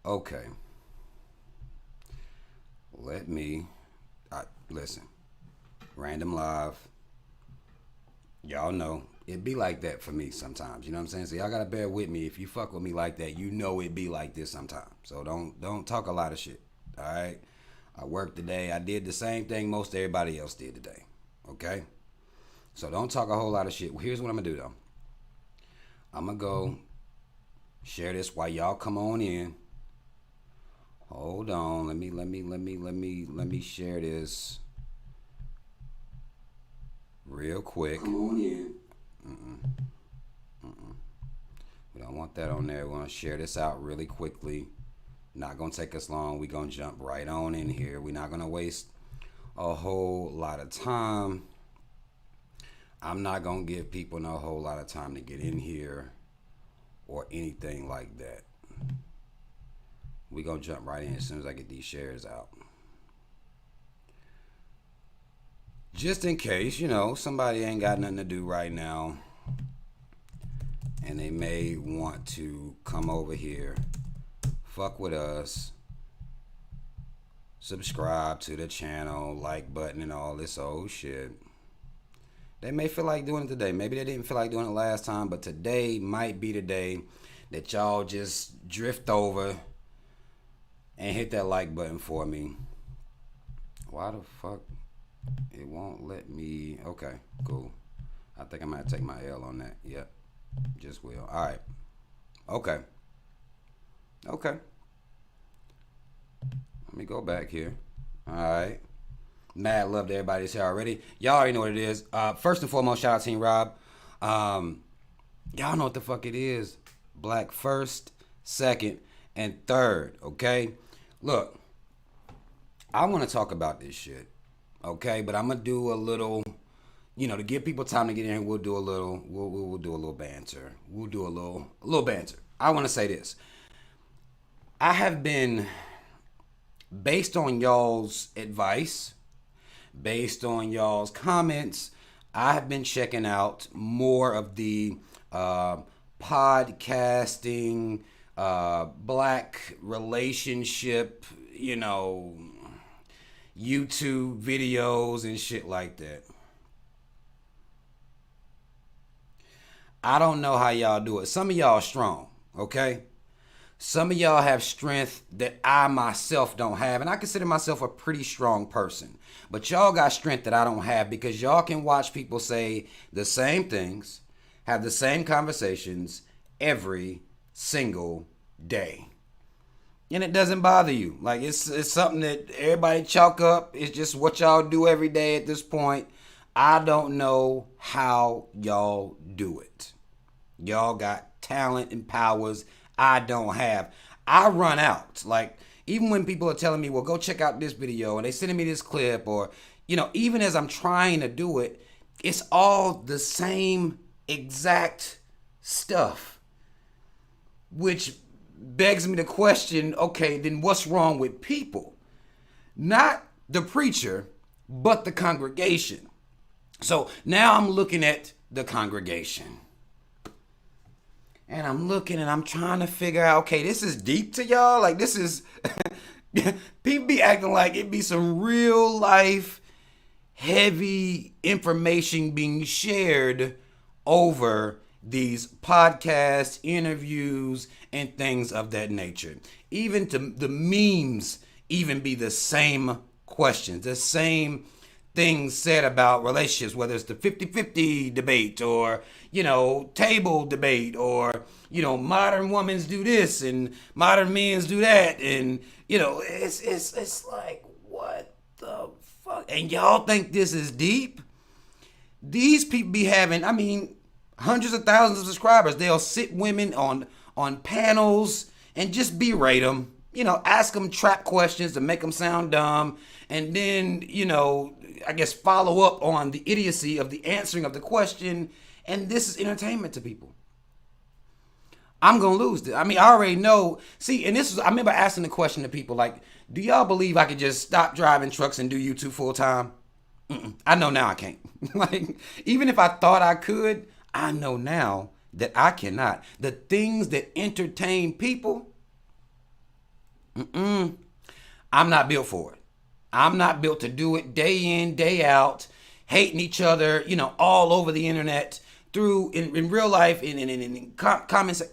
Okay. Listen. Random live. Y'all know it be like that for me sometimes. You know what I'm saying? So y'all gotta bear with me. If you fuck with me like that, you know it be like this sometimes. So don't talk a lot of shit. All right. I worked today. I did the same thing most everybody else did today. Okay. So don't talk a whole lot of shit. Well, here's what I'm gonna do though. I'm gonna go share this while y'all come on in. Hold on. Let me share this real quick. Come on in. We don't want that on there. We want to share this out really quickly. Not gonna take us long. We gonna jump right on in here. We're not gonna waste a whole lot of time. I'm not gonna give people no whole lot of time to get in here or anything like that. We gonna jump right in as soon as I get these shares out. Just in case, somebody ain't got nothing to do right now and they may want to come over here, fuck with us, subscribe to the channel, like button and all this old shit. They may feel like doing it today. Maybe they didn't feel like doing it last time, but today might be the day that y'all just drift over and hit that like button for me. Why the fuck it won't let me? Okay, cool. I think I might take my L on that. Yep, just will. All right. Okay. Let me go back here. All right. Mad love to everybody that's here already. Y'all already know what it is. First and foremost, shout out Team Rob. Y'all know what the fuck it is. Black first, second, and third. Okay. Look, I want to talk about this shit. Okay, but I'm gonna do a little, to give people time to get in. We'll do a little. We'll do a little banter. We'll do a little banter. I want to say this. I have been, based on y'all's advice, based on y'all's comments, I have been checking out more of the podcasting, black relationship, YouTube videos and shit like that. I don't know how y'all do it. Some of y'all are strong, okay? Some of y'all have strength that I myself don't have, and I consider myself a pretty strong person. But y'all got strength that I don't have because y'all can watch people say the same things, have the same conversations every single day. And it doesn't bother you. Like it's something that everybody chalk up. It's just what y'all do every day at this point. I don't know how y'all do it. Y'all got talent and powers I don't have. I run out. Like, even when people are telling me, well, go check out this video, and they sending me this clip, or, even as I'm trying to do it, it's all the same exact stuff. Which begs me to question, okay, then what's wrong with people? Not the preacher, but the congregation. So now I'm looking at the congregation. And I'm looking and I'm trying to figure out, okay, this is deep to y'all? Like, this is, people be acting like it be some real life, heavy information being shared over these podcasts, interviews, and things of that nature. Even to the memes even be the same questions, the same things said about relationships, whether it's the 50-50 debate or, table debate or, modern women's do this and modern men's do that. And, it's like, what the fuck? And y'all think this is deep? These people be having, hundreds of thousands of subscribers. They'll sit women on panels and just berate them, ask them trap questions to make them sound dumb. And then, I guess follow up on the idiocy of the answering of the question. And this is entertainment to people. I'm going to lose this. I already know. See, and I remember asking the question to people like, do y'all believe I could just stop driving trucks and do YouTube full time? I know now I can't. Like, even if I thought I could, I know now that I cannot. The things that entertain people, I'm not built for it. I'm not built to do it day in, day out, hating each other, all over the internet, through in real life, in comments.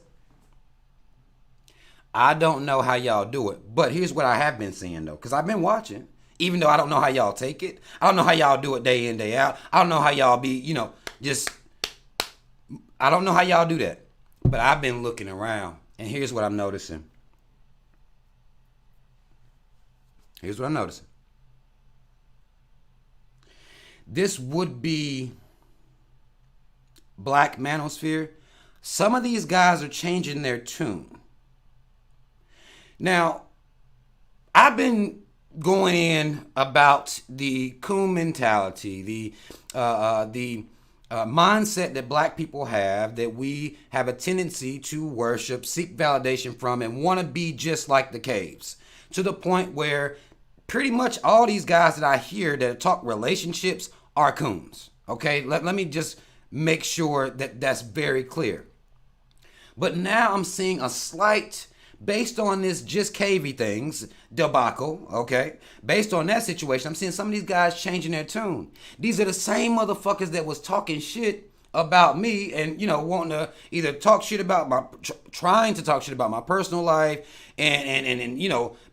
I don't know how y'all do it, but here's what I have been seeing though, because I've been watching. Even though I don't know how y'all take it, I don't know how y'all do it day in, day out. I don't know how y'all be, just, I don't know how y'all do that. But I've been looking around, and here's what I'm noticing. Here's what I'm noticing. This would be Black Manosphere. Some of these guys are changing their tune. Now, I've been going in about the coon mentality, the mindset that black people have, that we have a tendency to worship, seek validation from, and want to be just like the caves, to the point where pretty much all these guys that I hear that talk relationships are coons. Okay, let me just make sure that that's very clear. But now I'm seeing a slight, based on this just cavey things debacle, okay? Based on that situation, I'm seeing some of these guys changing their tune. These are the same motherfuckers that was talking shit about me and, wanting to either talk shit about my, trying to talk shit about my personal life and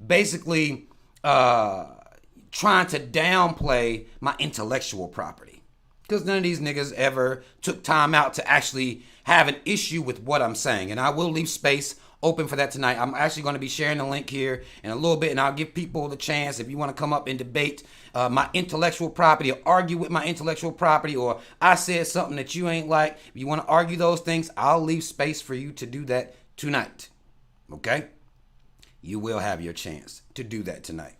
basically trying to downplay my intellectual property. Because none of these niggas ever took time out to actually have an issue with what I'm saying. And I will leave space open for that tonight. I'm actually going to be sharing the link here in a little bit, and I'll give people the chance, if you want to come up and debate my intellectual property or argue with my intellectual property, or I said something that you ain't like, if you want to argue those things, I'll leave space for you to do that tonight. Okay? You will have your chance to do that tonight.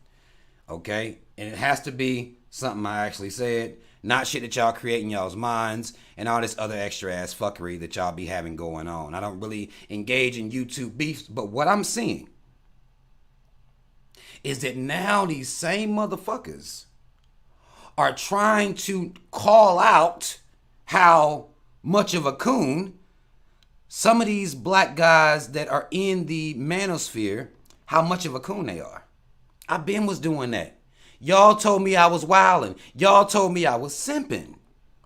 Okay? And it has to be something I actually said, not shit that y'all create in y'all's minds and all this other extra ass fuckery that y'all be having going on. I don't really engage in YouTube beefs, but what I'm seeing is that now these same motherfuckers are trying to call out how much of a coon some of these black guys that are in the manosphere, how much of a coon they are. I been was doing that. Y'all told me I was wilding. Y'all told me I was simping.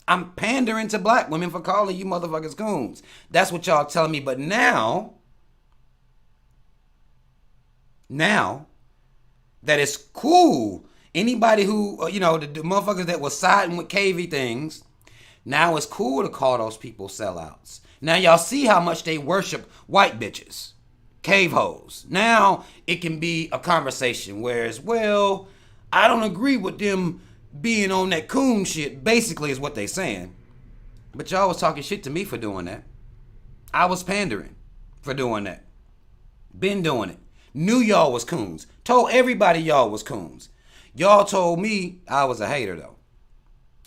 I'm pandering to black women for calling you motherfuckers coons. That's what y'all telling me. But now that it's cool, anybody who, the motherfuckers that was siding with KV things, now it's cool to call those people sellouts. Now y'all see how much they worship white bitches, cave hoes. Now it can be a conversation, whereas, well, I don't agree with them being on that coon shit, basically is what they saying. But y'all was talking shit to me for doing that. I was pandering for doing that. Been doing it. Knew y'all was coons. Told everybody y'all was coons. Y'all told me I was a hater though.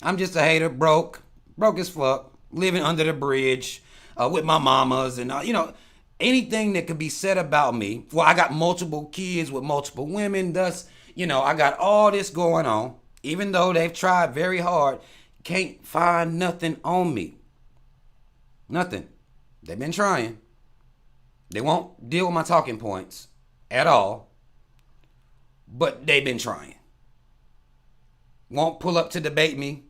I'm just a hater, broke as fuck, living under the bridge with my mamas and anything that could be said about me. Well, I got multiple kids with multiple women, thus I got all this going on. Even though they've tried very hard, can't find nothing on me. Nothing. They've been trying. They won't deal with my talking points at all. But they've been trying. Won't pull up to debate me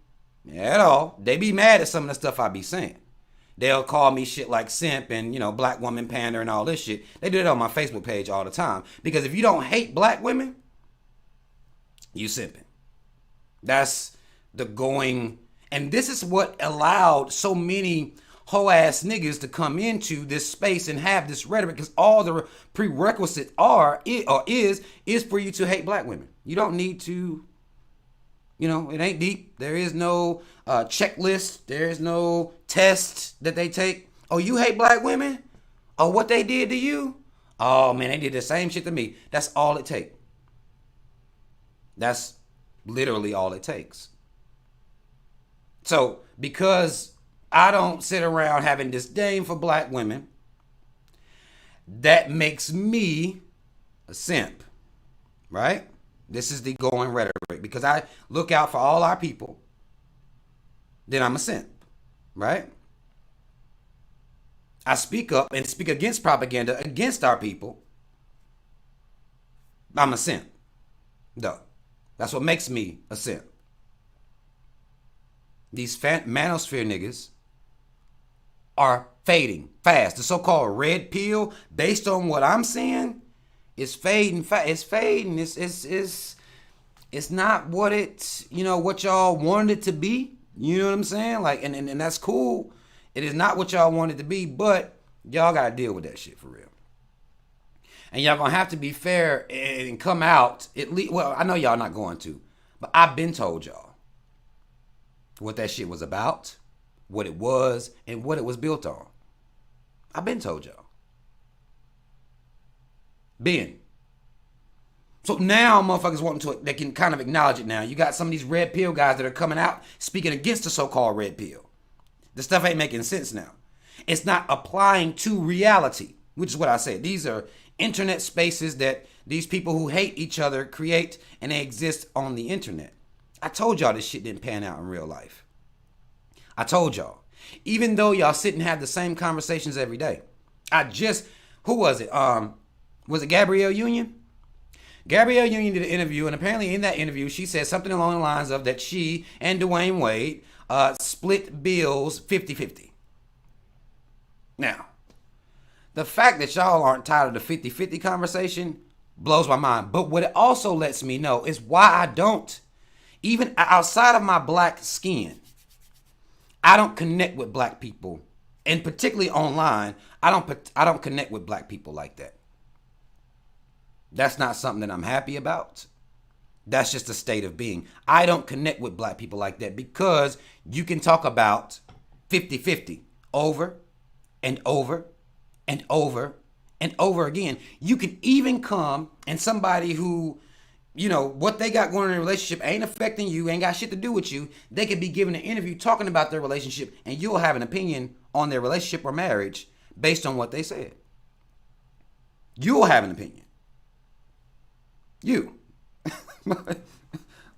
at all. They be mad at some of the stuff I be saying. They'll call me shit like simp and, black woman pander and all this shit. They do it on my Facebook page all the time. Because if you don't hate black women, you simping. That's the going. And this is what allowed so many hoe ass niggas to come into this space and have this rhetoric, because all the prerequisites is for you to hate black women. You don't need to, it ain't deep. There is no checklist. There is no test that they take. Oh, you hate black women? Oh, what they did to you? Oh man, they did the same shit to me. That's all it takes. That's literally all it takes. So, because I don't sit around having disdain for black women, that makes me a simp, right? This is the going rhetoric. Because I look out for all our people, then I'm a simp, right? I speak up and speak against propaganda against our people, I'm a simp, though. That's what makes me a simp. These manosphere niggas are fading fast. The so-called red pill, based on what I'm seeing, is fading fast. It's fading. It's not what what y'all wanted it to be. You know what I'm saying? Like, and that's cool. It is not what y'all wanted it to be, but y'all gotta deal with that shit for real. And y'all gonna have to be fair and come out at least. Well, I know y'all not going to, but I've been told y'all what that shit was about, what it was, and what it was built on. I've been told y'all. Been. So now motherfuckers wanting to, they can kind of acknowledge it now. You got some of these red pill guys that are coming out speaking against the so-called red pill. The stuff ain't making sense now. It's not applying to reality, which is what I said. These are internet spaces that these people who hate each other create, and they exist on the internet. I told y'all this shit didn't pan out in real life. I told y'all. Even though y'all sit and have the same conversations every day. Who was it? Was it Gabrielle Union? Gabrielle Union did an interview, and apparently in that interview, she said something along the lines of that she and Dwayne Wade split bills 50-50. Now, the fact that y'all aren't tired of the 50-50 conversation blows my mind. But what it also lets me know is why I don't, even outside of my black skin, I don't connect with black people, and particularly online, I don't connect with black people like that. That's not something that I'm happy about. That's just a state of being. I don't connect with black people like that because you can talk about 50-50 over and over and over and over again. You can even come and somebody who, what they got going on in a relationship ain't affecting you, ain't got shit to do with you. They could be giving an interview talking about their relationship, and you'll have an opinion on their relationship or marriage based on what they said. You'll have an opinion. You.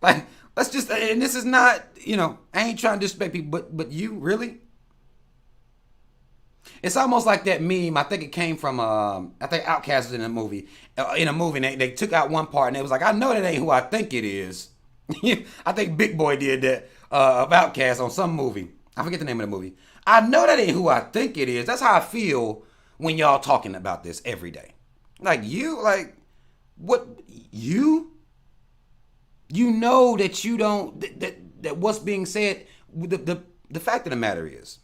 Like, let's just, and this is not, I ain't trying to disrespect people, but you, really? It's almost like that meme. I think it came from, I think Outkast was in a movie. They took out one part, and it was like, I know that ain't who I think it is. I think Big Boy did that of Outkast on some movie. I forget the name of the movie. I know that ain't who I think it is. That's how I feel when y'all talking about this every day. Like, what, you? You know that you don't, that what's being said, the fact of the matter is,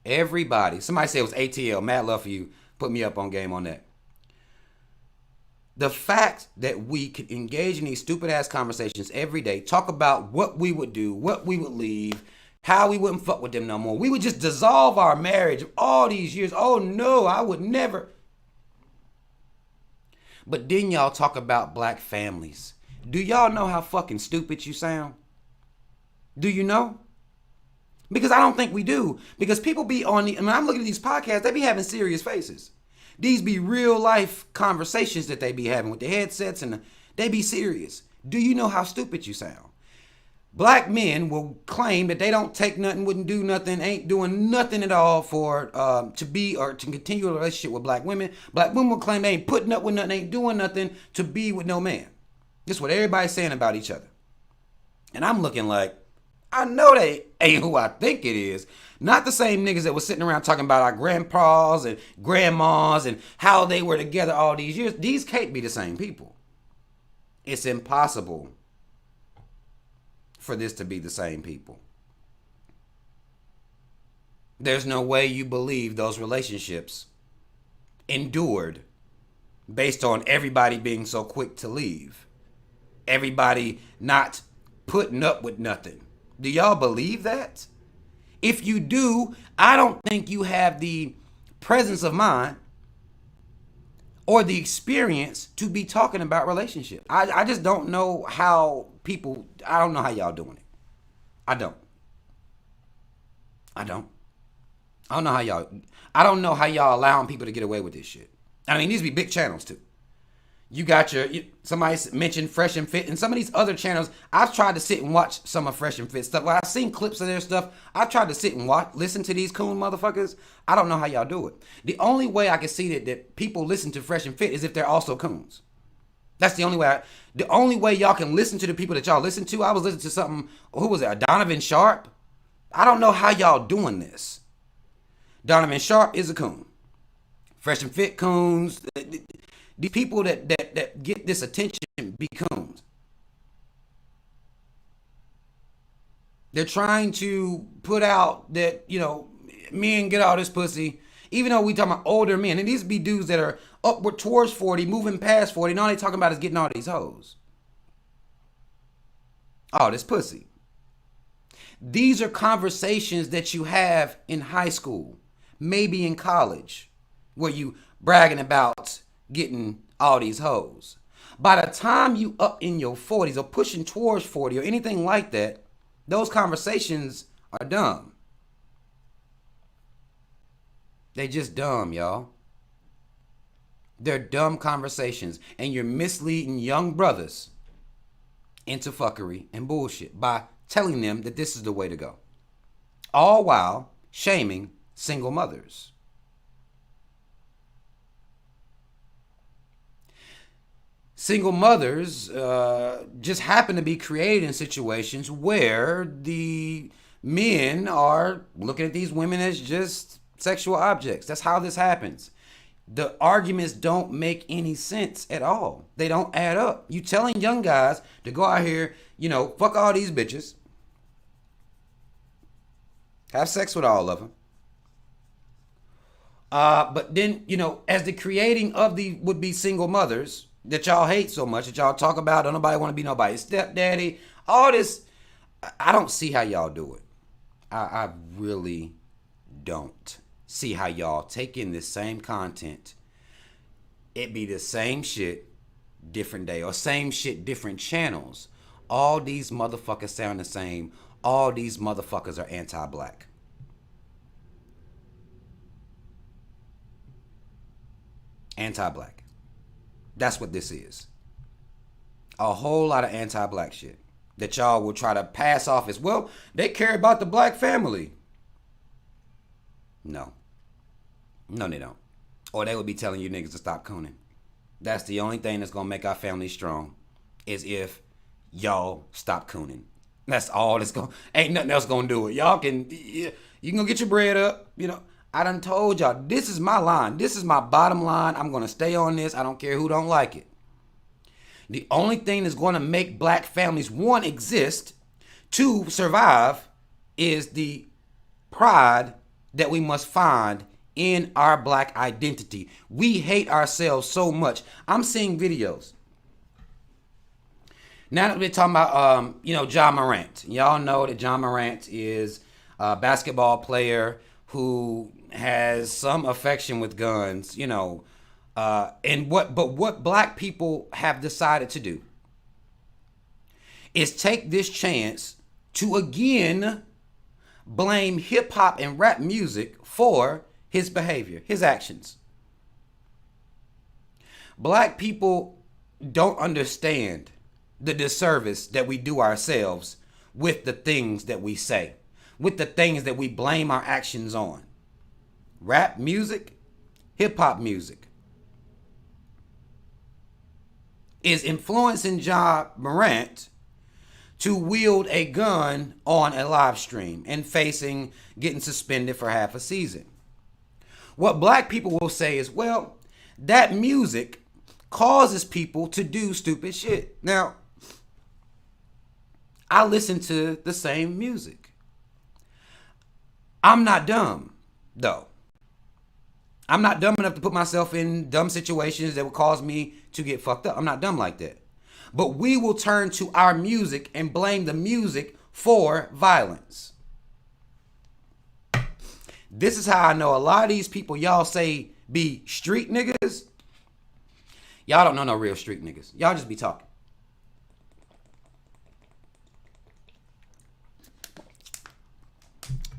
everybody, somebody said it was ATL, mad love for you, put me up on game on that. The fact that we could engage in these stupid ass conversations every day, talk about what we would do, what we would leave, how we wouldn't fuck with them no more. We would just dissolve our marriage of all these years. Oh no, I would never. But then y'all talk about black families. Do y'all know how fucking stupid you sound? Do you know? Because I don't think we do. Because people be I'm looking at these podcasts, they be having serious faces. These be real life conversations that they be having with the headsets, and they be serious. Do you know how stupid you sound? Black men will claim that they don't take nothing, wouldn't do nothing, ain't doing nothing at all for to be or to continue a relationship with black women. Black women will claim they ain't putting up with nothing, ain't doing nothing to be with no man. This is what everybody's saying about each other. And I'm looking like, I know they ain't who I think it is. Not the same niggas that was sitting around talking about our grandpas and grandmas and how they were together all these years. These can't be the same people. It's impossible for this to be the same people. There's no way you believe those relationships endured based on everybody being so quick to leave. Everybody not putting up with nothing. Do y'all believe that? If you do, I don't think you have the presence of mind or the experience to be talking about relationships. I just don't know how people, I don't know how y'all doing it. I don't know how y'all allowing people to get away with this shit. I mean, these be big channels too. You got somebody mentioned Fresh and Fit, and some of these other channels, I've tried to sit and watch some of Fresh and Fit stuff. When I've seen clips of their stuff, I've tried to sit and listen to these coon motherfuckers. I don't know how y'all do it. The only way I can see that people listen to Fresh and Fit is if they're also coons. That's the only way. The only way y'all can listen to the people that y'all listen to. I was listening to something. Who was it? Donovan Sharp. I don't know how y'all doing this. Donovan Sharp is a coon. Fresh and Fit coons. The people that get this attention be coons. They're trying to put out that, men get all this pussy. Even though we talking about older men. And these be dudes that are upward towards 40, moving past 40. And all they talking about is getting all these hoes. Oh, this pussy. These are conversations that you have in high school. Maybe in college. Where you bragging about getting all these hoes. By the time you up in your 40s or pushing towards 40 or anything like that, those conversations are dumb. They just dumb, y'all. They're dumb conversations. And you're misleading young brothers into fuckery and bullshit by telling them that this is the way to go. All while shaming single mothers. Single mothers just happen to be created in situations where the men are looking at these women as just sexual objects. That's how this happens. The arguments don't make any sense at all. They don't add up. You telling young guys to go out here, fuck all these bitches. Have sex with all of them. But then, as the creating of the would-be single mothers that y'all hate so much, that y'all talk about, don't nobody want to be nobody's stepdaddy, all this, I don't see how y'all do it. I really don't see how y'all take in this same content. It be the same shit, different day, or same shit, different channels. All these motherfuckers sound the same. All these motherfuckers are anti-black. Anti-black. That's what this is. A whole lot of anti-black shit that y'all will try to pass off as, well, they care about the black family. No. No, they don't. Or they would be telling you niggas to stop cooning. That's the only thing that's going to make our family strong, is if y'all stop cooning. That's all that's going, ain't nothing else going to do it. Y'all can, you can go get your bread up, I done told y'all, this is my line. This is my bottom line. I'm going to stay on this. I don't care who don't like it. The only thing that's going to make black families, one, exist, two, survive, is the pride that we must find in our black identity. We hate ourselves so much. I'm seeing videos. Now that we're talking about, Ja Morant. Y'all know that Ja Morant is a basketball player who has some affection with guns, but what black people have decided to do is take this chance to again blame hip hop and rap music for his behavior, his actions. Black people don't understand the disservice that we do ourselves with the things that we say, with the things that we blame our actions on. Rap music, hip hop music is influencing Ja Morant to wield a gun on a live stream and facing getting suspended for half a season. What black people will say is, well, that music causes people to do stupid shit. Now, I listen to the same music. I'm not dumb, though. I'm not dumb enough to put myself in dumb situations that would cause me to get fucked up. I'm not dumb like that. But we will turn to our music and blame the music for violence. This is how I know a lot of these people y'all say be street niggas. Y'all don't know no real street niggas. Y'all just be talking.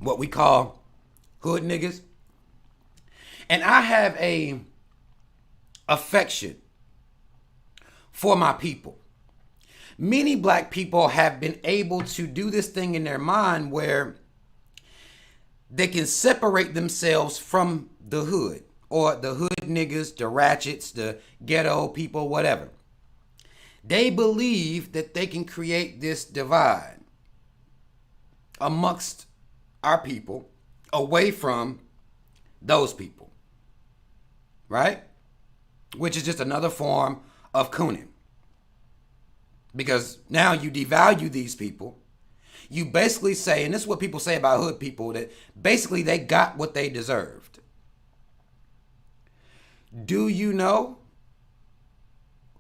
What we call hood niggas. And I have a affection for my people. Many black people have been able to do this thing in their mind where they can separate themselves from the hood, or the hood niggas, the ratchets, the ghetto people, whatever. They believe that they can create this divide amongst our people away from those people, right? Which is just another form of cooning. Because now you devalue these people. You basically say, and this is what people say about hood people, that basically they got what they deserved. Do you know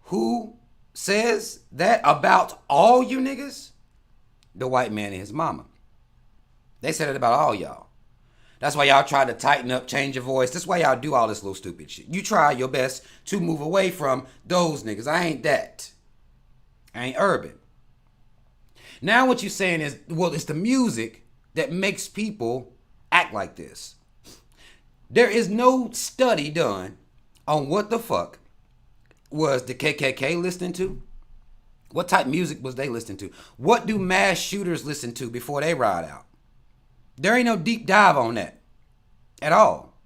who says that about all you niggas? The white man and his mama. They said it about all y'all. That's why y'all try to tighten up, change your voice. That's why y'all do all this little stupid shit. You try your best to move away from those niggas. I ain't that. I ain't urban. Now what you're saying is, well, it's the music that makes people act like this. There is no study done on what the fuck was the KKK listening to. What type of music was they listening to? What do mass shooters listen to before they ride out? There ain't no deep dive on that at all.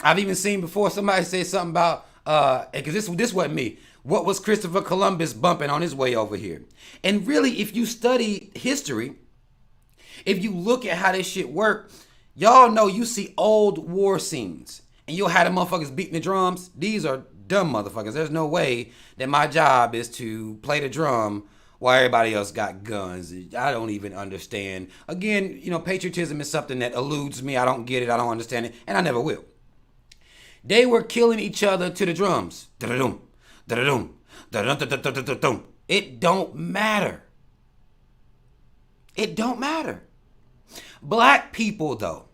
I've even seen before somebody say something about, because this wasn't me. What was Christopher Columbus bumping on his way over here? And really, if you study history, if you look at how this shit worked, y'all know you see old war scenes. And you'll have the motherfuckers beating the drums. These are dumb motherfuckers. There's no way that my job is to play the drum while everybody else got guns. I don't even understand. Again, patriotism is something that eludes me. I don't get it. I don't understand it. And I never will. They were killing each other to the drums. Da-da-dum, da-da-dum, da-da-dum. It don't matter. It don't matter. Black people, though,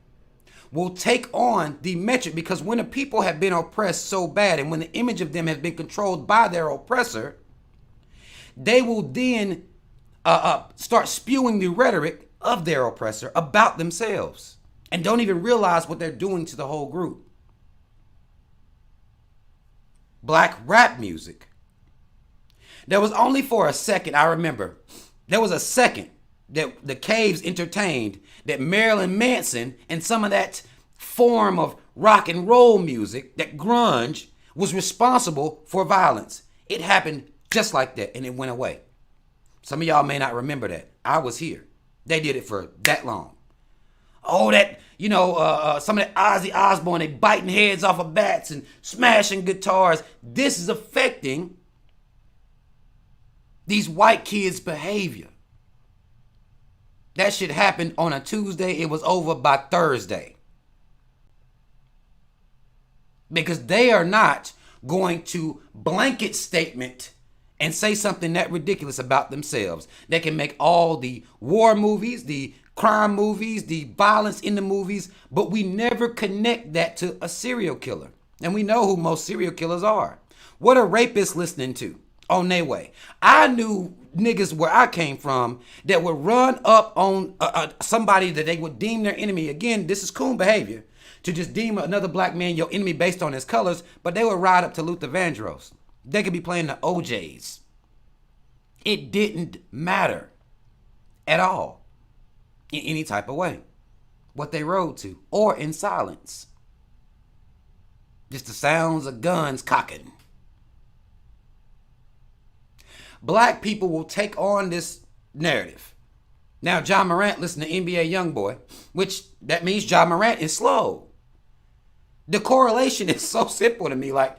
will take on the metric, because when the people have been oppressed so bad and when the image of them has been controlled by their oppressor, they will then start spewing the rhetoric of their oppressor about themselves and don't even realize what they're doing to the whole group. Black rap music. There was only for a second, I remember, there was a second that the Caves entertained that Marilyn Manson and some of that form of rock and roll music, that grunge, was responsible for violence. It happened just like that, and it went away. Some of y'all may not remember that. I was here. They did it for that long. Oh, that, some of that Ozzy Osbourne, they biting heads off of bats and smashing guitars. This is affecting these white kids' behavior. That shit happened on a Tuesday. It was over by Thursday. Because they are not going to blanket statement and say something that ridiculous about themselves. They can make all the war movies, the crime movies, the violence in the movies, but we never connect that to a serial killer. And we know who most serial killers are. What are rapists listening to on their way? I knew niggas where I came from that would run up on somebody that they would deem their enemy. Again, this is coon behavior, to just deem another black man your enemy based on his colors, but they would ride up to Luther Vandross. They could be playing the OJs. It didn't matter at all in any type of way what they rode to, or in silence. Just the sounds of guns cocking. Black people will take on this narrative. Now, John Morant listened to NBA Youngboy, which that means John Morant is slow. The correlation is so simple to me. Like,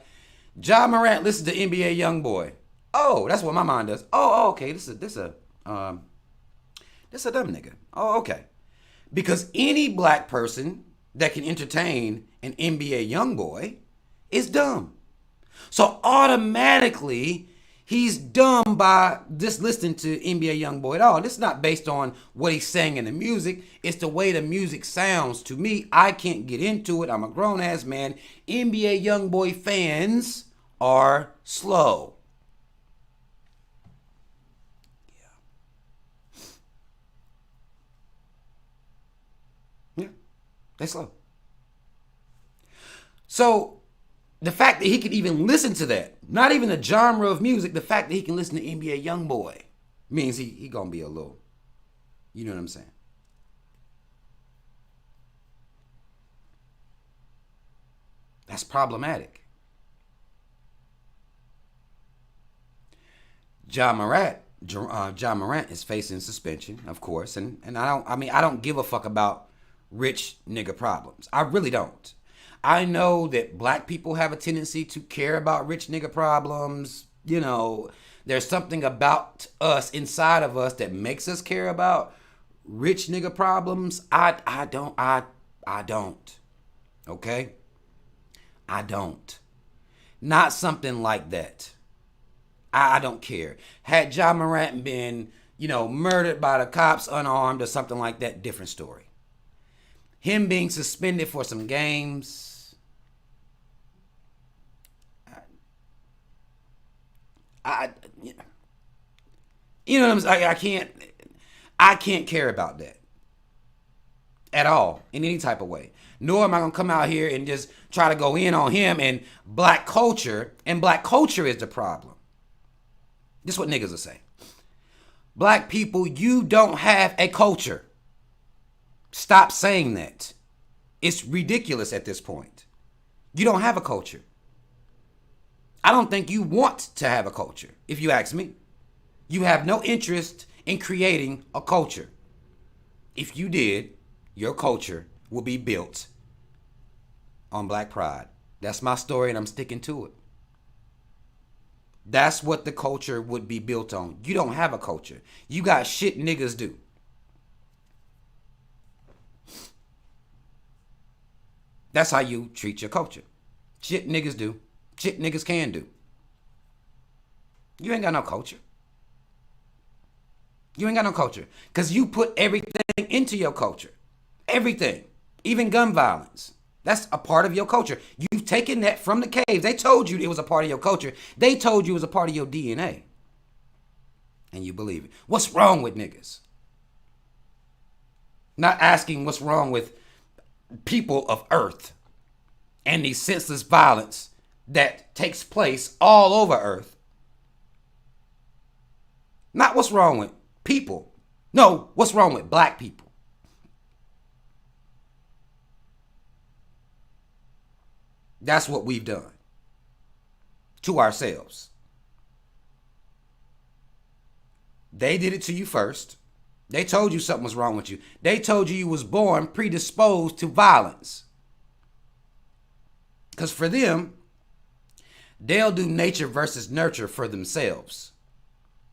John Morant listens to NBA Youngboy. Oh, that's what my mind does. Oh, okay. This a dumb nigga. Oh, okay. Because any black person that can entertain an NBA Youngboy is dumb. So automatically, he's dumb by just listening to NBA Youngboy at all. This is not based on what he's saying in the music. It's the way the music sounds to me. I can't get into it. I'm a grown-ass man. NBA Youngboy fans are slow. Yeah, they're slow. So the fact that he could even listen to that, not even a genre of music, the fact that he can listen to NBA Youngboy means he gonna be a little, you know what I'm saying? That's problematic. John Morant is facing suspension, of course, and I don't give a fuck about rich nigga problems. I really don't. I know that black people have a tendency to care about rich nigga problems. You know, there's something about us, inside of us, that makes us care about rich nigga problems. I don't. Okay? I don't. Not something like that. I don't care. Had John Morant been, murdered by the cops unarmed or something like that, different story. Him being suspended for some games, you know what I'm saying? I can't care about that at all in any type of way. Nor am I gonna come out here and just try to go in on him and black culture is the problem. This is what niggas will say. Black people, you don't have a culture. Stop saying that. It's ridiculous at this point. You don't have a culture. I don't think you want to have a culture, if you ask me. You have no interest in creating a culture. If you did, your culture will be built on black pride. That's my story and I'm sticking to it. That's what the culture would be built on. You don't have a culture. You got shit niggas do. That's how you treat your culture. Shit niggas do. Shit niggas can do. You ain't got no culture. You ain't got no culture. Because you put everything into your culture. Everything. Even gun violence. That's a part of your culture. You've taken that from the caves. They told you it was a part of your culture. They told you it was a part of your DNA. And you believe it. What's wrong with niggas? Not asking what's wrong with people of Earth and the senseless violence that takes place all over Earth. Not what's wrong with people. No, what's wrong with black people? That's what we've done to ourselves. They did it to you first. They told you something was wrong with you. They told you you was born predisposed to violence. Because for them, they'll do nature versus nurture for themselves.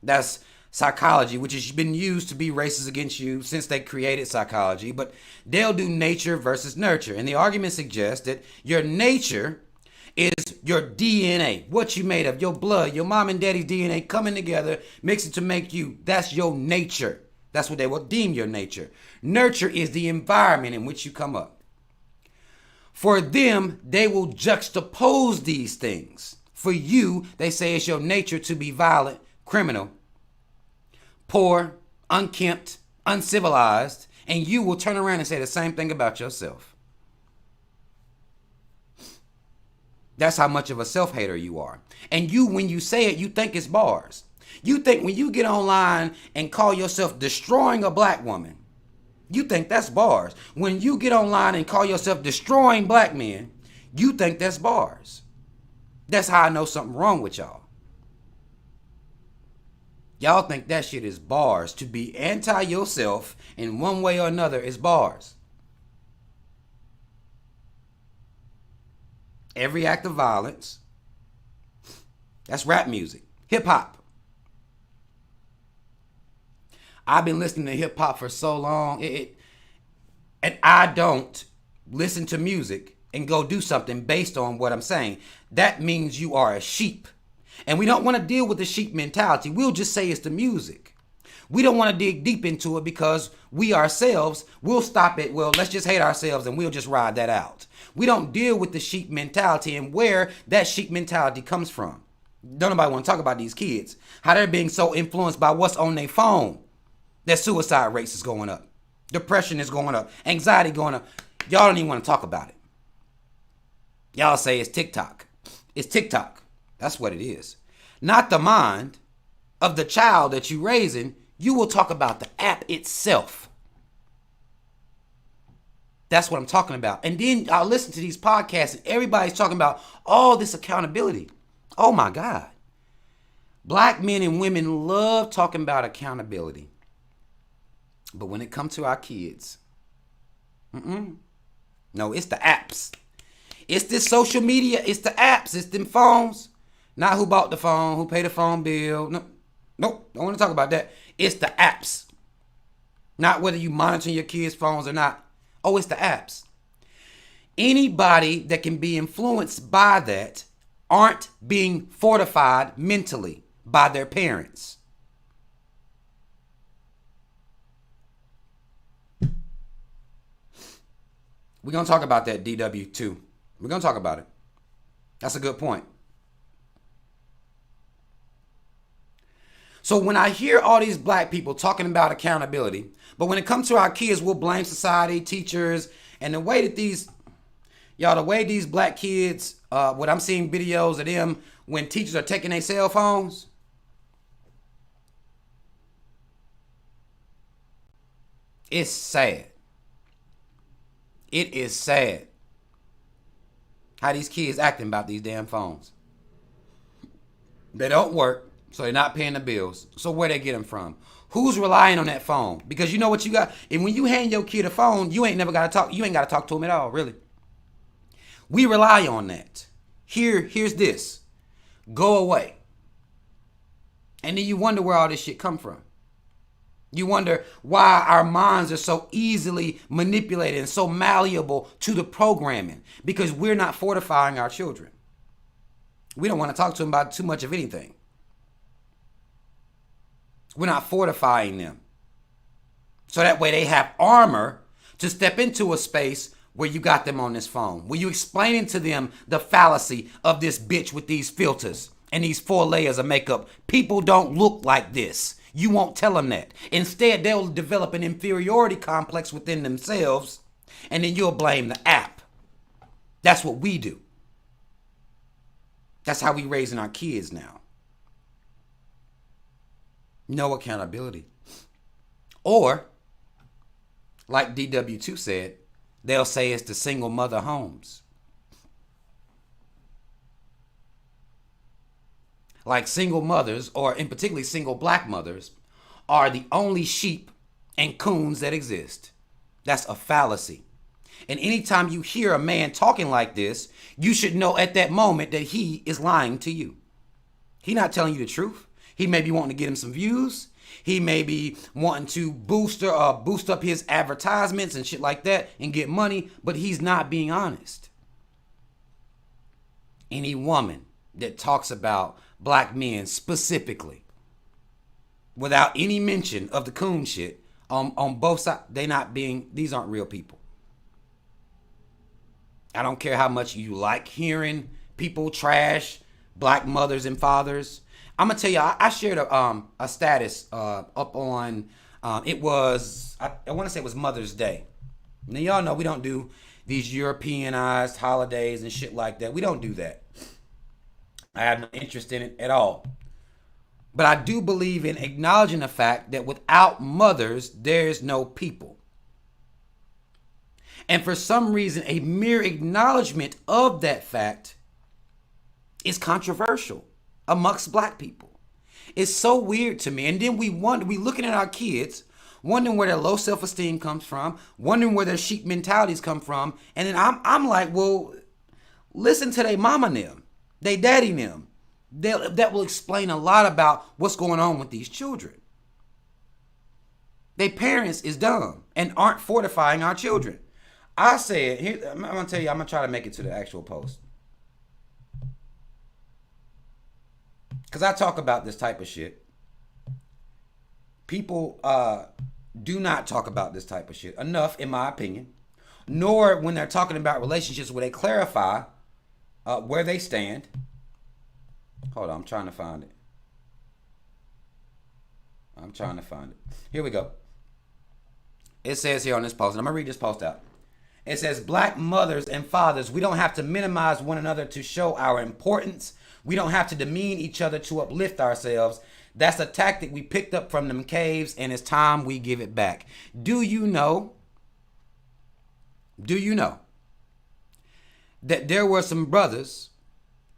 That's psychology, which has been used to be racist against you since they created psychology. But they'll do nature versus nurture. And the argument suggests that your nature is your DNA, what you made of, your blood, your mom and daddy's DNA coming together, mixing to make you. That's your nature. That's what they will deem your nature. Nurture is the environment in which you come up. For them, they will juxtapose these things. For you, they say it's your nature to be violent, criminal, poor, unkempt, uncivilized, and you will turn around and say the same thing about yourself. That's how much of a self-hater you are. And you, when you say it, you think it's bars. You think when you get online and call yourself destroying a black woman, you think that's bars. When you get online and call yourself destroying black men, you think that's bars. That's how I know something wrong with y'all. Y'all think that shit is bars. To be anti yourself in one way or another is bars. Every act of violence, that's rap music, hip hop. I've been listening to hip hop for so long, and I don't listen to music and go do something based on what I'm saying. That means you are a sheep. And we don't want to deal with the sheep mentality. We'll just say it's the music. We don't want to dig deep into it because we ourselves will stop it. Well, let's just hate ourselves and we'll just ride that out. We don't deal with the sheep mentality and where that sheep mentality comes from. Don't nobody want to talk about these kids. How they're being so influenced by what's on their phone. That suicide rates is going up. Depression is going up. Anxiety going up. Y'all don't even want to talk about it. Y'all say it's TikTok. It's TikTok. That's what it is. Not the mind of the child that you're raising. You will talk about the app itself. That's what I'm talking about. And then I'll listen to these podcasts and everybody's talking about all this accountability. Oh my God. Black men and women love talking about accountability. But when it comes to our kids, no, it's the apps. It's this social media. It's the apps. It's them phones. Not who bought the phone, who paid the phone bill. No, nope, don't want to talk about that. It's the apps. Not whether you monitoring your kids' phones or not. Oh, it's the apps. Anybody that can be influenced by that aren't being fortified mentally by their parents. We're going to talk about that, DW, too. We're going to talk about it. That's a good point. So when I hear all these black people talking about accountability, but when it comes to our kids, we'll blame society, teachers, and the way that these black kids, what I'm seeing videos of them when teachers are taking their cell phones. It's sad. It is sad how these kids acting about these damn phones. They don't work, so they're not paying the bills. So where they get them from? Who's relying on that phone? Because you know what you got, and when you hand your kid a phone, you ain't got to talk to him at all, really. We rely on that. Here's this. Go away. And then you wonder where all this shit come from. You wonder why our minds are so easily manipulated and so malleable to the programming. Because we're not fortifying our children. We don't want to talk to them about too much of anything. We're not fortifying them. So that way they have armor to step into a space where you got them on this phone. Where you explaining to them the fallacy of this bitch with these filters and these 4 layers of makeup. People don't look like this. You won't tell them that. Instead, they'll develop an inferiority complex within themselves, and then you'll blame the app. That's what we do. That's how we raising our kids now. No accountability. Or, like DW2 said, they'll say it's the single mother homes. Like single mothers, or in particularly single black mothers, are the only sheep and coons that exist. That's a fallacy. And anytime you hear a man talking like this, you should know at that moment that he is lying to you. He's not telling you the truth. He may be wanting to get him some views. He may be wanting to boost up his advertisements and shit like that and get money, but he's not being honest. Any woman that talks about black men specifically, without any mention of the coon shit, on both sides, these aren't real people. I don't care how much you like hearing people trash black mothers and fathers. I'm gonna tell you, I shared a status up on, I want to say it was Mother's Day. Now y'all know we don't do these Europeanized holidays and shit like that. We don't do that. I have no interest in it at all. But I do believe in acknowledging the fact that without mothers, there's no people. And for some reason, a mere acknowledgement of that fact is controversial amongst black people. It's so weird to me. And then we looking at our kids, wondering where their low self-esteem comes from, wondering where their sheep mentalities come from. And then I'm like, well, listen to their mama and them. They daddy them. That will explain a lot about what's going on with these children. Their parents is dumb and aren't fortifying our children. I said, here, I'm going to tell you, I'm going to try to make it to the actual post. Because I talk about this type of shit. People do not talk about this type of shit enough, in my opinion. Nor when they're talking about relationships where they clarify where they stand. Hold on, I'm trying to find it. Here we go. It says here on this post, and I'm going to read this post out. It says, black mothers and fathers, we don't have to minimize one another to show our importance. We don't have to demean each other to uplift ourselves. That's a tactic we picked up from them caves, and it's time we give it back. Do you know that there were some brothers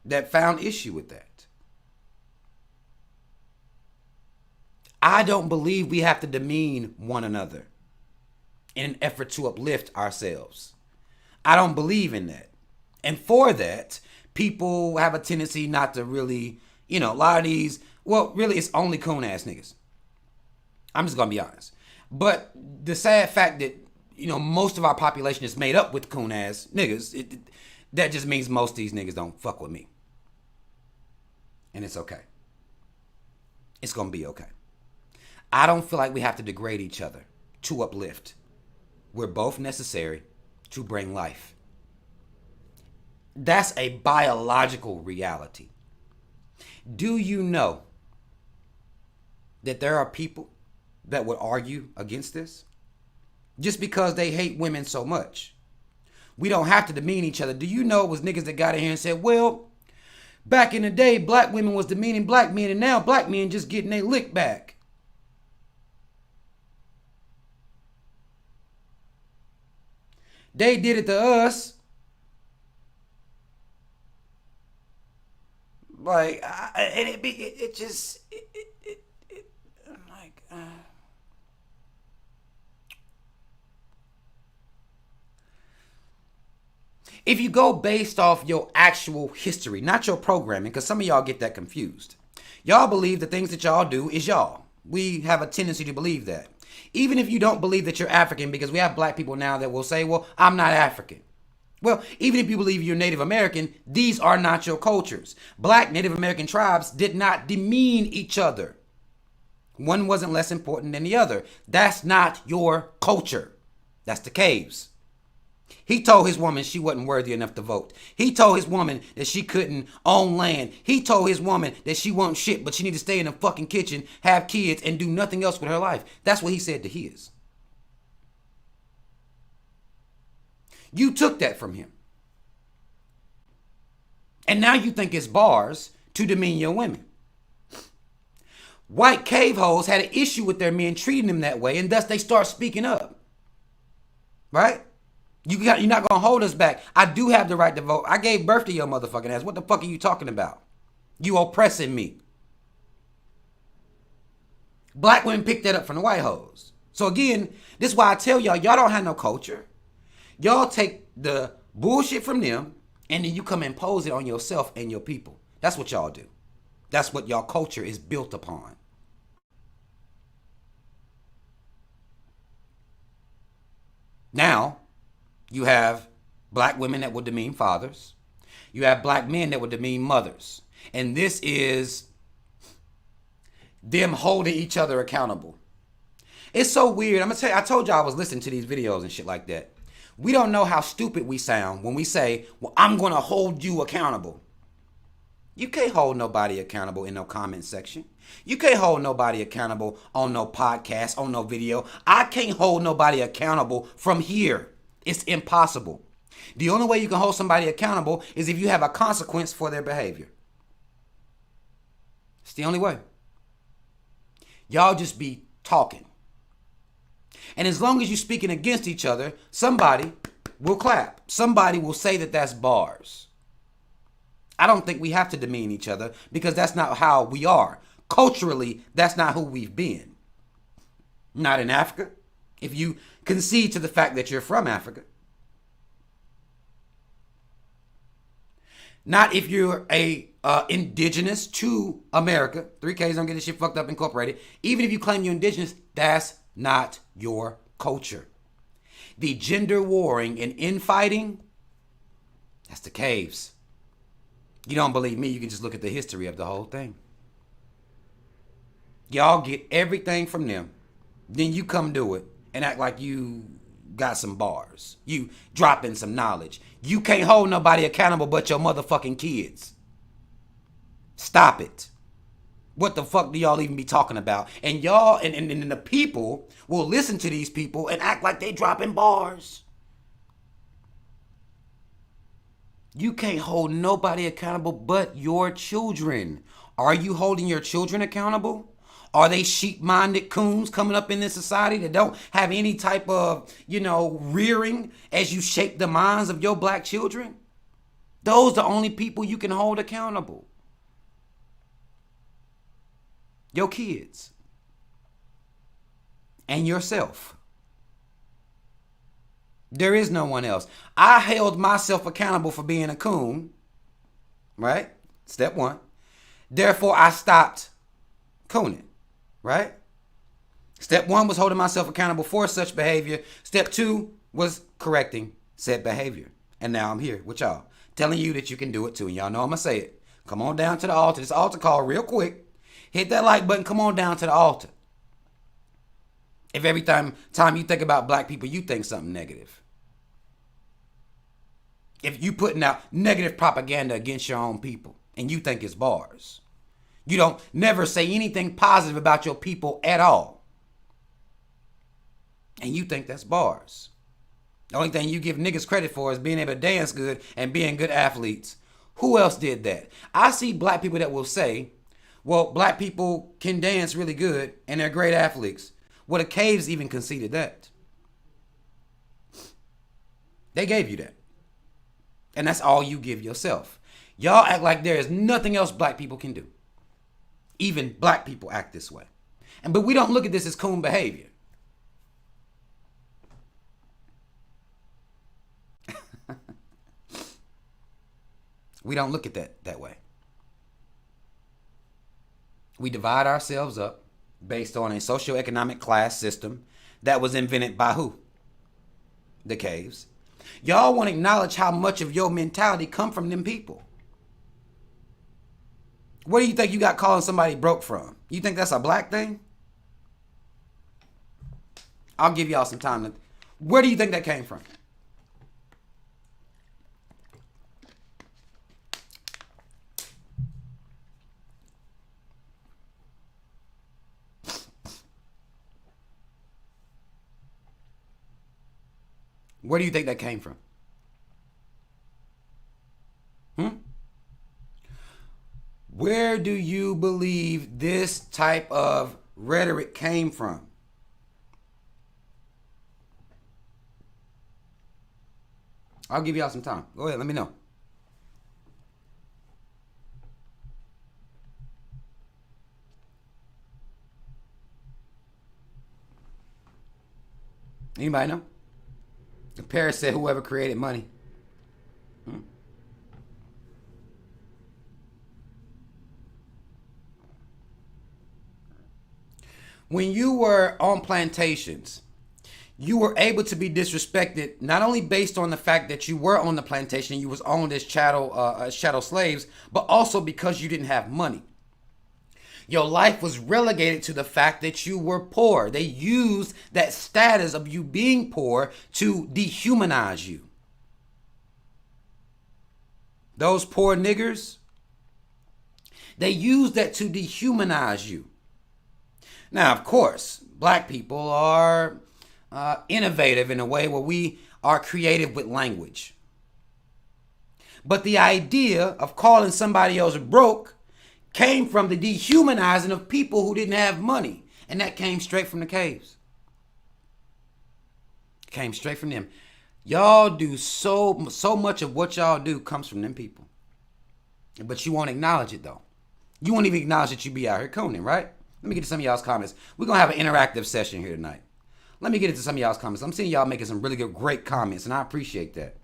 that found issue with that? I don't believe we have to demean one another in an effort to uplift ourselves. I don't believe in that. And for that, people have a tendency not to really, a lot of these, well, really, it's only coon ass niggas. I'm just going to be honest. But the sad fact that, most of our population is made up with coon ass niggas, that just means most of these niggas don't fuck with me. And it's okay. It's going to be okay. I don't feel like we have to degrade each other to uplift. We're both necessary to bring life. That's a biological reality. Do you know that there are people that would argue against this just because they hate women so much? We don't have to demean each other. Do you know it was niggas that got in here and said, well, back in the day, black women was demeaning black men, and now black men just getting their lick back? They did it to us. Like, I'm like, if you go based off your actual history, not your programming, because some of y'all get that confused. Y'all believe the things that y'all do is y'all. We have a tendency to believe that. Even if you don't believe that you're African, because we have black people now that will say, well, I'm not African. Well, even if you believe you're Native American, these are not your cultures. Black Native American tribes did not demean each other. One wasn't less important than the other. That's not your culture. That's the caves. He told his woman she wasn't worthy enough to vote. He told his woman that she couldn't own land. He told his woman that she wasn't shit, but she needed to stay in the fucking kitchen, have kids, and do nothing else with her life. That's what he said to his. You took that from him. And now you think it's bars to demean your women. White cave hoes had an issue with their men treating them that way, and thus they start speaking up. Right? You're not going to hold us back. I do have the right to vote. I gave birth to your motherfucking ass. What the fuck are you talking about? You oppressing me. Black women picked that up from the white hoes. So again, this is why I tell y'all don't have no culture. Y'all take the bullshit from them and then you come impose it on yourself and your people. That's what y'all do. That's what y'all culture is built upon. Now, you have black women that would demean fathers. You have black men that would demean mothers. And this is them holding each other accountable. It's so weird. I'm going to tell you, I told you I was listening to these videos and shit like that. We don't know how stupid we sound when we say, well, I'm going to hold you accountable. You can't hold nobody accountable in no comment section. You can't hold nobody accountable on no podcast, on no video. I can't hold nobody accountable from here. It's impossible. The only way you can hold somebody accountable is if you have a consequence for their behavior. It's the only way. Y'all just be talking. And as long as you're speaking against each other, somebody will clap. Somebody will say that that's bars. I don't think we have to demean each other because that's not how we are. Culturally, that's not who we've been. Not in Africa. If you concede to the fact that you're from Africa. Not if you're a indigenous to America. 3Ks don't get this shit fucked up incorporated. Even if you claim you're indigenous, that's not your culture. The gender warring and infighting, that's the caves. You don't believe me, you can just look at the history of the whole thing. Y'all get everything from them. Then you come do it and act like you got some bars. You dropping some knowledge. You can't hold nobody accountable but your motherfucking kids. Stop it. What the fuck do y'all even be talking about? And y'all and the people will listen to these people and act like they dropping bars. You can't hold nobody accountable but your children. Are you holding your children accountable? Are they sheep-minded coons coming up in this society that don't have any type of, rearing as you shape the minds of your black children? Those are the only people you can hold accountable. Your kids. and yourself. There is no one else. I held myself accountable for being a coon, right? Step one. Therefore, I stopped cooning, right? Step one was holding myself accountable for such behavior. Step two was correcting said behavior. And now I'm here with y'all, telling you that you can do it too. And y'all know I'm going to say it. Come on down to the altar. This altar call real quick. Hit that like button. Come on down to the altar. If every time you think about black people, you think something negative. If you putting out negative propaganda against your own people and you think it's bars. You don't never say anything positive about your people at all. And you think that's bars. The only thing you give niggas credit for is being able to dance good and being good athletes. Who else did that? I see black people that will say, well, black people can dance really good and they're great athletes. Well, the caves even conceded that. They gave you that. And that's all you give yourself. Y'all act like there is nothing else black people can do. Even black people act this way. But we don't look at this as coon behavior. We don't look at that way. We divide ourselves up based on a socioeconomic class system that was invented by who? The caves. Y'all won't acknowledge how much of your mentality come from them people. Where do you think you got calling somebody broke from? You think that's a black thing? I'll give y'all some time. Where do you think that came from? Where do you think that came from? Where do you believe this type of rhetoric came from? I'll give y'all some time. Go ahead, let me know. Anybody know? Paris said whoever created money. When you were on plantations, you were able to be disrespected not only based on the fact that you were on the plantation and you was owned as chattel slaves, but also because you didn't have money. Your life was relegated to the fact that you were poor. They used that status of you being poor to dehumanize you. Those poor niggers, they used that to dehumanize you. Now, of course, black people are innovative in a way where we are creative with language. But the idea of calling somebody else broke came from the dehumanizing of people who didn't have money. And that came straight from the caves. Came straight from them. Y'all do so much of what y'all do comes from them people. But you won't acknowledge it though. You won't even acknowledge that you be out here cooning, right? Let me get to some of y'all's comments. We're going to have an interactive session here tonight. Let me get into some of y'all's comments. I'm seeing y'all making some really good, great comments, and I appreciate that.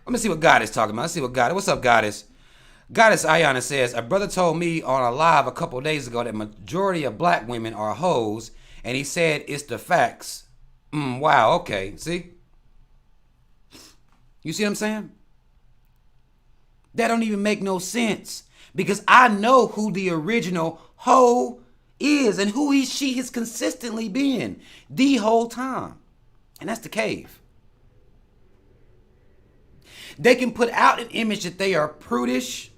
Let me see what God is talking about. Let's see what God is. What's up, Goddess? Goddess Ayana says, a brother told me on a live a couple of days ago that majority of black women are hoes, and he said it's the facts. Wow, okay. See? You see what I'm saying? That don't even make no sense. Because I know who the original hoe is and who she has consistently been the whole time. And that's the cave. They can put out an image that they are prudish,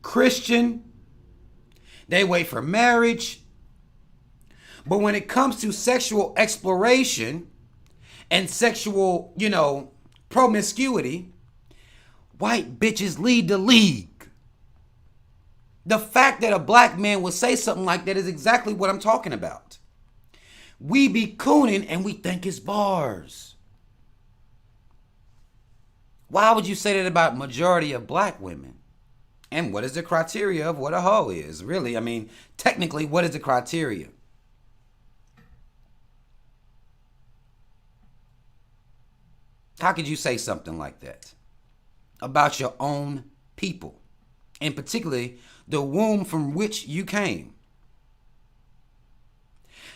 Christian, they wait for marriage. But when it comes to sexual exploration and sexual, promiscuity, white bitches lead the league. The fact that a black man would say something like that is exactly what I'm talking about. We be cooning and we think it's bars. Why would you say that about majority of black women? And what is the criteria of what a hoe is? Really, technically, what is the criteria? How could you say something like that about your own people, and particularly the womb from which you came?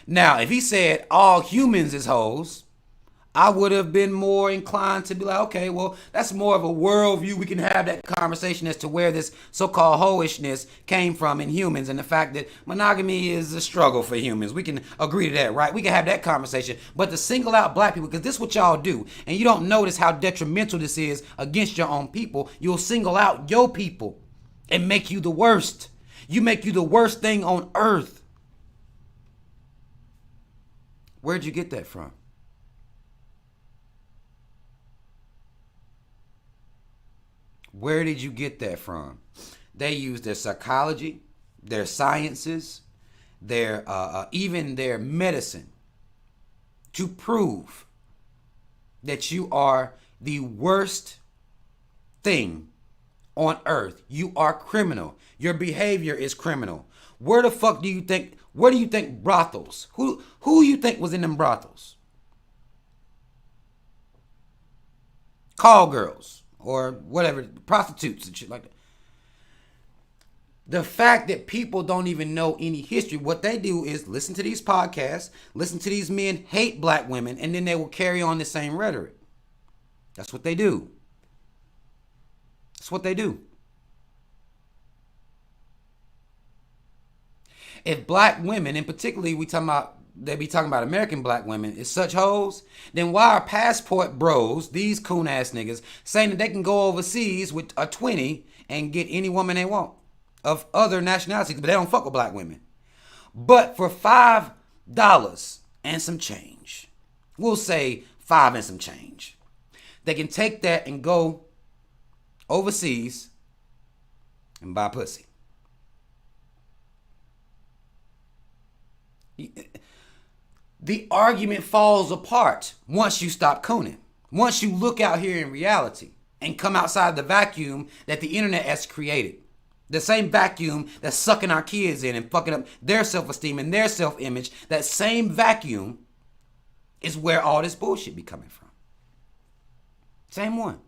Now, if he said all humans is hoes, I would have been more inclined to be like, okay, well, that's more of a worldview. We can have that conversation as to where this so-called hoishness came from in humans, and the fact that monogamy is a struggle for humans. We can agree to that, right? We can have that conversation. But to single out black people, because this is what y'all do, and you don't notice how detrimental this is against your own people, you'll single out your people and make you the worst. You make you the worst thing on earth. Where'd you get that from? Where did you get that from? They use their psychology, their sciences, their even their medicine to prove that you are the worst thing on earth. You are criminal. Your behavior is criminal. Where the fuck do you think? Where do you think brothels? Who you think was in them brothels? Call girls. Or whatever, prostitutes and shit like that. The fact that people don't even know any history, what they do is listen to these podcasts, listen to these men hate black women, and then they will carry on the same rhetoric. That's what they do. That's what they do. If black women, and particularly they be talking about American black women, is such hoes, then why are passport bros, these coon ass niggas, saying that they can go overseas with a 20 and get any woman they want of other nationalities, but they don't fuck with black women? But for $5 and some change, we'll say 5 and some change, they can take that and go overseas and buy pussy. The argument falls apart once you stop cooning. Once you look out here in reality and come outside the vacuum that the internet has created. The same vacuum that's sucking our kids in and fucking up their self-esteem and their self-image. That same vacuum is where all this bullshit be coming from. Same one.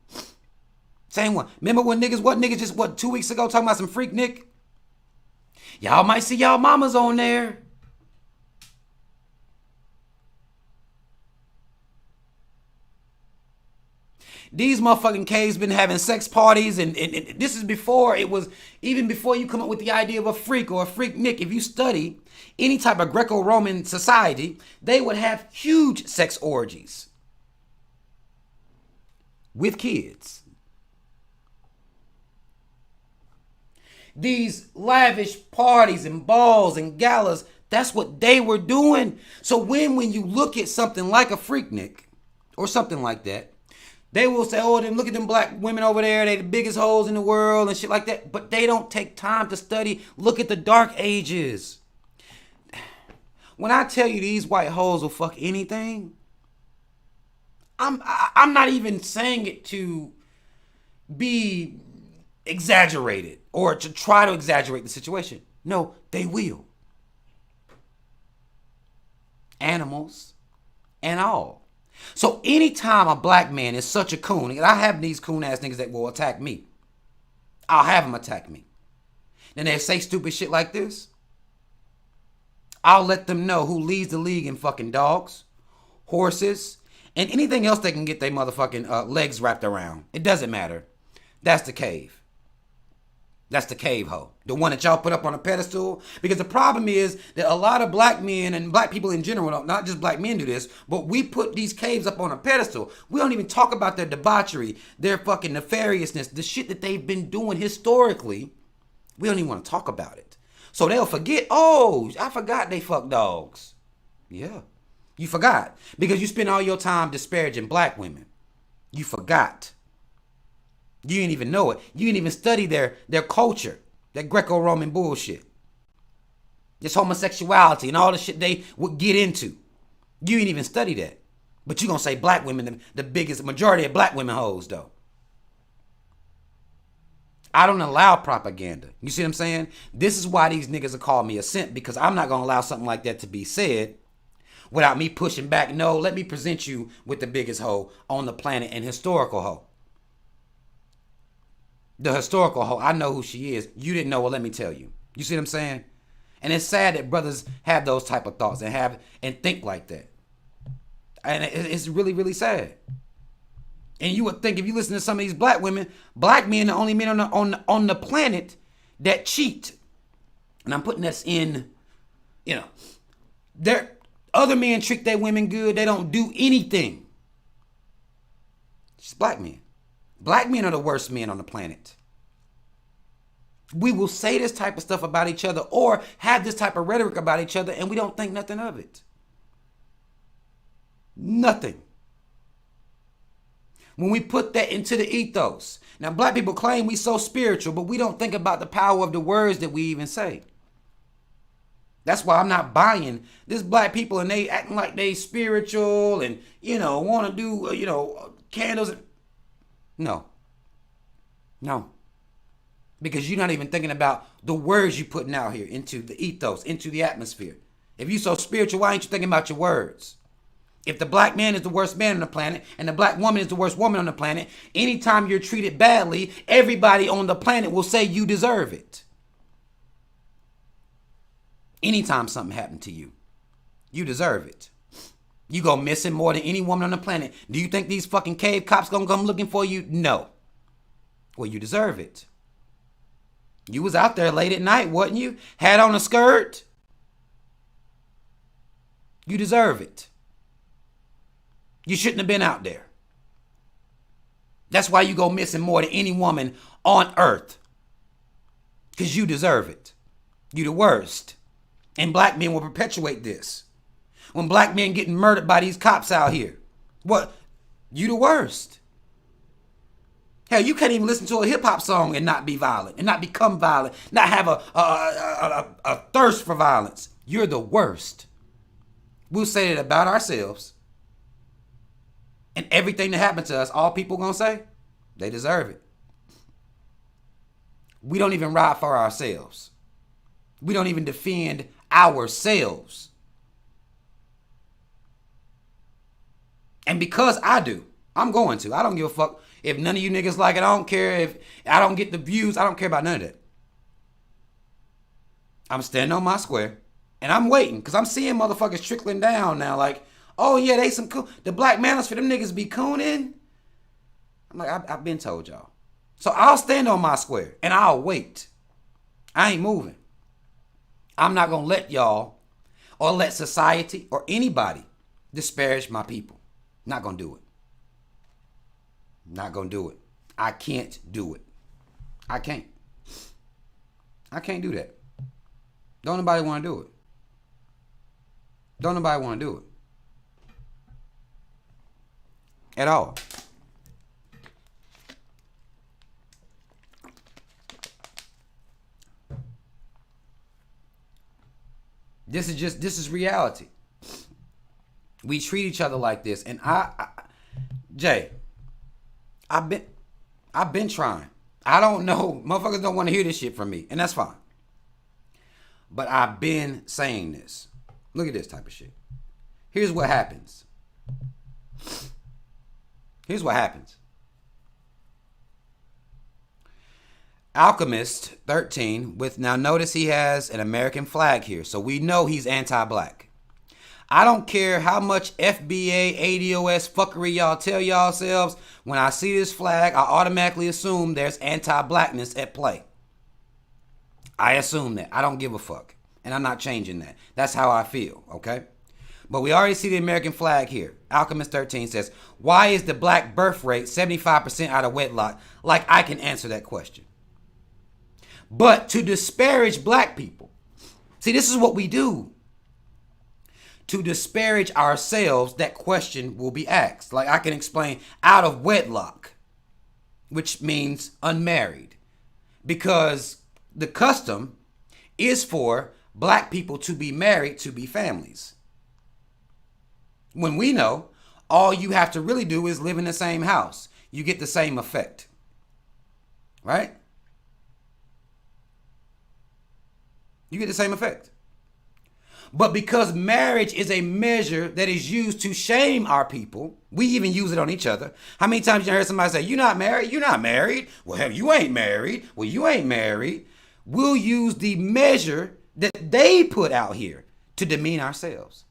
Same one. Remember when niggas just 2 weeks ago talking about some freak Nick? Y'all might see y'all mamas on there. These motherfucking caves been having sex parties, and this is before it was, even before you come up with the idea of a freak or a freak Nick. If you study any type of Greco-Roman society, they would have huge sex orgies with kids. These lavish parties and balls and galas, that's what they were doing. So when you look at something like a freak Nick or something like that, they will say, oh, then look at them black women over there. They the biggest hoes in the world and shit like that. But they don't take time to study. Look at the dark ages. When I tell you these white hoes will fuck anything, I'm not even saying it to be exaggerated or to try to exaggerate the situation. No, they will. Animals and all. So anytime a black man is such a coon, and I have these coon ass niggas that will attack me, I'll have them attack me. Then they say stupid shit like this. I'll let them know who leads the league in fucking dogs, horses, and anything else they can get their motherfucking legs wrapped around. It doesn't matter. That's the cave. That's the cave hoe. The one that y'all put up on a pedestal. Because the problem is that a lot of black men and black people in general, not just black men do this, but we put these caves up on a pedestal. We don't even talk about their debauchery, their fucking nefariousness, the shit that they've been doing historically. We don't even want to talk about it. So they'll forget, oh, I forgot they fuck dogs. Yeah, you forgot. Because you spend all your time disparaging black women. You forgot. You didn't even know it. You didn't even study their culture, that Greco-Roman bullshit. This homosexuality and all the shit they would get into. You didn't even study that. But you're going to say black women, the biggest majority of black women hoes, though. I don't allow propaganda. You see what I'm saying? This is why these niggas will call me a simp, because I'm not going to allow something like that to be said without me pushing back. No, let me present you with the biggest hoe on the planet and historical hoe. The historical hoe, I know who she is. You didn't know, well, let me tell you. You see what I'm saying? And it's sad that brothers have those type of thoughts and think like that. And it's really, really sad. And you would think if you listen to some of these black women, black men are the only men on the planet that cheat. And I'm putting this in, other men treat their women good. They don't do anything. It's just black men. Black men are the worst men on the planet. We will say this type of stuff about each other or have this type of rhetoric about each other, and we don't think nothing of it. Nothing. When we put that into the ethos. Now, black people claim we so spiritual, but we don't think about the power of the words that we even say. That's why I'm not buying this black people and they acting like they spiritual and, want to do, candles. No. Because you're not even thinking about the words you're putting out here into the ethos, into the atmosphere. If you're so spiritual, why ain't you thinking about your words? If the black man is the worst man on the planet and the black woman is the worst woman on the planet, anytime you're treated badly, everybody on the planet will say you deserve it. Anytime something happened to you, you deserve it. You go missing more than any woman on the planet. Do you think these fucking cave cops gonna come looking for you? No. Well, you deserve it. You was out there late at night, wasn't you? Had on a skirt. You deserve it. You shouldn't have been out there. That's why you go missing more than any woman on earth. Because you deserve it. You the worst. And black men will perpetuate this. When black men getting murdered by these cops out here. What? You the worst. Hell, you can't even listen to a hip-hop song and not be violent, and not become violent, not have a thirst for violence. You're the worst. We'll say that about ourselves. And everything that happened to us, all people gonna say, they deserve it. We don't even ride for ourselves. We don't even defend ourselves. And because I do, I'm going to. I don't give a fuck if none of you niggas like it. I don't care if I don't get the views. I don't care about none of that. I'm standing on my square. And I'm waiting because I'm seeing motherfuckers trickling down now. Like, oh yeah, they some cool. The black Manosphere, them niggas be cooning. I'm like, I've been told y'all. So I'll stand on my square and I'll wait. I ain't moving. I'm not going to let y'all or let society or anybody disparage my people. Not going to do it. Not going to do it. I can't do it. I can't. I can't do that. Don't nobody want to do it. Don't nobody want to do it. At all. This is reality. We treat each other like this. And Jay, I've been trying. I don't know. Motherfuckers don't want to hear this shit from me. And that's fine. But I've been saying this. Look at this type of shit. Here's what happens. Here's what happens. Alchemist 13 with, now notice he has an American flag here. So we know he's anti-black. I don't care how much FBA, ADOS fuckery y'all tell yourselves. When I see this flag, I automatically assume there's anti-blackness at play. I assume that. I don't give a fuck. And I'm not changing that. That's how I feel, okay? But we already see the American flag here. Alchemist 13 says, why is the black birth rate 75% out of wedlock? Like I can answer that question. But to disparage black people. See, this is what we do. To disparage ourselves, that question will be asked. Like I can explain out of wedlock, which means unmarried. Because the custom is for black people to be married to be families. When we know all you have to really do is live in the same house. You get the same effect. Right? You get the same effect. But because marriage is a measure that is used to shame our people, we even use it on each other. How many times you heard somebody say, "You're not married? You're not married." Well, hell, you ain't married. Well, you ain't married. We'll use the measure that they put out here to demean ourselves.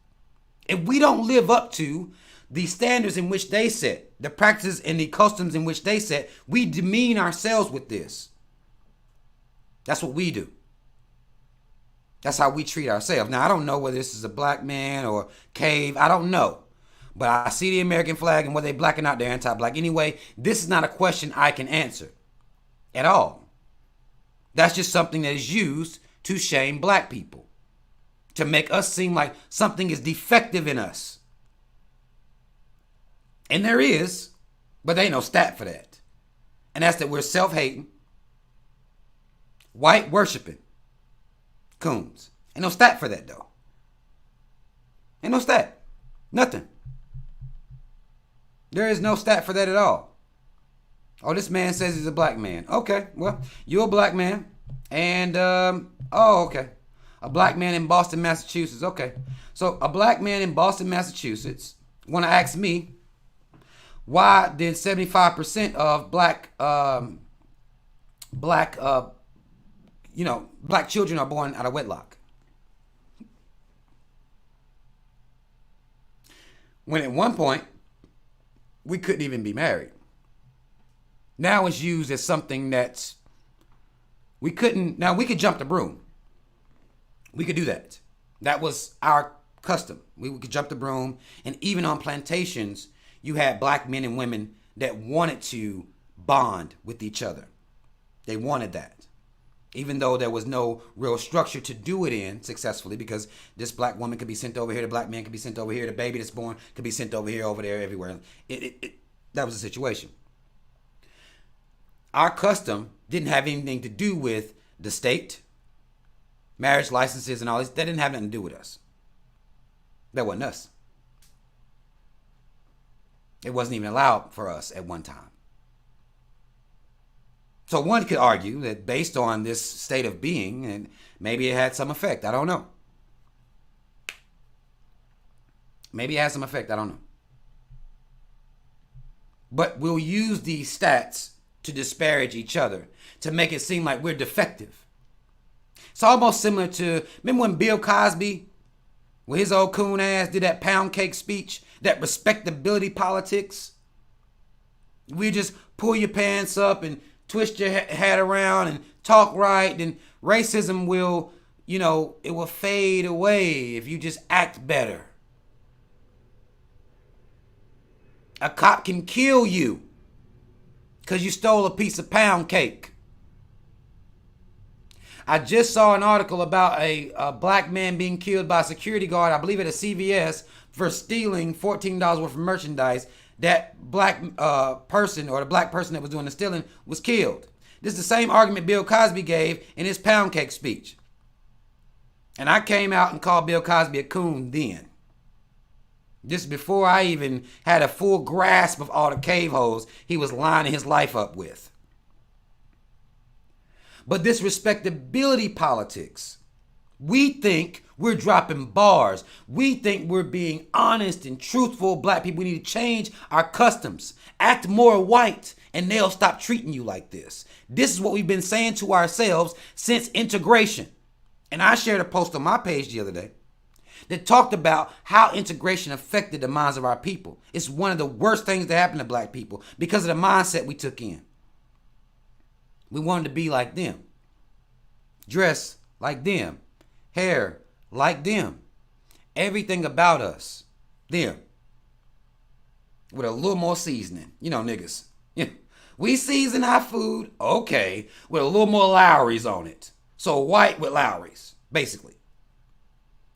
If we don't live up to the standards in which they set, the practices and the customs in which they set, we demean ourselves with this. That's what we do. That's how we treat ourselves. Now, I don't know whether this is a black man or cave. I don't know. But I see the American flag, and whether they black or not, they're anti-black. Anyway, this is not a question I can answer at all. That's just something that is used to shame black people, to make us seem like something is defective in us. And there is, but there ain't no stat for that. And that's that we're self-hating, white worshiping coons. Ain't no stat for that, though. Ain't no stat. Nothing. There is no stat for that at all. Oh, this man says he's a black man. Okay, well, you're a black man. And, okay. A black man in Boston, Massachusetts. Okay. So a black man in Boston, Massachusetts want to ask me, why did 75% of black children are born out of wedlock? When at one point, we couldn't even be married. Now it's used as something that we couldn't. Now we could jump the broom. We could do that. That was our custom. We could jump the broom. And even on plantations, you had black men and women that wanted to bond with each other. They wanted that. Even though there was no real structure to do it in successfully, because this black woman could be sent over here, the black man could be sent over here, the baby that's born could be sent over here, over there, everywhere. That was the situation. Our custom didn't have anything to do with the state, marriage licenses and all this. That didn't have nothing to do with us. That wasn't us. It wasn't even allowed for us at one time. So one could argue that based on this state of being, and maybe it had some effect. I don't know. Maybe it has some effect. I don't know. But we'll use these stats to disparage each other, to make it seem like we're defective. It's almost similar to, remember when Bill Cosby, with his old coon ass, did that pound cake speech, that respectability politics? We just pull your pants up and twist your hat around and talk right, and racism will, it will fade away if you just act better. A cop can kill you because you stole a piece of pound cake. I just saw an article about a black man being killed by a security guard, I believe at a CVS, for stealing $14 worth of merchandise. That black person, or the black person that was doing the stealing, was killed. This is the same argument Bill Cosby gave in his pound cake speech. And I came out and called Bill Cosby a coon then. This is before I even had a full grasp of all the cave holes he was lining his life up with. But this respectability politics, we think we're dropping bars. We think we're being honest and truthful. Black people, we need to change our customs. Act more white, and they'll stop treating you like this. This is what we've been saying to ourselves since integration. And I shared a post on my page the other day that talked about how integration affected the minds of our people. It's one of the worst things that happened to black people because of the mindset we took in. We wanted to be like them, dress like them, hair like them, everything about us, them, with a little more seasoning. Niggas. We season our food, okay, with a little more Lowry's on it. So white with Lowry's, basically.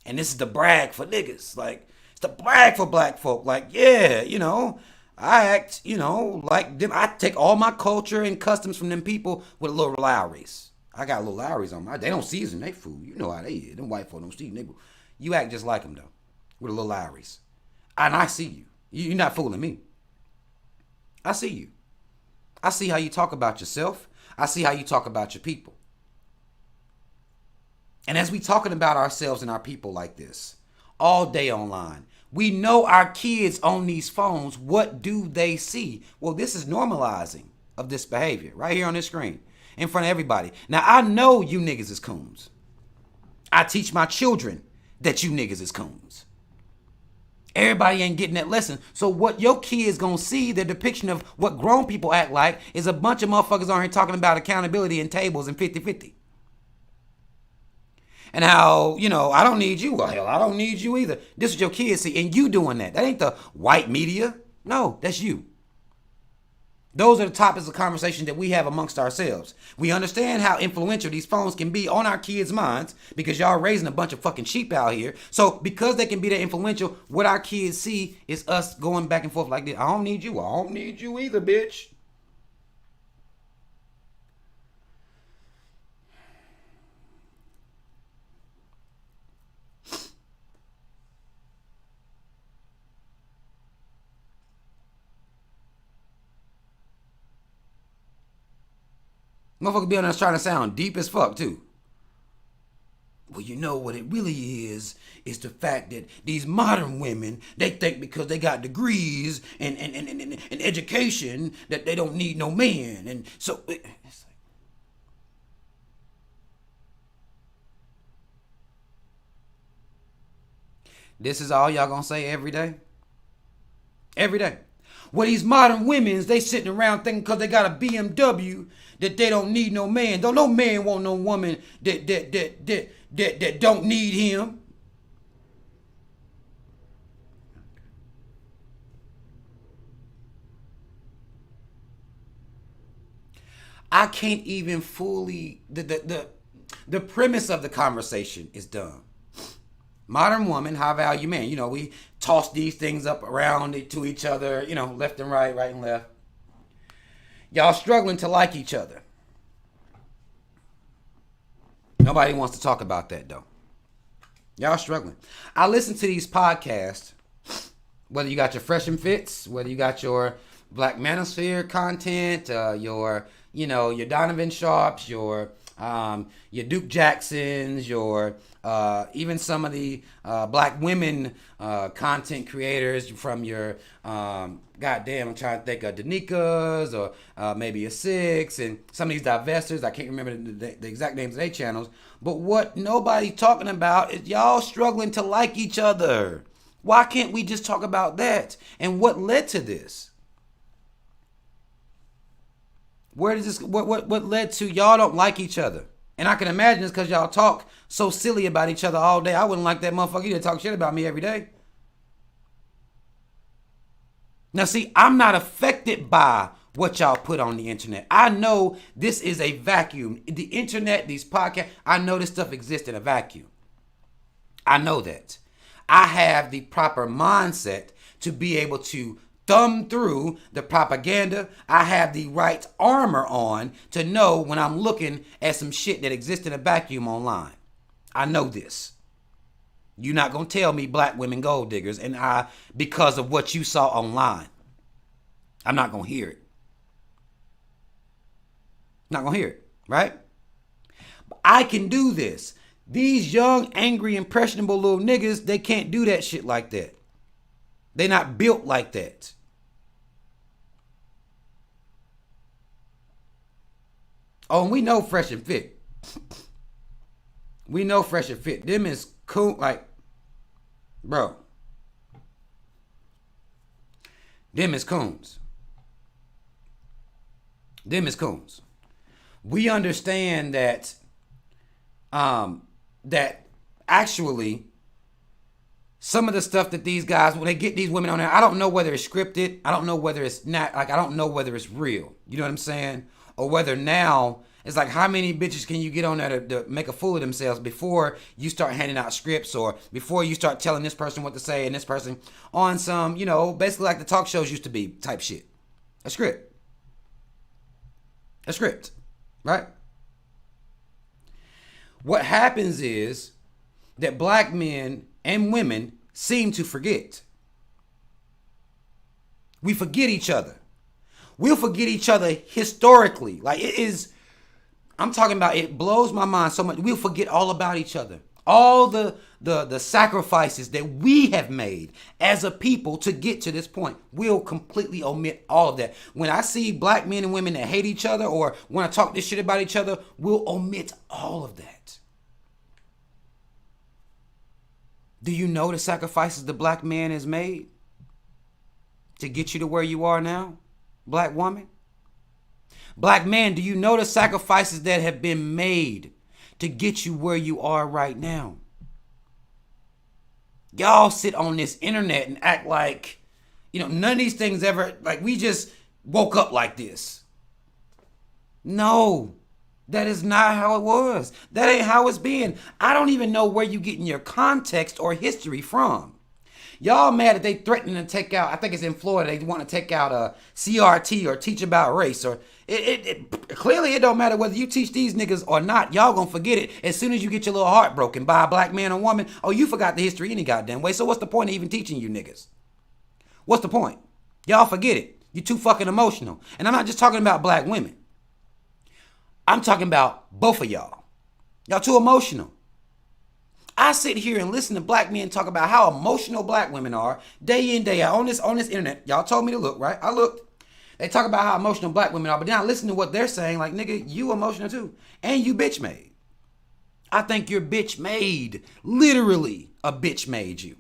And this is the brag for niggas. Like, it's the brag for black folk. Like, yeah, I act, like them. I take all my culture and customs from them people with a little Lowry's. I got a little Lowry's on my. They don't season their food. You know how they is. Them white folk don't season. You act just like them, though, with a little Lowry's. And I see you. You're not fooling me. I see you. I see how you talk about yourself. I see how you talk about your people. And as we talking about ourselves and our people like this all day online, we know our kids on these phones, what do they see? Well, this is normalizing of this behavior right here on this screen in front of everybody. Now, I know you niggas is coons. I teach my children that you niggas is coons. Everybody ain't getting that lesson. So what your kids gonna see, the depiction of what grown people act like, is a bunch of motherfuckers on here talking about accountability and tables and 50-50. And how, I don't need you. Well, hell, I don't need you either. This is your kids see, and you doing that. That ain't the white media. No, that's you. Those are the topics of conversation that we have amongst ourselves. We understand how influential these phones can be on our kids' minds because y'all raising a bunch of fucking sheep out here. So because they can be that influential, what our kids see is us going back and forth like this. I don't need you. I don't need you either, bitch. Motherfucker be on there trying to sound deep as fuck too. Well, you know what it really is the fact that these modern women, they think because they got degrees and education that they don't need no man. And so it's like, this is all y'all gonna say every day? Every day. Well, these modern women's, they sitting around thinking because they got a BMW that they don't need no man. Don't no man want no woman that don't need him. I can't even fully the premise of the conversation is dumb. Modern woman, high value man. We toss these things up around to each other, left and right, right and left. Y'all struggling to like each other. Nobody wants to talk about that though. Y'all struggling. I listen to these podcasts, whether you got your Fresh and Fits, whether you got your Black Manosphere content, your Donovan Sharps, your Duke Jacksons, your even some of the black women content creators from your goddamn, I'm trying to think of Danikas or maybe a Six and some of these divestors. I can't remember the exact names of their channels. But what nobody talking about is y'all struggling to like each other. Why can't we just talk about that? And what led to this? Where does this? What led to y'all don't like each other? And I can imagine it's because y'all talk so silly about each other all day. I wouldn't like that motherfucker to talk shit about me every day. Now, see, I'm not affected by what y'all put on the internet. I know this is a vacuum. The internet, these podcasts, I know this stuff exists in a vacuum. I know that. I have the proper mindset to be able to thumb through the propaganda. I have the right armor on to know when I'm looking at some shit that exists in a vacuum online. I know this. You're not going to tell me black women gold diggers and because of what you saw online. I'm not going to hear it. Not going to hear it, right? But I can do this. These young, angry, impressionable little niggas, they can't do that shit like that. They're not built like that. Oh, and we know Fresh and Fit. We know Fresh and Fit. Them is cool, like, bro. Them is coons. Them is coons. We understand that, that actually some of the stuff that these guys, when they get these women on there, I don't know whether it's scripted. I don't know whether it's not, like, I don't know whether it's real. You know what I'm saying? Or whether now, it's like how many bitches can you get on there to make a fool of themselves before you start handing out scripts or before you start telling this person what to say and this person on some, basically like the talk shows used to be type shit. A script. A script. Right? What happens is that black men and women seem to forget. We forget each other. We'll forget each other historically. Like it is, I'm talking about, it blows my mind so much. We'll forget all about each other. All the sacrifices that we have made as a people to get to this point. We'll completely omit all of that. When I see black men and women that hate each other or want to talk this shit about each other, we'll omit all of that. Do you know the sacrifices the black man has made to get you to where you are now, black woman? Black man, do you know the sacrifices that have been made to get you where you are right now? Y'all sit on this internet and act like, none of these things ever, like we just woke up like this. No, that is not how it was. That ain't how it's been. I don't even know where you getting your context or history from. Y'all mad that they threatening to take out, I think it's in Florida, they want to take out a CRT or teach about race. Or clearly it don't matter whether you teach these niggas or not. Y'all gonna forget it as soon as you get your little heart broken by a black man or woman. Oh, you forgot the history any goddamn way. So what's the point of even teaching you niggas? What's the point? Y'all forget it. You're too fucking emotional. And I'm not just talking about black women. I'm talking about both of y'all. Y'all too emotional. I sit here and listen to black men talk about how emotional black women are day in, day out on this internet. Y'all told me to look, right? I looked. They talk about how emotional black women are, but then I listen to what they're saying, like, nigga, you emotional too. And you bitch made. I think you're bitch made. Literally, a bitch made you.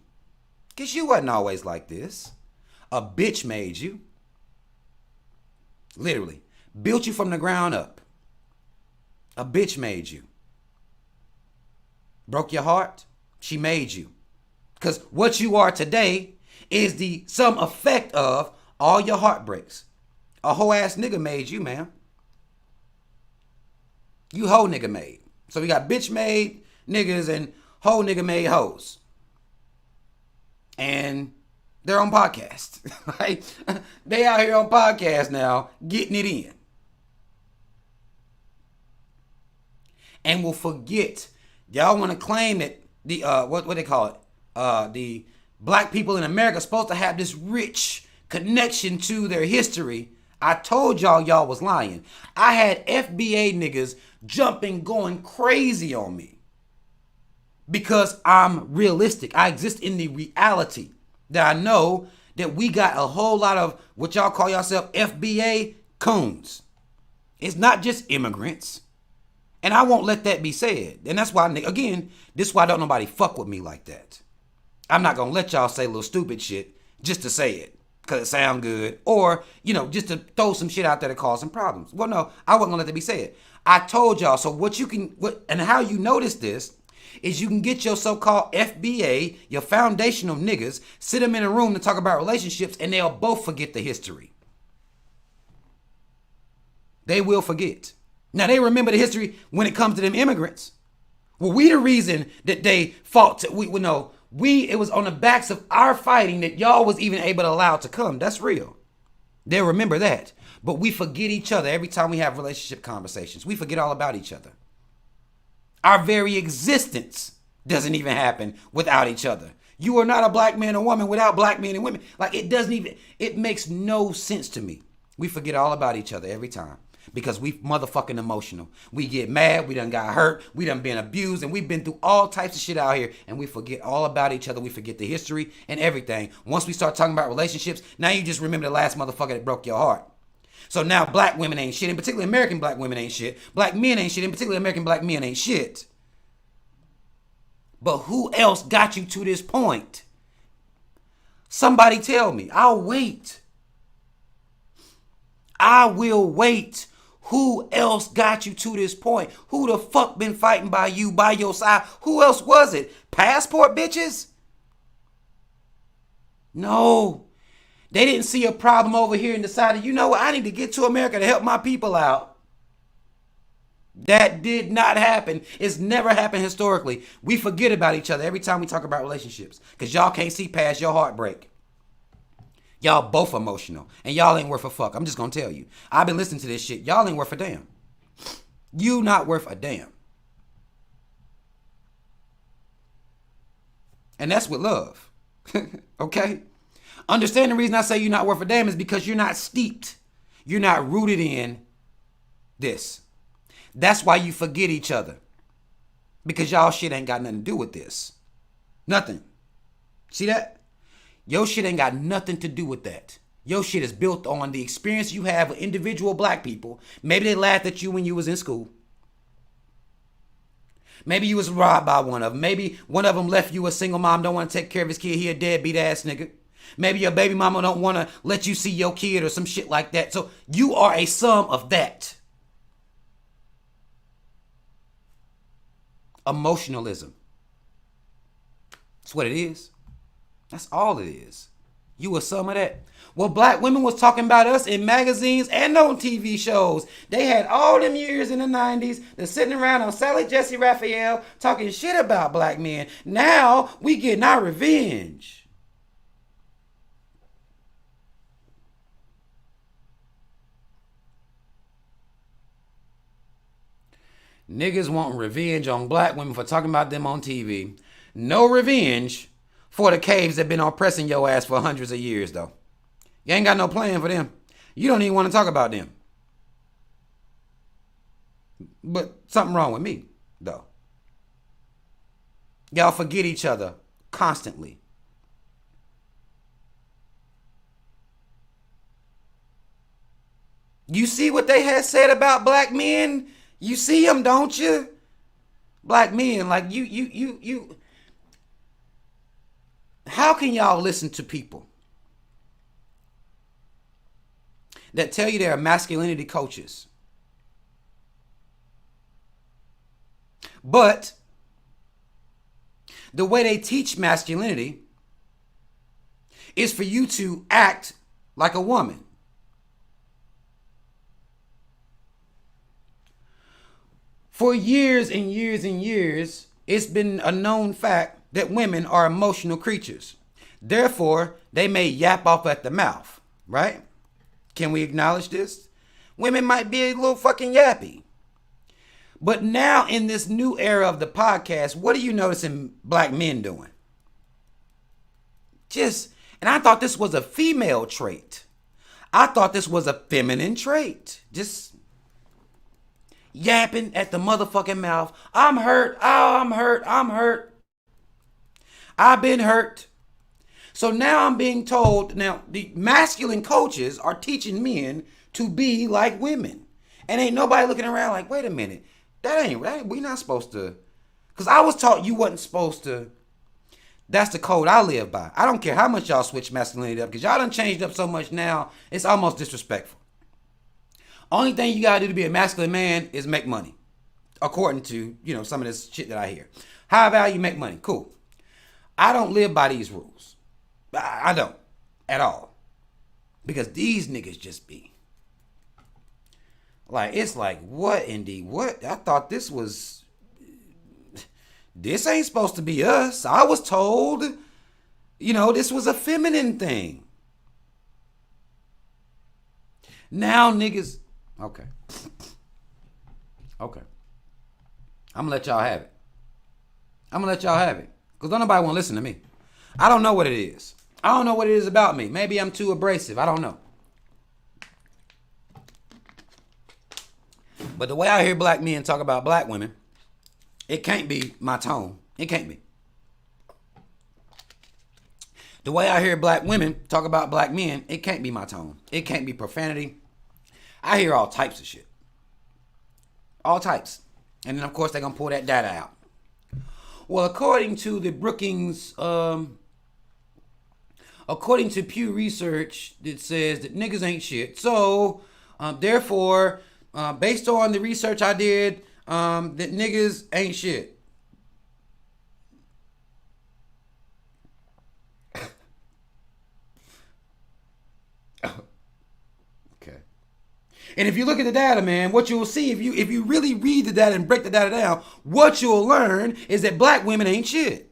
Because you wasn't always like this. A bitch made you. Literally. Built you from the ground up. A bitch made you. Broke your heart? She made you. Because what you are today is the some effect of all your heartbreaks. A hoe ass nigga made you, man. You hoe nigga made. So we got bitch made niggas and hoe nigga made hoes. And they're on podcast. Right? They out here on podcast now getting it in. And will forget. Y'all want to claim that the what they call it? The black people in America are supposed to have this rich connection to their history. I told y'all was lying. I had FBA niggas jumping, going crazy on me because I'm realistic. I exist in the reality that I know that we got a whole lot of what y'all call yourself FBA coons. It's not just immigrants. And I won't let that be said. And that's why, again, this is why don't nobody fuck with me like that. I'm not going to let y'all say little stupid shit just to say it because it sound good. Or, just to throw some shit out there to cause some problems. Well, no, I wasn't going to let that be said. I told y'all. So and how you notice this is you can get your so-called FBA, your foundational niggas, sit them in a room to talk about relationships and they'll both forget the history. They will forget. Now, they remember the history when it comes to them immigrants. Well, we the reason that they fought. It was on the backs of our fighting that y'all was even able to allow to come. That's real. They'll remember that. But we forget each other every time we have relationship conversations. We forget all about each other. Our very existence doesn't even happen without each other. You are not a black man or woman without black men and women. Like, it makes no sense to me. We forget all about each other every time. Because we motherfucking emotional. We get mad, we done got hurt, we done been abused, and we've been through all types of shit out here, and we forget all about each other. We forget the history and everything. Once we start talking about relationships, now you just remember the last motherfucker that broke your heart. So now black women ain't shit, and particularly American black women ain't shit. Black men ain't shit, and particularly American black men ain't shit. But who else got you to this point? Somebody tell me. I'll wait. I will wait. Who else got you to this point? Who the fuck been fighting by you, by your side? Who else was it? Passport bitches? No. They didn't see a problem over here and decided, you know what, I need to get to America to help my people out. That did not happen. It's never happened historically. We forget about each other every time we talk about relationships because y'all can't see past your heartbreak. Y'all both emotional. And y'all ain't worth a fuck. I'm just going to tell you. I've been listening to this shit. Y'all ain't worth a damn. You not worth a damn. And that's with love. Okay? Understand the reason I say you're not worth a damn is because you're not steeped. You're not rooted in this. That's why you forget each other. Because y'all shit ain't got nothing to do with this. Nothing. See that? Your shit ain't got nothing to do with that. Your shit is built on the experience you have with individual black people. Maybe they laughed at you when you was in school. Maybe you was robbed by one of them. Maybe one of them left you a single mom, don't want to take care of his kid. He a deadbeat ass nigga. Maybe your baby mama don't want to let you see your kid or some shit like that. So you are a sum of that. Emotionalism. That's what it is. That's all it is. You a sum of that. Well, black women was talking about us in magazines and on TV shows. They had all them years in the 90s. They're sitting around on Sally Jesse Raphael talking shit about black men. Now we getting our revenge. Niggas want revenge on black women for talking about them on TV. No revenge for the caves that been oppressing your ass for hundreds of years, though. You ain't got no plan for them. You don't even want to talk about them. But something wrong with me, though. Y'all forget each other constantly. You see what they had said about black men? You see them, don't you? Black men, like you. How can y'all listen to people that tell you they're masculinity coaches, but the way they teach masculinity is for you to act like a woman? For years and years and years, it's been a known fact that women are emotional creatures. Therefore, they may yap off at the mouth, right? Can we acknowledge this? Women might be a little fucking yappy. But now in this new era of the podcast, what are you noticing black men doing? And I thought this was a female trait. I thought this was a feminine trait. Just yapping at the motherfucking mouth. I'm hurt. Oh, I'm hurt. I'm hurt. I've been hurt. So now I'm being told, now the masculine coaches are teaching men to be like women. And ain't nobody looking around like, wait a minute, we not supposed to. Because I was taught you wasn't supposed to. That's the code I live by. I don't care how much y'all switch masculinity up, because y'all done changed up so much now, it's almost disrespectful. Only thing you gotta do to be a masculine man is make money. According to, some of this shit that I hear. High value, make money. Cool. I don't live by these rules. I don't. At all. Because these niggas just be. Like, it's like, what, indeed? What? I thought this ain't supposed to be us. I was told, this was a feminine thing. Now niggas, okay. I'm gonna let y'all have it. Because don't nobody want to listen to me. I don't know what it is. I don't know what it is about me. Maybe I'm too abrasive. I don't know. But the way I hear black men talk about black women, it can't be my tone. It can't be. The way I hear black women talk about black men, it can't be my tone. It can't be profanity. I hear all types of shit. All types. And then, of course, they're going to pull that data out. Well, according to the Brookings, according to Pew Research, it says that niggas ain't shit. So, therefore, based on the research I did, that niggas ain't shit. Okay. And if you look at the data, man, what you will see, if you really read the data and break the data down, what you'll learn is that black women ain't shit.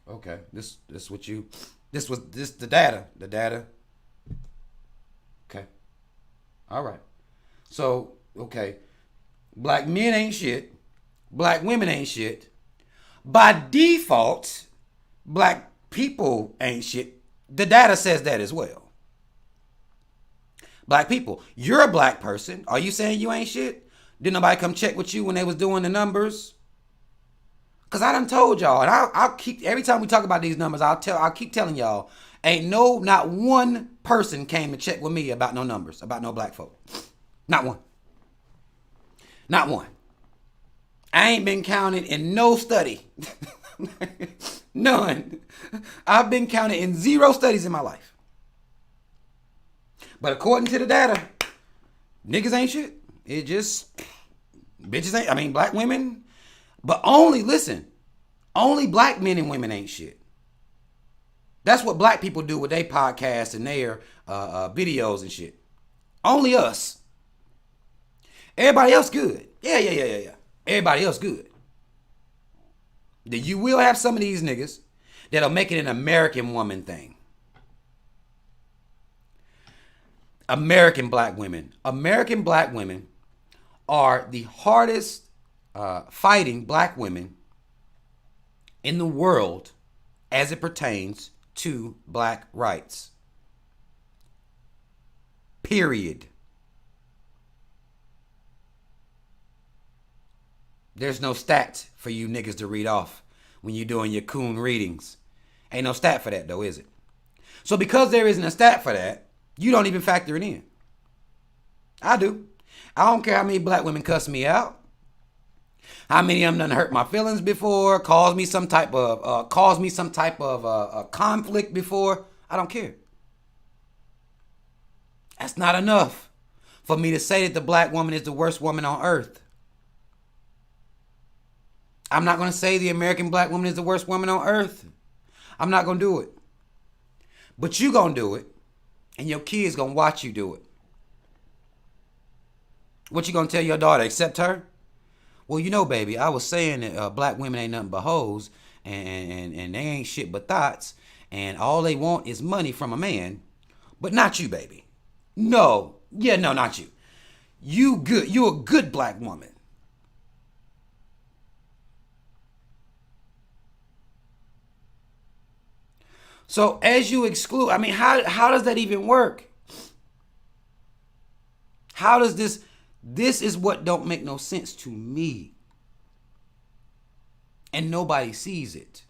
Okay, this the data. Okay. All right. So, okay. Black men ain't shit. Black women ain't shit. By default, black people ain't shit. The data says that as well. Black people, you're a black person. Are you saying you ain't shit? Did nobody come check with you when they was doing the numbers? Cause I done told y'all, and I'll keep every time we talk about these numbers, I'll keep telling y'all, not one person came to check with me about no numbers, about no black folk. Not one. Not one. I ain't been counted in no study. None. I've been counted in 0 studies in my life. But according to the data, niggas ain't shit. It just, bitches ain't, black women. But only black men and women ain't shit. That's what black people do with their podcasts and their videos and shit. Only us. Everybody else good. Yeah. Everybody else good. Then you will have some of these niggas that'll make it an American woman thing. American black women. American black women are the hardest fighting black women in the world as it pertains to black rights. Period. There's no stat for you niggas to read off when you're doing your coon readings. Ain't no stat for that though, is it? So because there isn't a stat for that, you don't even factor it in. I do. I don't care how many black women cuss me out. How many of them done hurt my feelings before, caused me some type of conflict before. I don't care. That's not enough for me to say that the black woman is the worst woman on earth. I'm not going to say the American black woman is the worst woman on earth. I'm not going to do it. But you going to do it, and your kids going to watch you do it. What you going to tell your daughter? Accept her? Well, baby, I was saying that black women ain't nothing but hoes, and they ain't shit but thoughts, and all they want is money from a man. But not you, baby. No, not you. You good. You a good black woman. So as you exclude, how does that even work? How does this is what don't make no sense to me. And nobody sees it.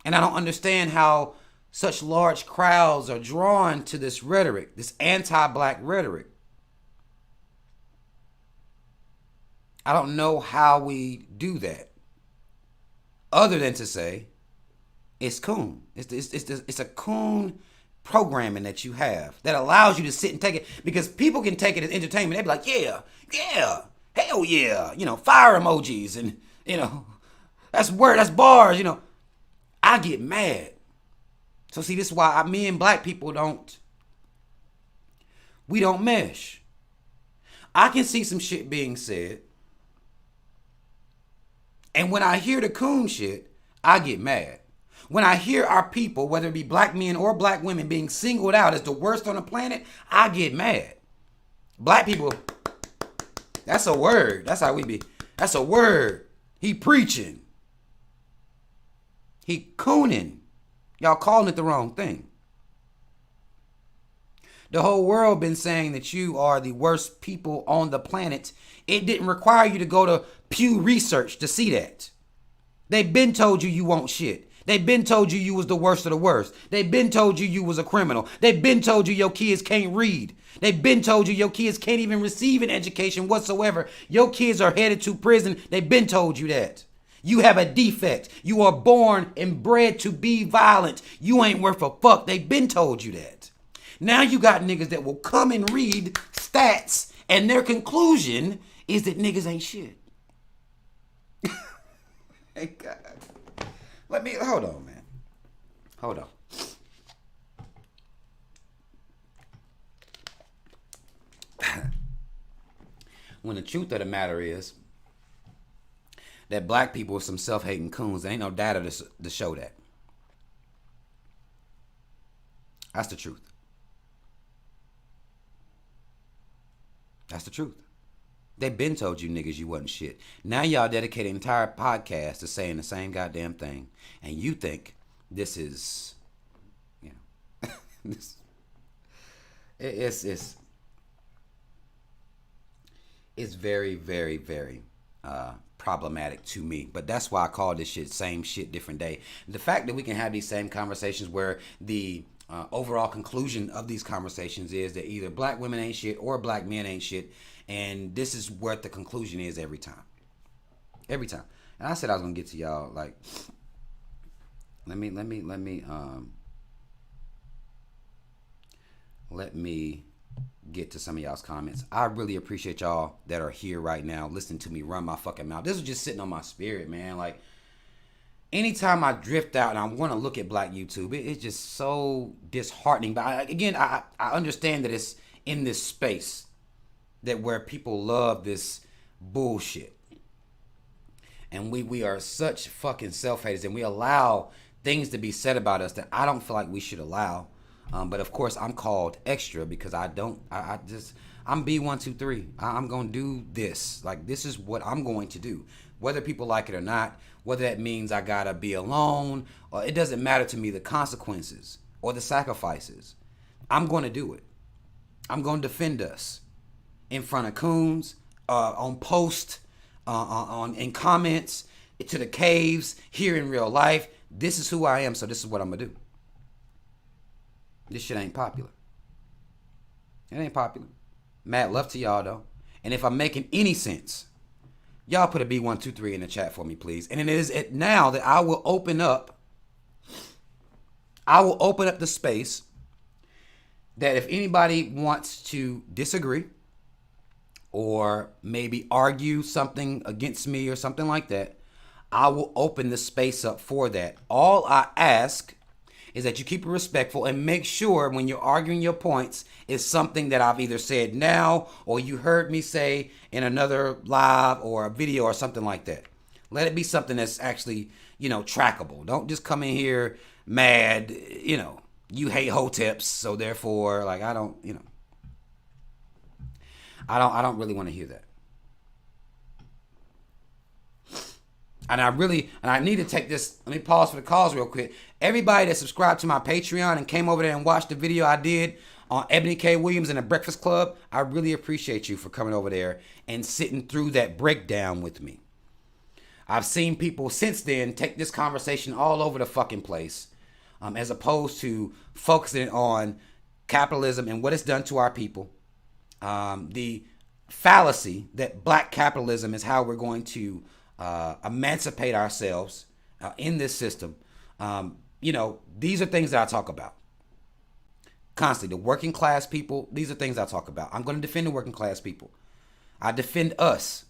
And I don't understand how such large crowds are drawn to this rhetoric, this anti-black rhetoric. I don't know how we do that. Other than to say, it's coon. It's a coon programming that you have that allows you to sit and take it, because people can take it as entertainment. They be like, yeah, hell yeah, fire emojis and that's bars. I get mad. So see, this is why me and black people don't mesh. I can see some shit being said, and when I hear the coon shit, I get mad. When I hear our people, whether it be black men or black women, being singled out as the worst on the planet, I get mad. Black people, that's a word. That's how we be. That's a word. He preaching. He cooning. Y'all calling it the wrong thing. The whole world been saying that you are the worst people on the planet. It didn't require you to go to Pew Research to see that. They been told you won't shit. They been told you was the worst of the worst. They been told you was a criminal. They been told you your kids can't read. They been told you your kids can't even receive an education whatsoever. Your kids are headed to prison. They been told you that. You have a defect. You are born and bred to be violent. You ain't worth a fuck. They been told you that. Now you got niggas that will come and read stats, and their conclusion is that niggas ain't shit. Hey, God. Hold on, man. Hold on. When the truth of the matter is that black people are some self-hating coons, there ain't no data to show that. That's the truth. That's the truth. They been told you niggas you wasn't shit. Now y'all dedicate an entire podcast to saying the same goddamn thing. And you think this is, this. It's it's very, very, very problematic to me. But that's why I call this shit same shit, different day. The fact that we can have these same conversations where the overall conclusion of these conversations is that either black women ain't shit or black men ain't shit. And this is what the conclusion is every time. Every time. And I said I was gonna get to y'all. Like, let me get to some of y'all's comments. I really appreciate y'all that are here right now listening to me run my fucking mouth. This is just sitting on my spirit, man. Like, anytime I drift out and I want to look at black YouTube, it's just so disheartening. But I understand that it's in this space that where people love this bullshit. And we are such fucking self-haters, and we allow things to be said about us that I don't feel like we should allow. But of course, I'm called extra because I'm B123. I'm going to do this. Like, this is what I'm going to do. Whether people like it or not, whether that means I got to be alone, or it doesn't matter to me the consequences or the sacrifices. I'm going to do it. I'm going to defend us in front of coons, on post, in comments, to the caves, here in real life. This is who I am, so this is what I'm going to do. This shit ain't popular. It ain't popular. Mad love to y'all, though. And if I'm making any sense, y'all put a B123 in the chat for me, please. And it is now that I will open up the space that if anybody wants to disagree or maybe argue something against me or something like that, I will open the space up for that. All I ask is that you keep it respectful and make sure when you're arguing your points is something that I've either said now or you heard me say in another live or a video or something like that. Let it be something that's actually, trackable. Don't just come in here mad, you hate hoteps, so therefore, like, I don't really want to hear that. And I need to take this, let me pause for the calls real quick. Everybody that subscribed to my Patreon and came over there and watched the video I did on Ebony K. Williams and the Breakfast Club, I really appreciate you for coming over there and sitting through that breakdown with me. I've seen people since then take this conversation all over the fucking place, as opposed to focusing on capitalism and what it's done to our people. The fallacy that black capitalism is how we're going to emancipate ourselves in this system. These are things that I talk about constantly. The working class people, these are things I talk about. I'm going to defend the working class people. I defend us.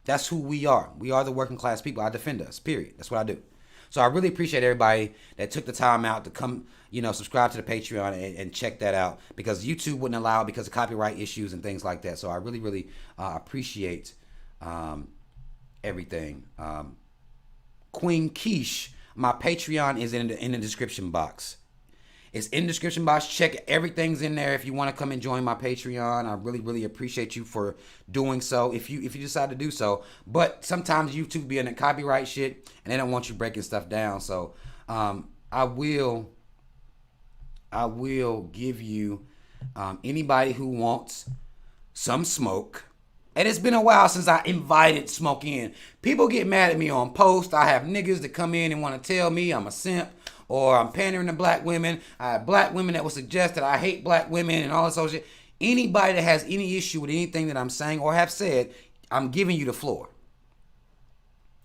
That's who we are. We are the working class people. I defend us, period. That's what I do. So I really appreciate everybody that took the time out to come, subscribe to the Patreon and check that out, because YouTube wouldn't allow it because of copyright issues and things like that. So I really, really appreciate everything. Queen Quiche, my Patreon is in the description box. It's in the description box. Check it. Everything's in there if you want to come and join my Patreon. I really, really appreciate you for doing so if you decide to do so. But sometimes YouTube be in the copyright shit and they don't want you breaking stuff down. So I will give you anybody who wants some smoke. And it's been a while since I invited smoke in. People get mad at me on post. I have niggas that come in and want to tell me I'm a simp or I'm pandering to black women. I have black women that will suggest that I hate black women and all this other shit. Anybody that has any issue with anything that I'm saying or have said, I'm giving you the floor.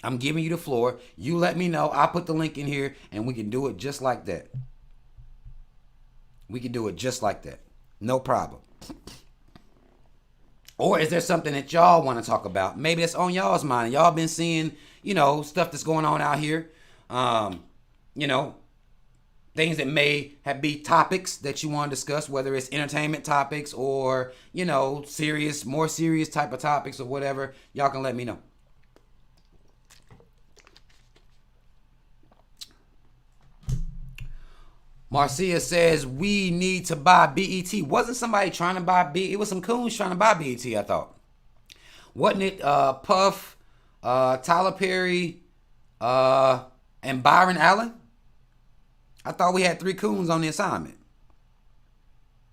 I'm giving you the floor. You let me know. I'll put the link in here and we can do it just like that. We can do it just like that. No problem. Or is there something that y'all want to talk about? Maybe that's on y'all's mind. Y'all been seeing, stuff that's going on out here. Things that may be topics that you want to discuss, whether it's entertainment topics or, more serious type of topics or whatever. Y'all can let me know. Marcia says we need to buy BET. Wasn't somebody trying to buy BET? It was some coons trying to buy BET, I thought. Wasn't it Puff, Tyler Perry, and Byron Allen? I thought we had 3 coons on the assignment.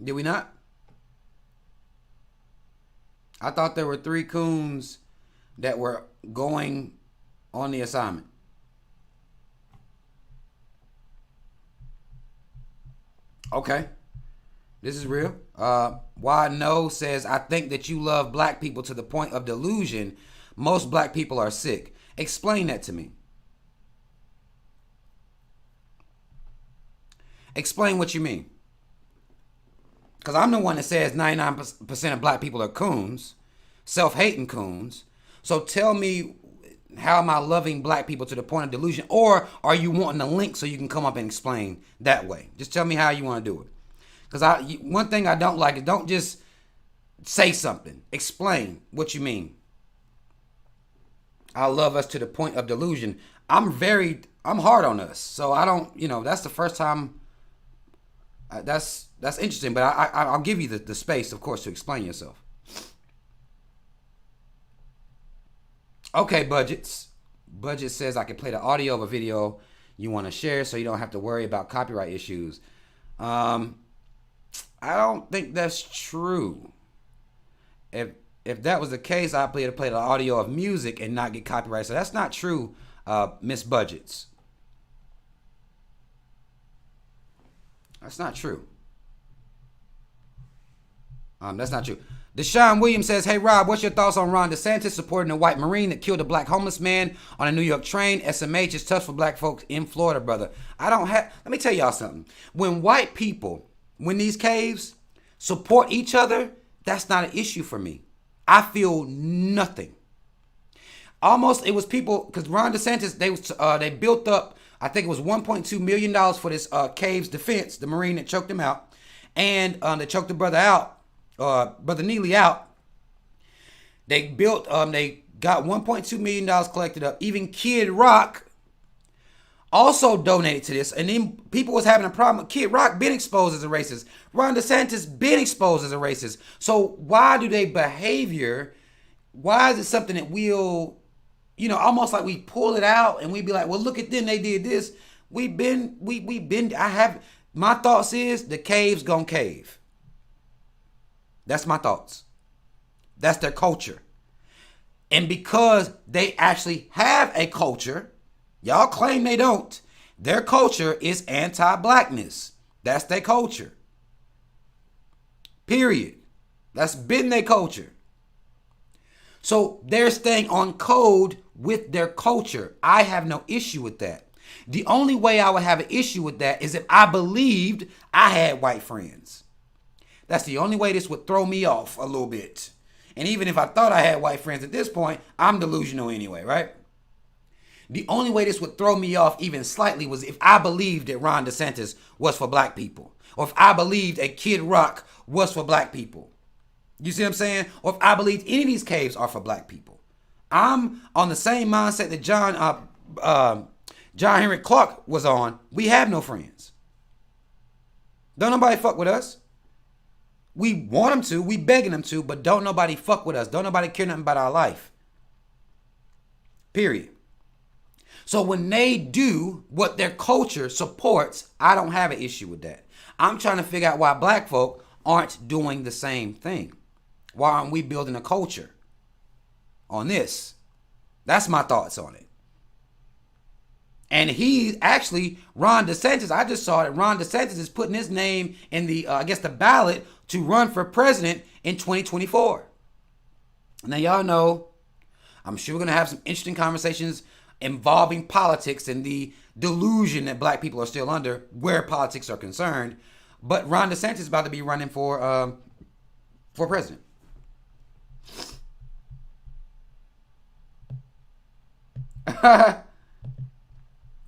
Did we not? I thought there were 3 coons that were going on the assignment. Okay. This is real. Why No says, I think that you love black people to the point of delusion. Most black people are sick. Explain that to me. Explain what you mean. Because I'm the one that says 99% of black people are coons, self-hating coons. So tell me, how am I loving black people to the point of delusion? Or are you wanting a link so you can come up and explain that way? Just tell me how you want to do it. Because one thing I don't like is don't just say something. Explain what you mean. I love us to the point of delusion. I'm hard on us. So I don't, that's the first time. That's interesting, but I'll give you the space, of course, to explain yourself. Okay, Budgets. Budget says I can play the audio of a video you want to share so you don't have to worry about copyright issues. I don't think that's true. If that was the case, I'd play the audio of music and not get copyright. So that's not true, Miss Budgets. That's not true. That's not true. Deshaun Williams says, hey, Rob, what's your thoughts on Ron DeSantis supporting a white Marine that killed a black homeless man on a New York train? SMH is tough for black folks in Florida, brother. Let me tell y'all something. When white people, when these caves support each other, that's not an issue for me. I feel nothing. Almost, it was people, because Ron DeSantis, they built up, I think it was $1.2 million for this cave's defense, the Marine that choked him out, and they choked the brother out. Brother Neely out. They they got $1.2 million collected up. Even Kid Rock also donated to this. And then people was having a problem. Kid Rock been exposed as a racist. Ron DeSantis been exposed as a racist. So why do they behavior? Why is it something that we'll, almost like we pull it out and we be like, well, look at them, they did this. My thoughts is the cave's gonna cave. That's my thoughts. That's their culture. And because they actually have a culture, y'all claim they don't, their culture is anti-blackness. That's their culture. Period. That's been their culture. So they're staying on code with their culture. I have no issue with that. The only way I would have an issue with that is if I believed I had white friends. That's the only way this would throw me off a little bit. And even if I thought I had white friends at this point, I'm delusional anyway, right? The only way this would throw me off even slightly was if I believed that Ron DeSantis was for black people. Or if I believed that Kid Rock was for black people. You see what I'm saying? Or if I believed any of these caves are for black people. I'm on the same mindset that John Henrik Clarke was on. We have no friends. Don't nobody fuck with us. We want them to, we begging them to, but don't nobody fuck with us. Don't nobody care nothing about our life. Period. So when they do what their culture supports, I don't have an issue with that. I'm trying to figure out why black folk aren't doing the same thing. Why aren't we building a culture on this? That's my thoughts on it. And he actually, Ron DeSantis, I just saw that Ron DeSantis is putting his name in the ballot to run for president in 2024. Now, y'all know, I'm sure we're going to have some interesting conversations involving politics and the delusion that black people are still under where politics are concerned. But Ron DeSantis is about to be running for president.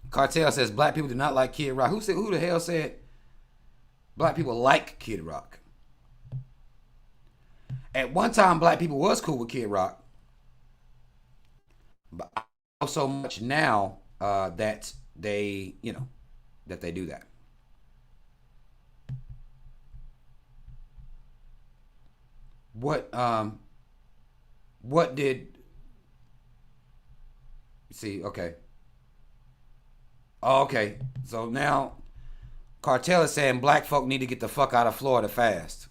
Cartel says black people do not like Kid Rock. Who the hell said black people like Kid Rock? At one time, black people was cool with Kid Rock, but I know so much now that they do that. What did? See, okay. Oh, okay. So now Cartel is saying black folk need to get the fuck out of Florida fast.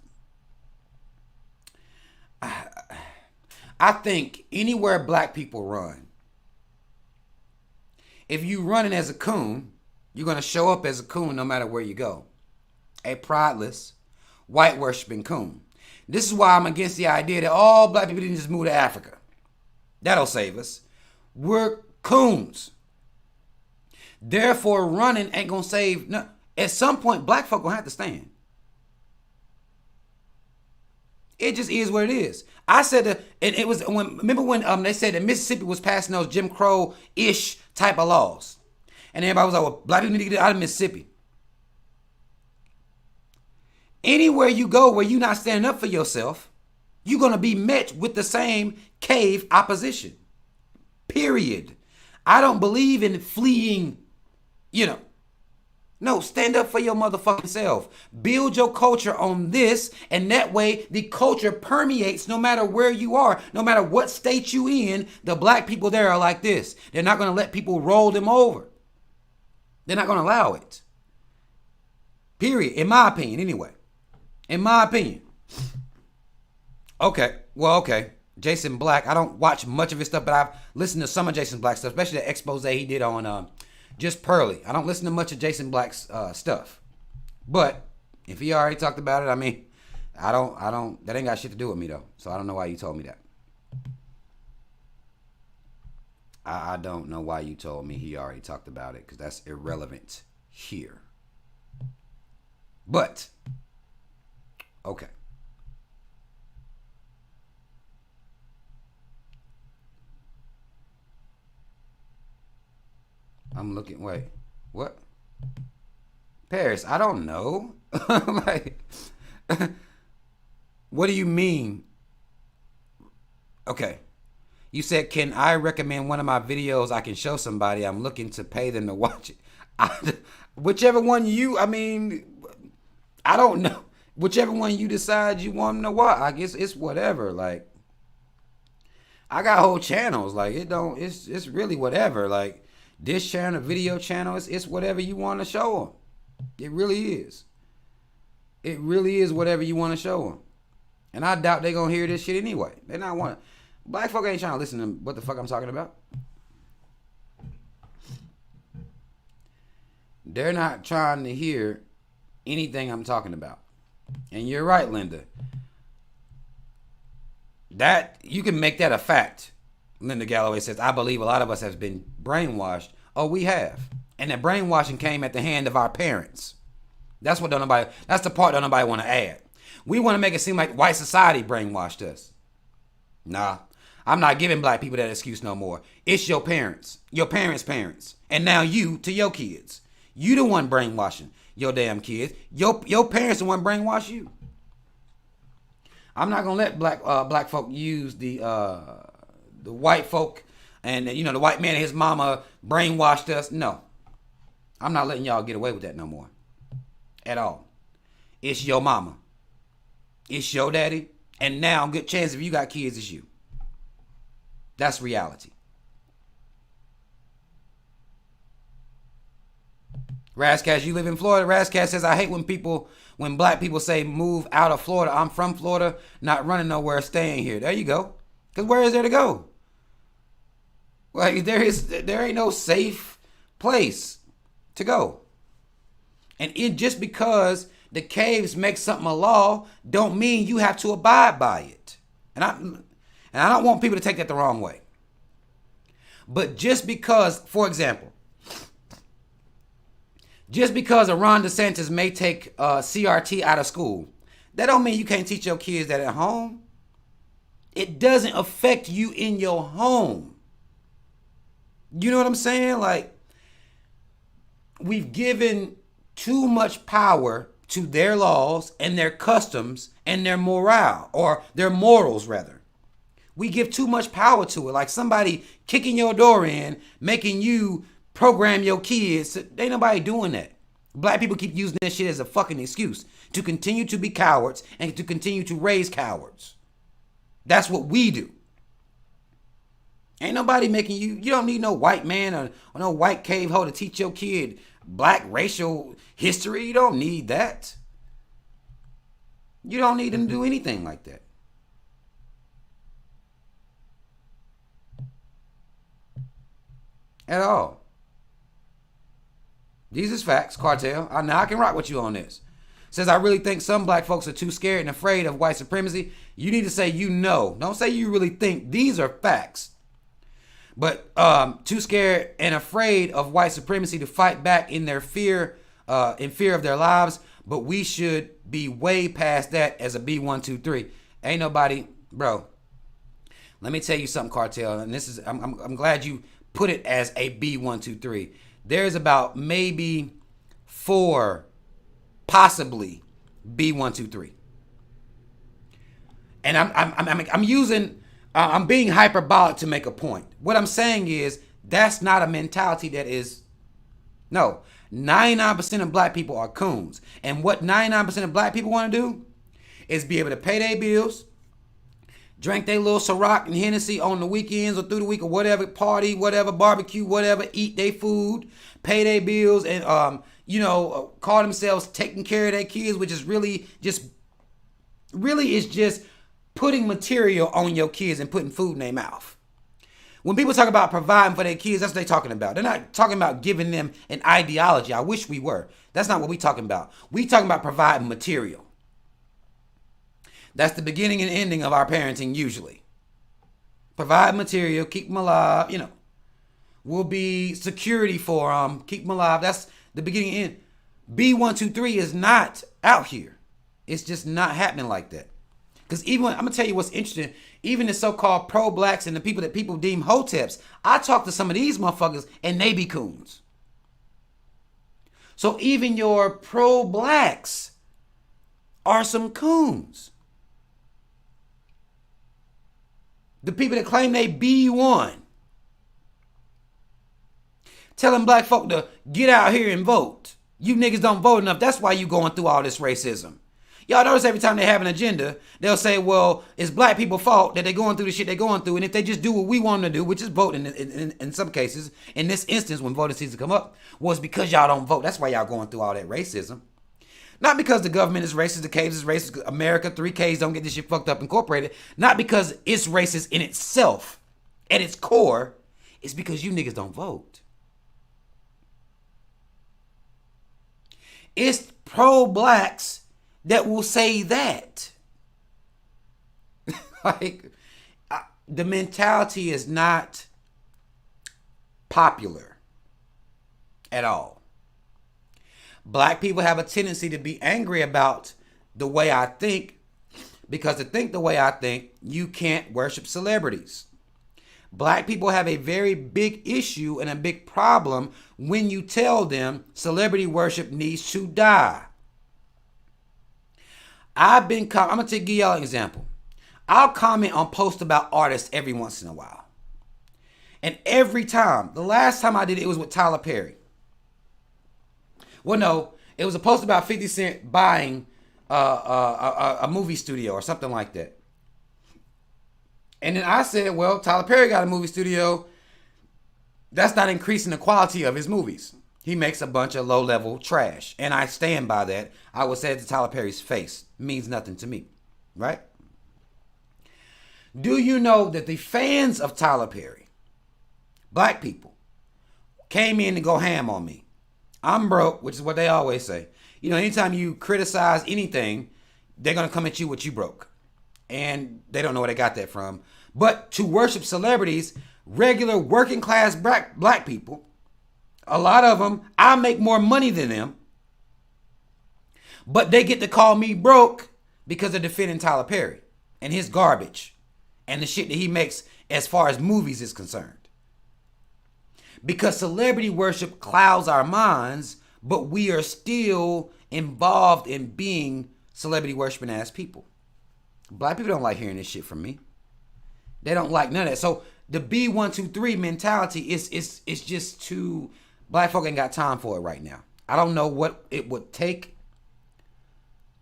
I think anywhere black people run, if you running as a coon, you're going to show up as a coon no matter where you go. A prideless, white worshiping coon. This is why I'm against the idea that all black people didn't just move to Africa. That'll save us. We're coons. Therefore, running ain't going to save. No. At some point, black folk going to have to stand. It just is what it is. I said that it was remember when they said that Mississippi was passing those Jim Crow-ish type of laws. And everybody was like, well, black people need to get out of Mississippi. Anywhere you go where you're not standing up for yourself, you're going to be met with the same cave opposition. Period. I don't believe in fleeing, No, stand up for your motherfucking self. Build your culture on this, and that way the culture permeates no matter where you are, no matter what state you in. The black people there are like this. They're not going to let people roll them over. They're not going to allow it. Period. In my opinion, anyway. In my opinion. Okay. Well, okay. Jason Black. I don't watch much of his stuff, but I've listened to some of Jason Black's stuff, especially the expose he did on Just Pearly. I don't listen to much of Jason Black's stuff. But if he already talked about it, I mean, I don't, that ain't got shit to do with me though. So I don't know why you told me that. I don't know why you told me he already talked about it, because that's irrelevant here. But, okay. I'm looking, wait, what? Paris, I don't know. Like, what do you mean? Okay. You said, can I recommend one of my videos I can show somebody? I'm looking to pay them to watch it. Whichever one I don't know. Whichever one you decide you want them to watch, I guess it's whatever. Like, I got whole channels. Like, it's really whatever. Like, this channel, video channel, it's whatever you want to show them. It really is. It really is whatever you want to show them. And I doubt they're going to hear this shit anyway. They're not want. Black folk ain't trying to listen to what the fuck I'm talking about. They're not trying to hear anything I'm talking about. And you're right, Linda. That, you can make that a fact. Linda Galloway says, I believe a lot of us have been brainwashed. Oh, we have. And that brainwashing came at the hand of our parents. That's the part that nobody want to add. We want to make it seem like white society brainwashed us. Nah, I'm not giving black people that excuse no more. It's your parents, your parents' parents, and now you to your kids. You the one brainwashing your damn kids. Your parents the one brainwash you. I'm not gonna let black folk use the white folk and the white man and his mama brainwashed us. No, I'm not letting y'all get away with that no more. At all. It's your mama. It's your daddy. And now, good chance if you got kids, it's you. That's reality. Razcast, you live in Florida. Razcast says, I hate when black people say move out of Florida. I'm from Florida, not running nowhere, staying here. There you go. Because where is there to go? Like, there ain't no safe place to go. And just because the caves make something a law, don't mean you have to abide by it. And I don't want people to take that the wrong way. But just because, for example, just because a Ron DeSantis may take CRT out of school, that don't mean you can't teach your kids that at home. It doesn't affect you in your home. You know what I'm saying? Like, we've given too much power to their laws and their customs and their morale, or their morals rather. We give too much power to it. Like somebody kicking your door in, making you program your kids. Ain't nobody doing that. Black people keep using this shit as a fucking excuse to continue to be cowards and to continue to raise cowards. That's what we do. Ain't nobody making you don't need no white man or no white cave hoe to teach your kid black racial history. You don't need that. You don't need them to do anything like that. at all. These is facts, Cartel. Now I can rock with you on this. Says, I really think some black folks are too scared and afraid of white supremacy. You need to say you know. Don't say you really think. These are facts. But too scared and afraid of white supremacy to fight back in their fear, in fear of their lives. But we should be way past that as a B123. Ain't nobody, bro. Let me tell you something, Cartel. And this is, I'm glad you put it as a B123. There's about maybe 4, possibly B123. And I'm using, I'm being hyperbolic to make a point. What I'm saying is that's not a mentality that is, no, 99% of black people are coons. And what 99% of black people want to do is be able to pay their bills, drink their little Ciroc and Hennessy on the weekends or through the week or whatever, party, whatever, barbecue, whatever, eat their food, pay their bills, and call themselves taking care of their kids, which is really is just putting material on your kids and putting food in their mouth. When people talk about providing for their kids, that's what they're talking about. They're not talking about giving them an ideology. I wish we were. That's not what we're talking about. We talking about providing material. That's the beginning and ending of our parenting usually. Provide material, keep them alive, We'll be security for them, keep them alive. That's the beginning and end. B123 is not out here. It's just not happening like that. Because even I'm going to tell you what's interesting, even the so-called pro-blacks and the people that people deem hoteps, I talk to some of these motherfuckers and they be coons. So even your pro-blacks are some coons. The people that claim they B1. Telling black folk to get out here and vote. You niggas don't vote enough. That's why you going through all this racism. Y'all notice every time they have an agenda, they'll say, well, it's black people's fault that they're going through the shit they're going through. And if they just do what we want them to do, which is vote in some cases, in this instance when voting season come up, was because y'all don't vote. That's why y'all going through all that racism. Not because the government is racist, the K's is racist, America, 3Ks don't get this shit fucked up incorporated. Not because it's racist in itself, at its core. It's because you niggas don't vote. It's pro-blacks that will say that. The mentality is not popular at all. Black people have a tendency to be angry about the way I think, because to think the way I think, you can't worship celebrities. Black people have a very big issue and a big problem when you tell them celebrity worship needs to die. I'm going to give y'all an example. I'll comment on posts about artists every once in a while. And every time, the last time I did it, it was with Tyler Perry. Well, no, it was a post about 50 Cent buying a movie studio or something like that. And then I said, well, Tyler Perry got a movie studio. That's not increasing the quality of his movies. He makes a bunch of low-level trash. And I stand by that. I would say it to Tyler Perry's face. It means nothing to me. Right? Do you know that the fans of Tyler Perry, black people, came in to go ham on me? I'm broke, which is what they always say. Anytime you criticize anything, they're going to come at you with you broke. And they don't know where they got that from. But to worship celebrities, regular working class black people, a lot of them, I make more money than them. But they get to call me broke because they're defending Tyler Perry and his garbage and the shit that he makes as far as movies is concerned. Because celebrity worship clouds our minds, but we are still involved in being celebrity worshiping ass people. Black people don't like hearing this shit from me. They don't like none of that. So the B123 mentality is just too, black folk ain't got time for it right now. I don't know what it would take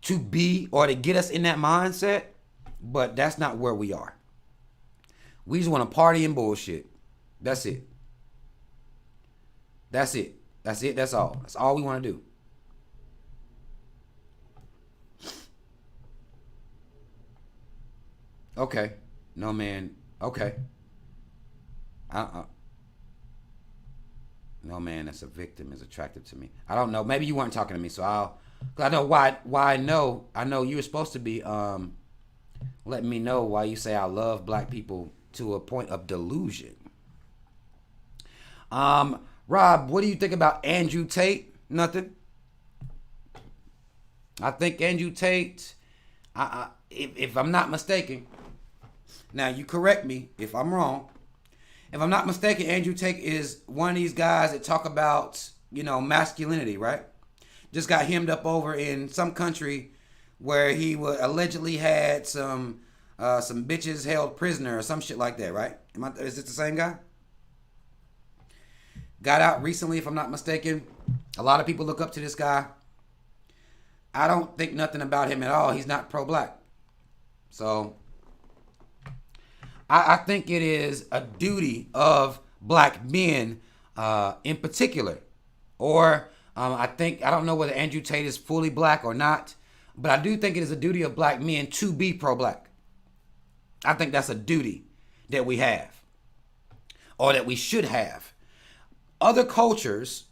to be or to get us in that mindset, but that's not where we are. We just want to party and bullshit. That's it. That's it. That's it. That's all. That's all we want to do. Okay. No, man. Okay. No man that's a victim is attractive to me. I don't know. Maybe you weren't talking to me, so I know why I know. I know you were supposed to be letting me know why you say I love black people to a point of delusion. Rob, what do you think about Andrew Tate? Nothing. I think Andrew Tate, if I'm not mistaken, now you correct me if I'm wrong. If I'm not mistaken, Andrew Tate is one of these guys that talk about, masculinity, right? Just got hemmed up over in some country where he allegedly had some bitches held prisoner or some shit like that, right? Is it the same guy? Got out recently, if I'm not mistaken. A lot of people look up to this guy. I don't think nothing about him at all. He's not pro-black. So I think it is a duty of black men in particular. Or I don't know whether Andrew Tate is fully black or not, but I do think it is a duty of black men to be pro-black. I think that's a duty that we have, or that we should have. Other cultures,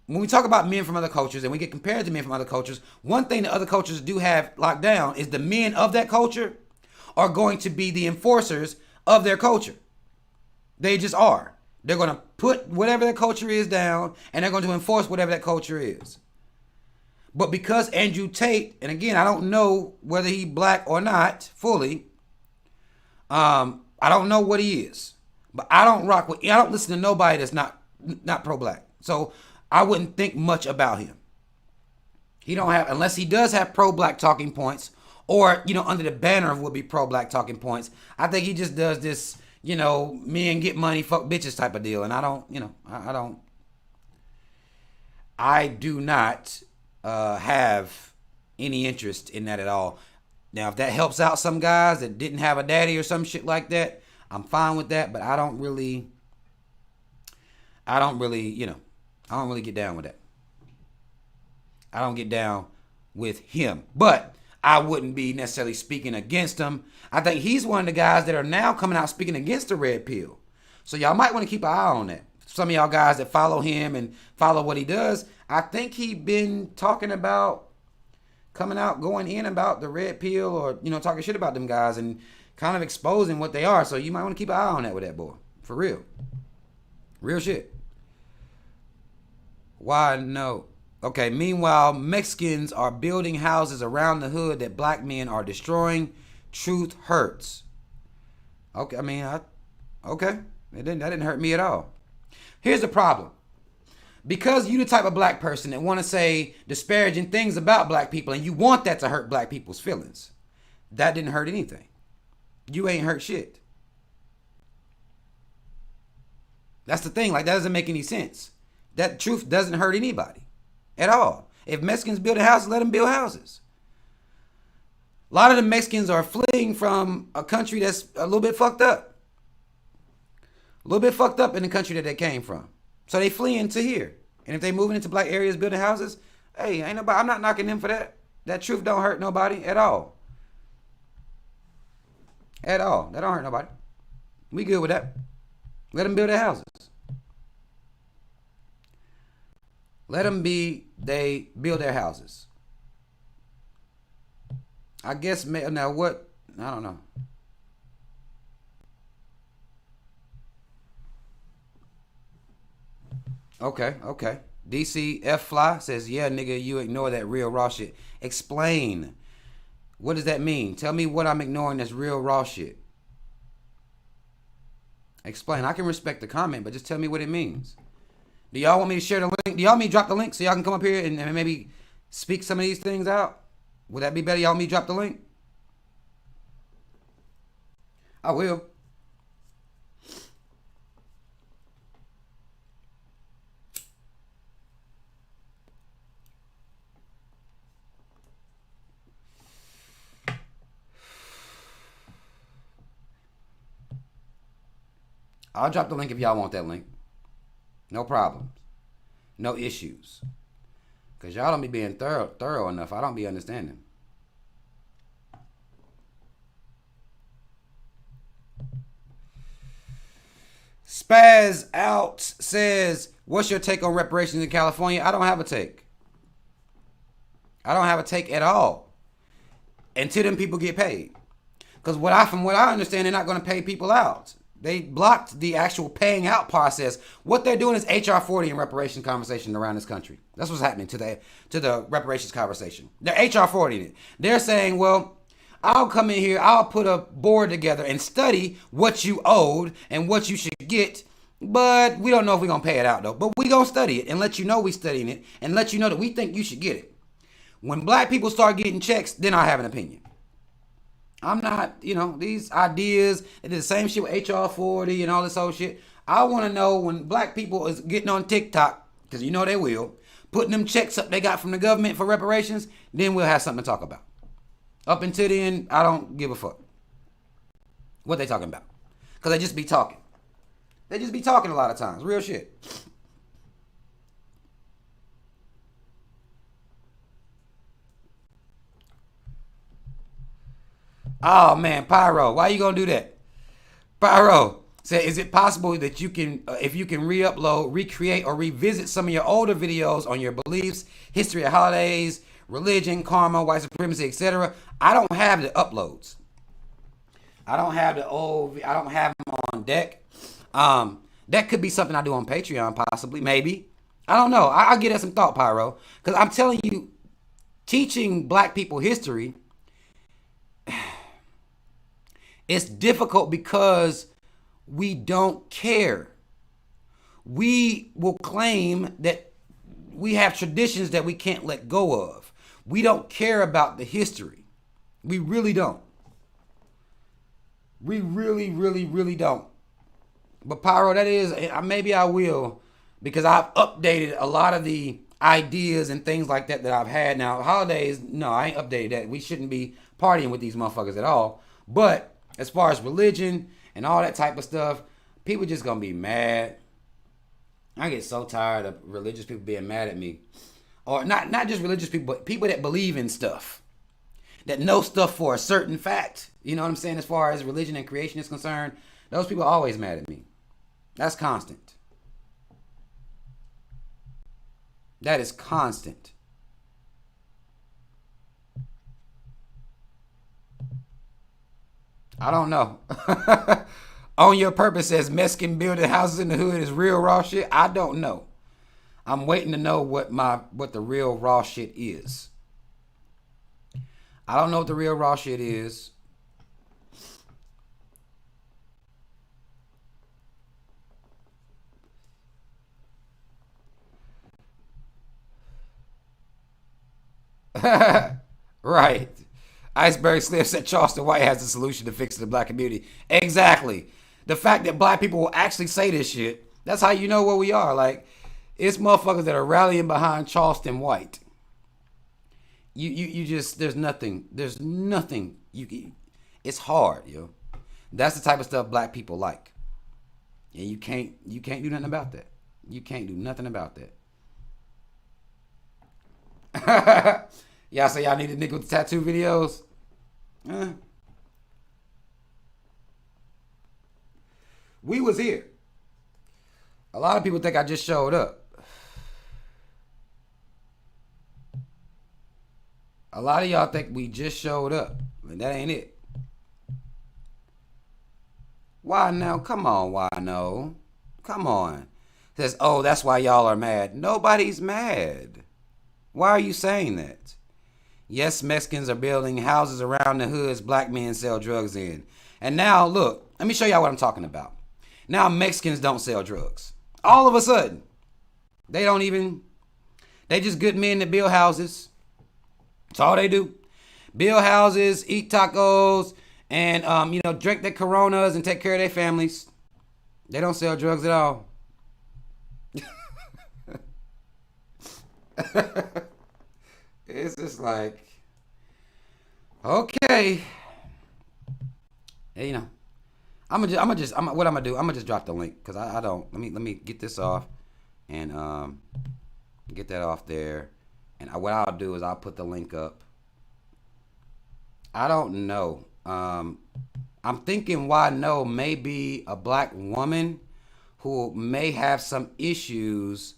when we talk about men from other cultures and we get compared to men from other cultures, one thing that other cultures do have locked down is the men of that culture are going to be the enforcers of their culture. They just are. They're going to put whatever their culture is down, and they're going to enforce whatever that culture is. But because Andrew Tate, and again, I don't know whether he's black or not fully. I don't know what he is, but I don't listen to nobody that's not pro-black. So I wouldn't think much about him. He don't have, unless he does have pro-black talking points, or, under the banner of would be pro-black talking points. I think he just does this, men get money, fuck bitches type of deal. And I do not have any interest in that at all. Now, if that helps out some guys that didn't have a daddy or some shit like that, I'm fine with that. But I don't really get down with that. I don't get down with him. But I wouldn't be necessarily speaking against him. I think he's one of the guys that are now coming out speaking against the red pill. So y'all might want to keep an eye on that. Some of y'all guys that follow him and follow what he does, I think he been talking about coming out, going in about the red pill, or, talking shit about them guys and kind of exposing what they are. So you might want to keep an eye on that with that boy. For real. Real shit. Why no? Okay, meanwhile, Mexicans are building houses around the hood that black men are destroying. Truth hurts. Okay, okay. That didn't hurt me at all. Here's the problem. Because you the type of black person that want to say disparaging things about black people, and you want that to hurt black people's feelings, that didn't hurt anything. You ain't hurt shit. That's the thing. That doesn't make any sense. That truth doesn't hurt anybody at all. If Mexicans build houses, let them build houses. A lot of the Mexicans are fleeing from a country that's a little bit fucked up. A little bit fucked up in the country that they came from. So they fleeing to here. And if they moving into black areas building houses, hey, I'm not knocking them for that. That truth don't hurt nobody at all. At all. That don't hurt nobody. We good with that. Let them build their houses. Let them they build their houses. I guess, now what, I don't know. Okay. DC F Fly says, yeah, nigga, you ignore that real raw shit. Explain. What does that mean? Tell me what I'm ignoring that's real raw shit. Explain. I can respect the comment, but just tell me what it means. Do y'all want me to share the link? Do y'all want me to drop the link so y'all can come up here and maybe speak some of these things out? Would that be better? Y'all want me to drop the link? I will. I'll drop the link if y'all want that link. No problems. No issues. Because y'all don't be being thorough enough. I don't be understanding. Spaz Out says, What's your take on reparations in California? I don't have a take. I don't have a take at all until them people get paid. Because from what I understand, they're not going to pay people out. They blocked the actual paying out process. What they're doing is HR 40 and reparations conversation around this country. That's what's happening to the reparations conversation. They're HR 40 it. They're saying, well, I'll come in here, I'll put a board together and study what you owed and what you should get, but we don't know if we're going to pay it out though. But we going to study it and let you know we studying it and let you know that we think you should get it. When black people start getting checks, then I have an opinion. I'm not, these ideas, it is the same shit with HR 40 and all this whole shit. I want to know when black people is getting on TikTok, because they will, putting them checks up they got from the government for reparations, then we'll have something to talk about. Up until then, I don't give a fuck what they talking about. Because they just be talking. They just be talking a lot of times. Real shit. Oh man, Pyro, why you gonna do that? Pyro said, is it possible that you can, if you can re-upload, recreate, or revisit some of your older videos on your beliefs, history of holidays, religion, karma, white supremacy, etc.? I don't have the uploads. I don't have them on deck. That could be something I do on Patreon, possibly, maybe. I don't know. I'll give that some thought, Pyro, because I'm telling you, teaching black people history. It's difficult because we don't care. We will claim that we have traditions that we can't let go of. We don't care about the history. We really don't. We really, really, really don't. But Pyro, that is, maybe I will, because I've updated a lot of the ideas and things like that I've had. Now, holidays, no, I ain't updated that. We shouldn't be partying with these motherfuckers at all. But as far as religion and all that type of stuff, people just gonna be mad. I get so tired of religious people being mad at me. Or not just religious people, but people that believe in stuff. That know stuff for a certain fact. You know what I'm saying? As far as religion and creation is concerned, those people are always mad at me. That's constant. That is constant. I don't know. On Your Purpose says Mexican building houses in the hood is real raw shit. I don't know. I'm waiting to know what the real raw shit is. I don't know what the real raw shit is. Right. Iceberg Slim said Charleston White has the solution to fix the black community. Exactly. The fact that black people will actually say this shit, that's how you know where we are. Like, it's motherfuckers that are rallying behind Charleston White. You just, there's nothing. It's hard, yo. That's the type of stuff black people like. And you can't do nothing about that. You can't do nothing about that. Y'all say y'all need a nigga with the tattoo videos? We was here. A lot of people think I just showed up. A lot of y'all think we just showed up. And that ain't it. Why now? Come on, why no? Come on. Says, oh, that's why y'all are mad. Nobody's mad. Why are you saying that? Yes, Mexicans are building houses around the hoods black men sell drugs in. And now, look, let me show y'all what I'm talking about. Now Mexicans don't sell drugs. All of a sudden. They just good men that build houses. That's all they do. Build houses, eat tacos, and, drink their Coronas and take care of their families. They don't sell drugs at all. It's just like, okay, hey, I'm gonna just drop the link because I don't. Let me get this off and get that off there, and what I'll do is I'll put the link up. I don't know. I'm thinking why no, maybe a black woman who may have some issues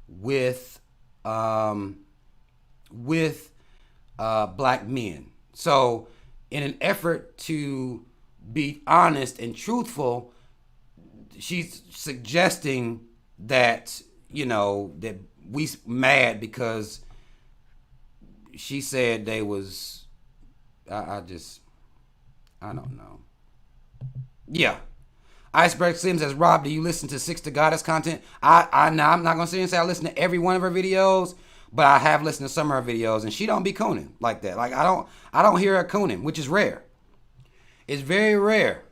with black men. So, in an effort to be honest and truthful, she's suggesting that, you know, that we mad because she said they was, I don't know. Yeah. Iceberg Slim says, Rob, do you listen to Six to Goddess content? I'm not gonna sit and say I listen to every one of her videos, but I have listened to some of her videos, and she don't be cooning like that. Like I don't hear her cooning, which is rare. It's very rare.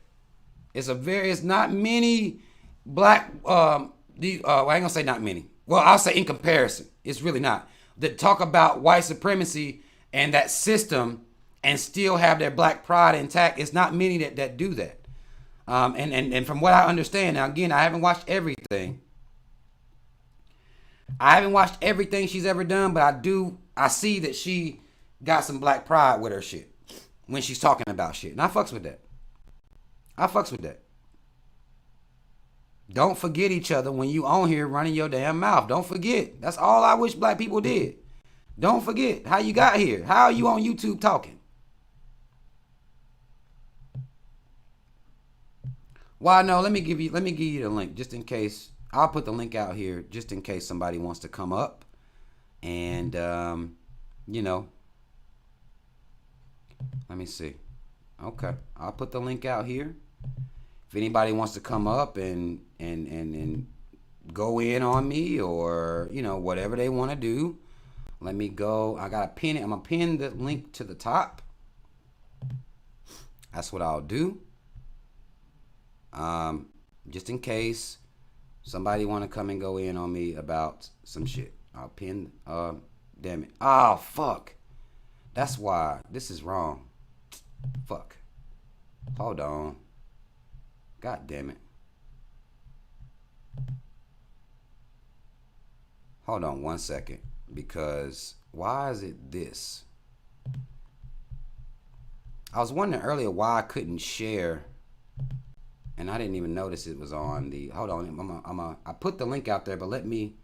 It's not many black I ain't gonna say not many. Well, I'll say in comparison, it's really not. That talk about white supremacy and that system and still have their black pride intact. It's not many that do that. And from what I understand, now again, I haven't watched everything. I haven't watched everything she's ever done, but I see that she got some black pride with her shit when she's talking about shit. And I fucks with that. Don't forget each other when you on here running your damn mouth. Don't forget. That's all I wish black people did. Don't forget how you got here. How are you on YouTube talking? Why no, let me give you the link just in case. I'll put the link out here just in case somebody wants to come up and you know, let me see. Okay, I'll put the link out here. If anybody wants to come up and go in on me, or you know, whatever they want to do, let me go. I gotta pin it. I'm gonna pin the link to the top. That's what I'll do. Just in case somebody want to come and go in on me about some shit, I'll pin. Damn it. Oh fuck. That's why this is wrong. Fuck. Hold on. God damn it. Hold on 1 second, because why is it this? I was wondering earlier why I couldn't share, and I didn't even notice it was on the. Hold on, I put the link out there, but let me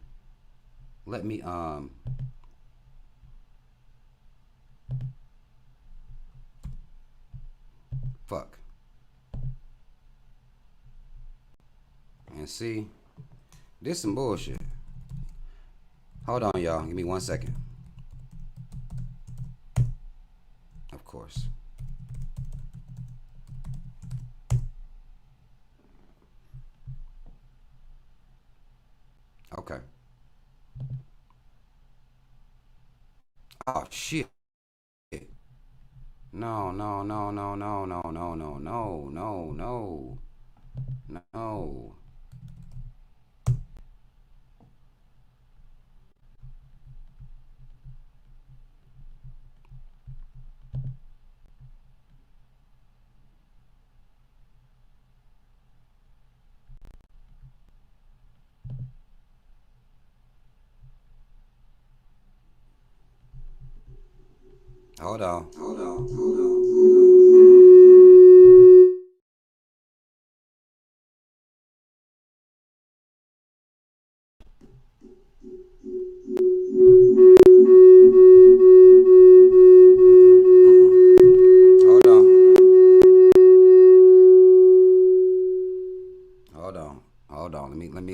fuck. And see, this some bullshit. Hold on, y'all. Give me 1 second. Of course. Okay. Oh shit. No. Hold on. Hold on.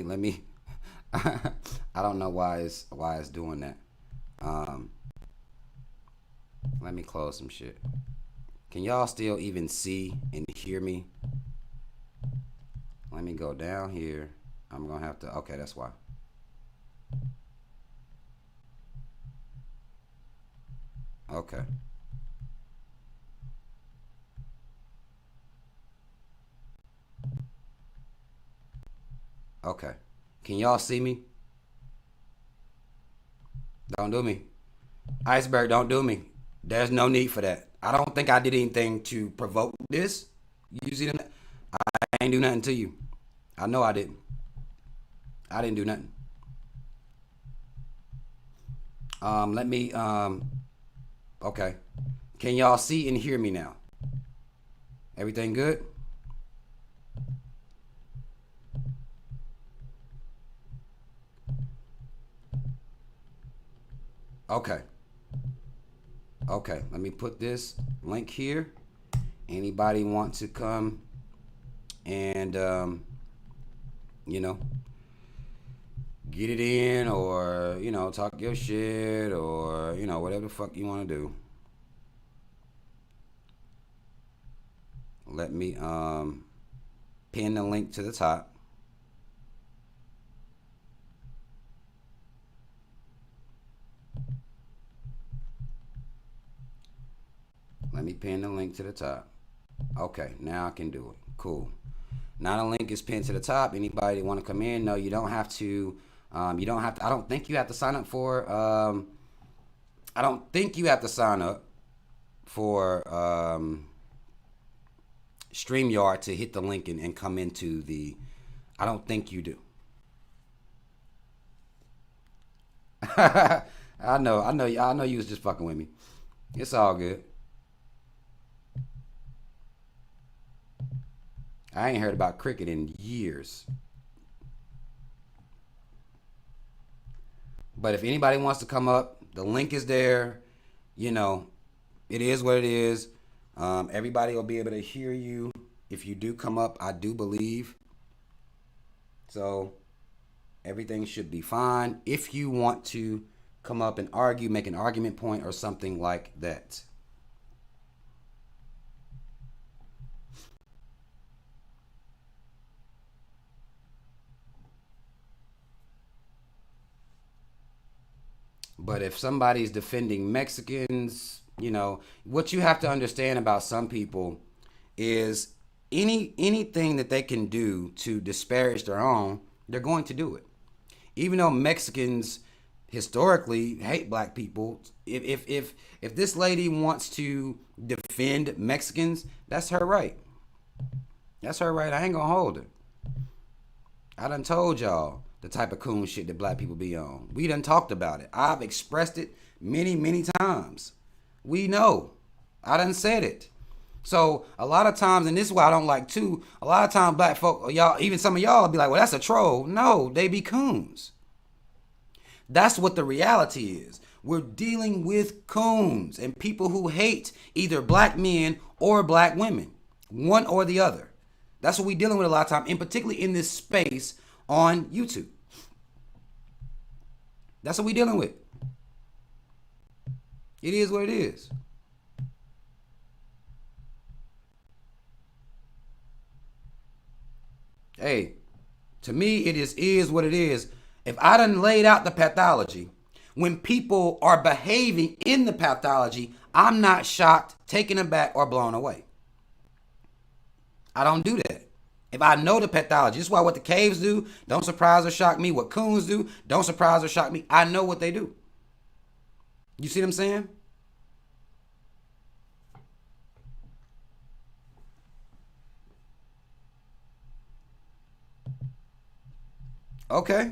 Let me. I don't know why it's doing that. Let me close some shit. Can y'all still even see and hear me? Let me go down here. I'm gonna have to. Okay, that's why. Okay. Okay. Can y'all see me? Don't do me. Iceberg, don't do me. There's no need for that. I don't think I did anything to provoke this. You see that? I ain't do nothing to you. I know I didn't. I didn't do nothing. Let me, okay. Can y'all see and hear me now? Everything good? Okay. Okay. Let me put this link here. Anybody want to come and, you know, get it in, or, you know, talk your shit, or, you know, whatever the fuck you want to do. Let me pin the link to the top. Let me pin the link to the top. Okay, now I can do it. Cool. Now the link is pinned to the top. Anybody want to come in? No, you don't have to. You don't have to. I don't think you have to sign up for. I don't think you have to sign up for StreamYard to hit the link and come into the. I don't think you do. I know you was just fucking with me. It's all good. I ain't heard about cricket in years. But if anybody wants to come up, the link is there. You know, it is what it is. Everybody will be able to hear you if you do come up, I do believe. So everything should be fine. If you want to come up and argue, make an argument point or something like that. But if somebody's defending Mexicans, you know, what you have to understand about some people is anything that they can do to disparage their own, they're going to do it. Even though Mexicans historically hate black people, if this lady wants to defend Mexicans, that's her right. That's her right. I ain't gonna hold her. I done told y'all the type of coon shit that black people be on. We done talked about it. I've expressed it many, many times. We know. I done said it. So a lot of times, and this is why I don't like too, a lot of times black folk, y'all, even some of y'all be like, well, that's a troll. No, they be coons. That's what the reality is. We're dealing with coons and people who hate either black men or black women. One or the other. That's what we're dealing with a lot of time, and particularly in this space on YouTube. That's what we're dealing with. It is what it is. Hey, to me, it is what it is. If I done laid out the pathology, when people are behaving in the pathology, I'm not shocked, taken aback, or blown away. I don't do that. If I know the pathology, this is why what the caves do don't surprise or shock me. What coons do don't surprise or shock me. I know what they do. You see what I'm saying? Okay.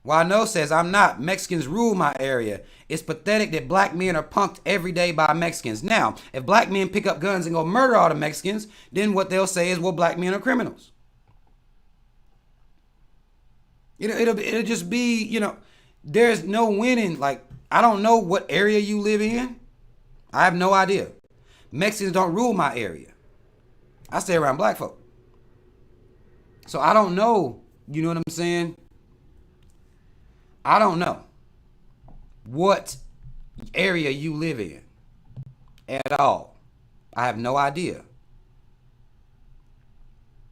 Wano says, I'm not. Mexicans rule my area. It's pathetic that black men are punked every day by Mexicans. Now, if black men pick up guns and go murder all the Mexicans, then what they'll say is, well, black men are criminals. It'll just be, you know, there's no winning. Like, I don't know what area you live in. I have no idea. Mexicans don't rule my area. I stay around black folk. So I don't know, you know what I'm saying? I don't know what area you live in at all. I have no idea.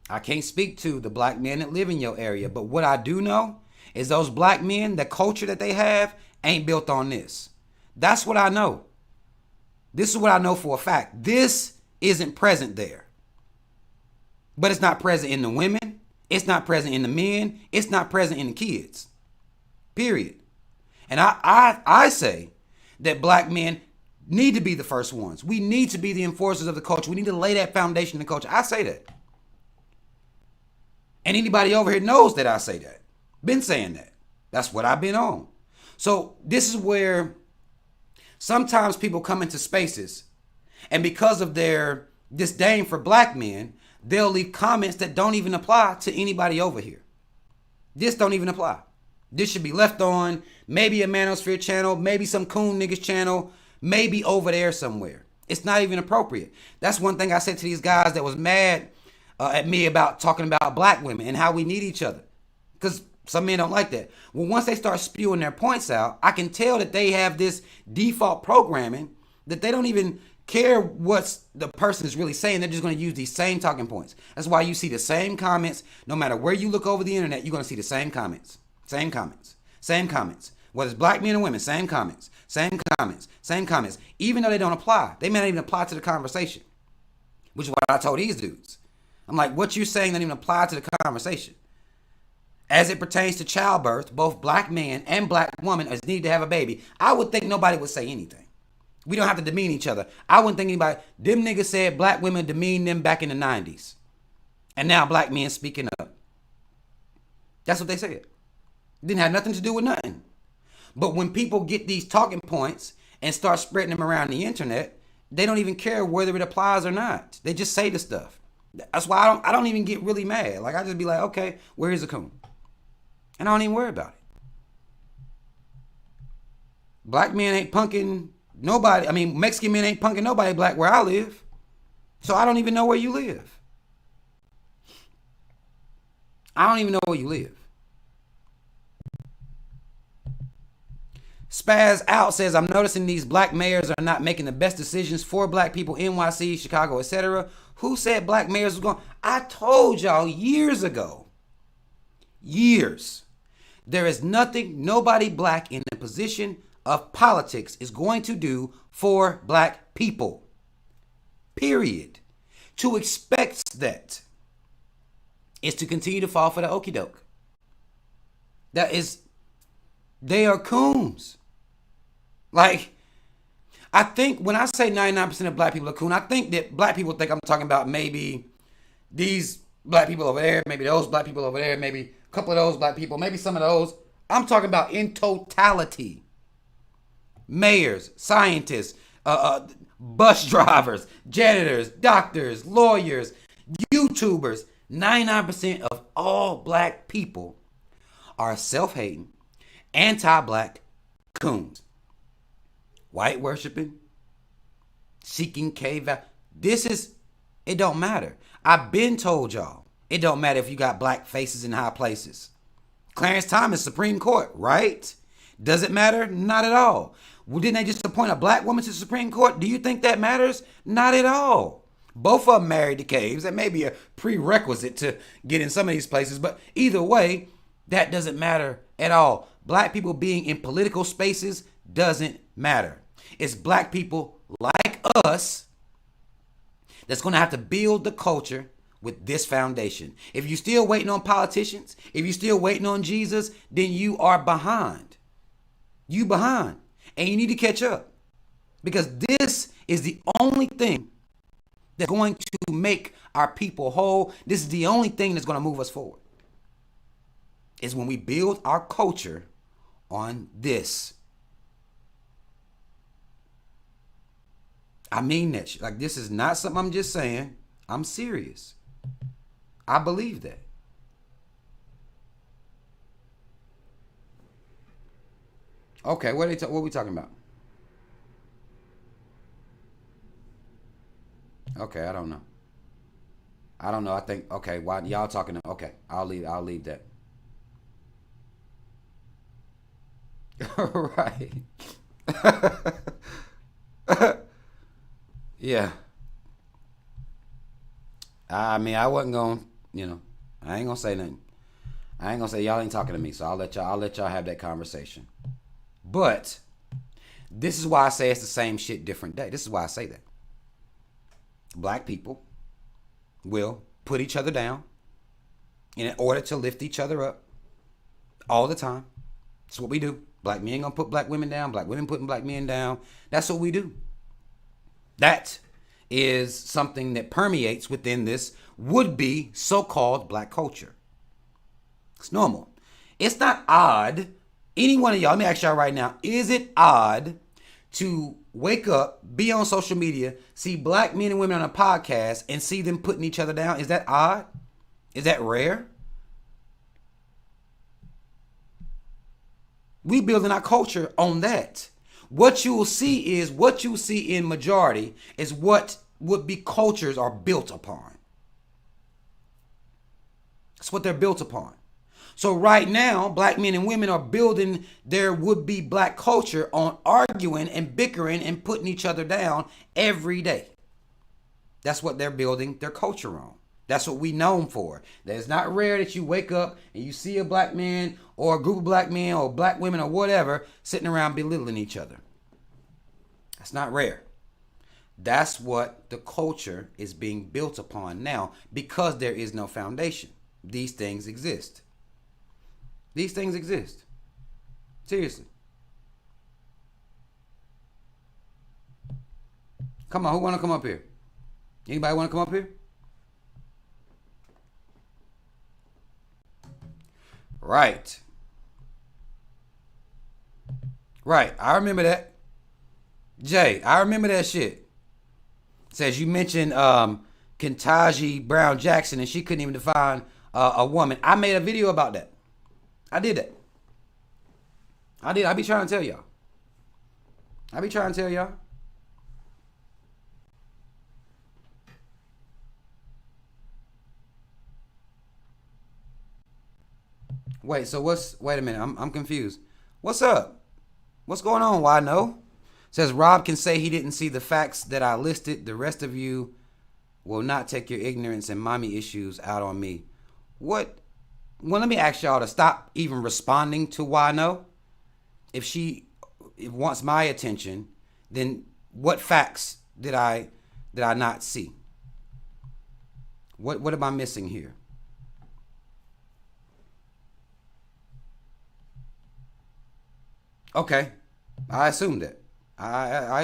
I can't speak to the black men that live in your area, but what I do know is those black men, the culture that they have, ain't built on this. That's what I know. This is what I know for a fact. This isn't present there. But it's not present in the women. It's not present in the men. It's not present in the kids. Period. And I say that black men need to be the first ones. We need to be the enforcers of the culture. We need to lay that foundation in the culture. I say that. And anybody over here knows that I say that. Been saying that. That's what I've been on. So this is where sometimes people come into spaces, and because of their disdain for black men, they'll leave comments that don't even apply to anybody over here. This don't even apply. This should be left on maybe a Manosphere channel, maybe some coon niggas channel, maybe over there somewhere. It's not even appropriate. That's one thing I said to these guys that was mad at me about talking about black women and how we need each other. Because some men don't like that. Well, once they start spewing their points out, I can tell that they have this default programming that they don't even care what the person is really saying. They're just going to use these same talking points. That's why you see the same comments. No matter where you look over the internet, you're going to see the same comments. Same comments. Same comments. Whether it's black men or women, same comments. Same comments. Same comments. Even though they don't apply. They may not even apply to the conversation. Which is what I told these dudes. I'm like, what you're saying doesn't even apply to the conversation. As it pertains to childbirth, both black man and black woman is need to have a baby. I would think nobody would say anything. We don't have to demean each other. I wouldn't think anybody. Them niggas said black women demeaned them back in the 90s. And now black men speaking up. That's what they said. It didn't have nothing to do with nothing. But when people get these talking points and start spreading them around the internet, they don't even care whether it applies or not. They just say the stuff. That's why I don't even get really mad. Like, I just be like, okay, where is the coon? And I don't even worry about it. Black men ain't punking nobody. I mean, Mexican men ain't punking nobody black where I live. So I don't even know where you live. I don't even know where you live. Spaz Out says, I'm noticing these black mayors are not making the best decisions for black people, NYC, Chicago, etc. Who said black mayors was going? I told y'all years ago. Years. There is nothing nobody black in a position of politics is going to do for black people. Period. To expect that is to continue to fall for the okie doke. They are coons. Like, I think when I say 99% of black people are coon, I think that black people think I'm talking about maybe these black people over there, maybe those black people over there, maybe a couple of those black people, maybe some of those. I'm talking about in totality. Mayors, scientists, bus drivers, janitors, doctors, lawyers, YouTubers. 99% of all black people are self-hating, anti-black coons. White worshiping, seeking cave. It don't matter. I've been told y'all, it don't matter if you got black faces in high places. Clarence Thomas, Supreme Court, right? Does it matter? Not at all. Well, didn't they just appoint a black woman to the Supreme Court? Do you think that matters? Not at all. Both of them married to caves. That may be a prerequisite to get in some of these places, but either way, that doesn't matter at all. Black people being in political spaces doesn't matter. It's black people like us that's going to have to build the culture with this foundation. If you're still waiting on politicians, if you're still waiting on Jesus, then you are behind. You behind. And you need to catch up. Because this is the only thing that's going to make our people whole. This is the only thing that's going to move us forward. Is when we build our culture on this. I mean that shit. Like, this is not something I'm just saying. I'm serious. I believe that. Okay, what are we talking about? Okay, I don't know. I think, okay, why y'all talking? Okay, I'll leave that. Right. Yeah. I mean, I wasn't going, I ain't gonna say nothing. I ain't gonna say y'all ain't talking to me, so I'll let y'all have that conversation. But this is why I say it's the same shit, different day. This is why I say that. Black people will put each other down in order to lift each other up all the time. That's what we do. Black men gonna put black women down. Black women putting black men down. That's what we do. That is something that permeates within this would-be so-called black culture. It's normal. It's not odd. Any one of y'all, let me ask y'all right now, is it odd to wake up, be on social media, see black men and women on a podcast, and see them putting each other down? Is that odd? Is that rare? We building our culture on that. What you will see in majority is what would be cultures are built upon. That's what they're built upon. So right now, black men and women are building their would-be black culture on arguing and bickering and putting each other down every day. That's what they're building their culture on. That's what we known for. That it's not rare that you wake up and you see a black man or a group of black men or black women or whatever sitting around belittling each other. That's not rare. That's what the culture is being built upon now because there is no foundation. These things exist. These things exist. Seriously. Come on, who want to come up here? Anybody want to come up here? Right. Right. I remember that. Jay, I remember that shit. It says you mentioned Ketanji Brown Jackson and she couldn't even define a woman. I made a video about that. I did that. I be trying to tell y'all. Wait a minute. I'm confused. What's up? What's going on? Why no? Says Rob can say he didn't see the facts that I listed. The rest of you will not take your ignorance and mommy issues out on me. What? Well, let me ask y'all to stop even responding to why no. If she wants my attention, then what facts did I not see? What am I missing here? Okay, I assumed that. I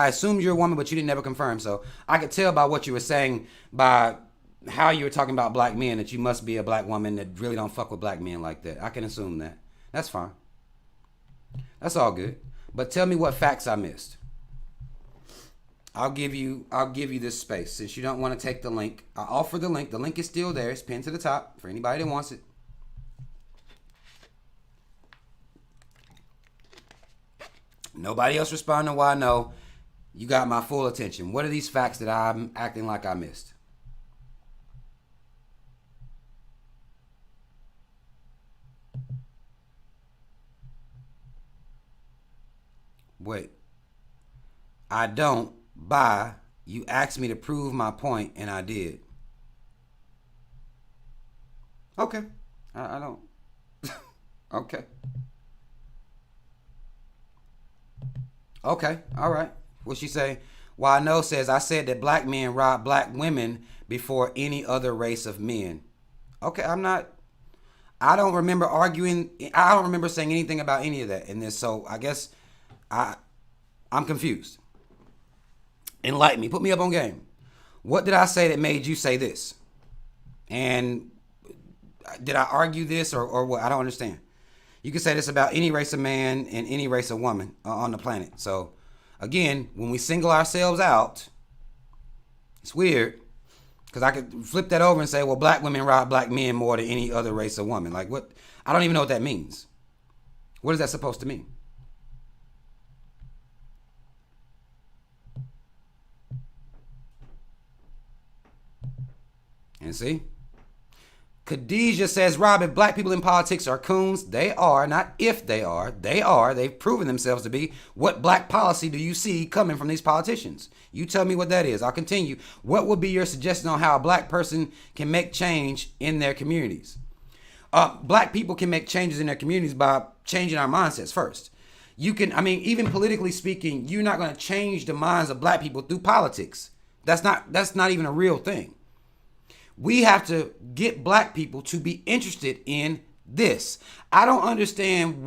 assumed you're a woman, but you didn't ever confirm. So I could tell by what you were saying by how you were talking about black men that you must be a black woman that really don't fuck with black men like that. I can assume that. That's fine. That's all good. But tell me what facts I missed. I'll give you this space. Since you don't want to take the link, I offer the link. The link is still there. It's pinned to the top for anybody that wants it. Nobody else responding why no. You got my full attention. What are these facts that I'm acting like I missed? Wait. I don't buy. You asked me to prove my point, and I did. Okay. I don't. Okay. Okay. All right. What she say? Why no says I said that black men rob black women before any other race of men. Okay. I don't remember arguing. I don't remember saying anything about any of that in this. So I guess I'm confused. Enlighten me. Put me up on game. What did I say that made you say this? And did I argue this or what? I don't understand. You can say this about any race of man and any race of woman on the planet. So again, when we single ourselves out, it's weird because I could flip that over and say, well, black women rob black men more than any other race of woman. Like what? I don't even know what that means. What is that supposed to mean? And see? Khadijah says, Rob, if black people in politics are coons, they are, not if they are. They are. They've proven themselves to be. What black policy do you see coming from these politicians? You tell me what that is. I'll continue. What would be your suggestion on how a black person can make change in their communities? Black people can make changes in their communities by changing our mindsets first. You can, even politically speaking, you're not going to change the minds of black people through politics. That's not even a real thing. We have to get black people to be interested in this. I don't understand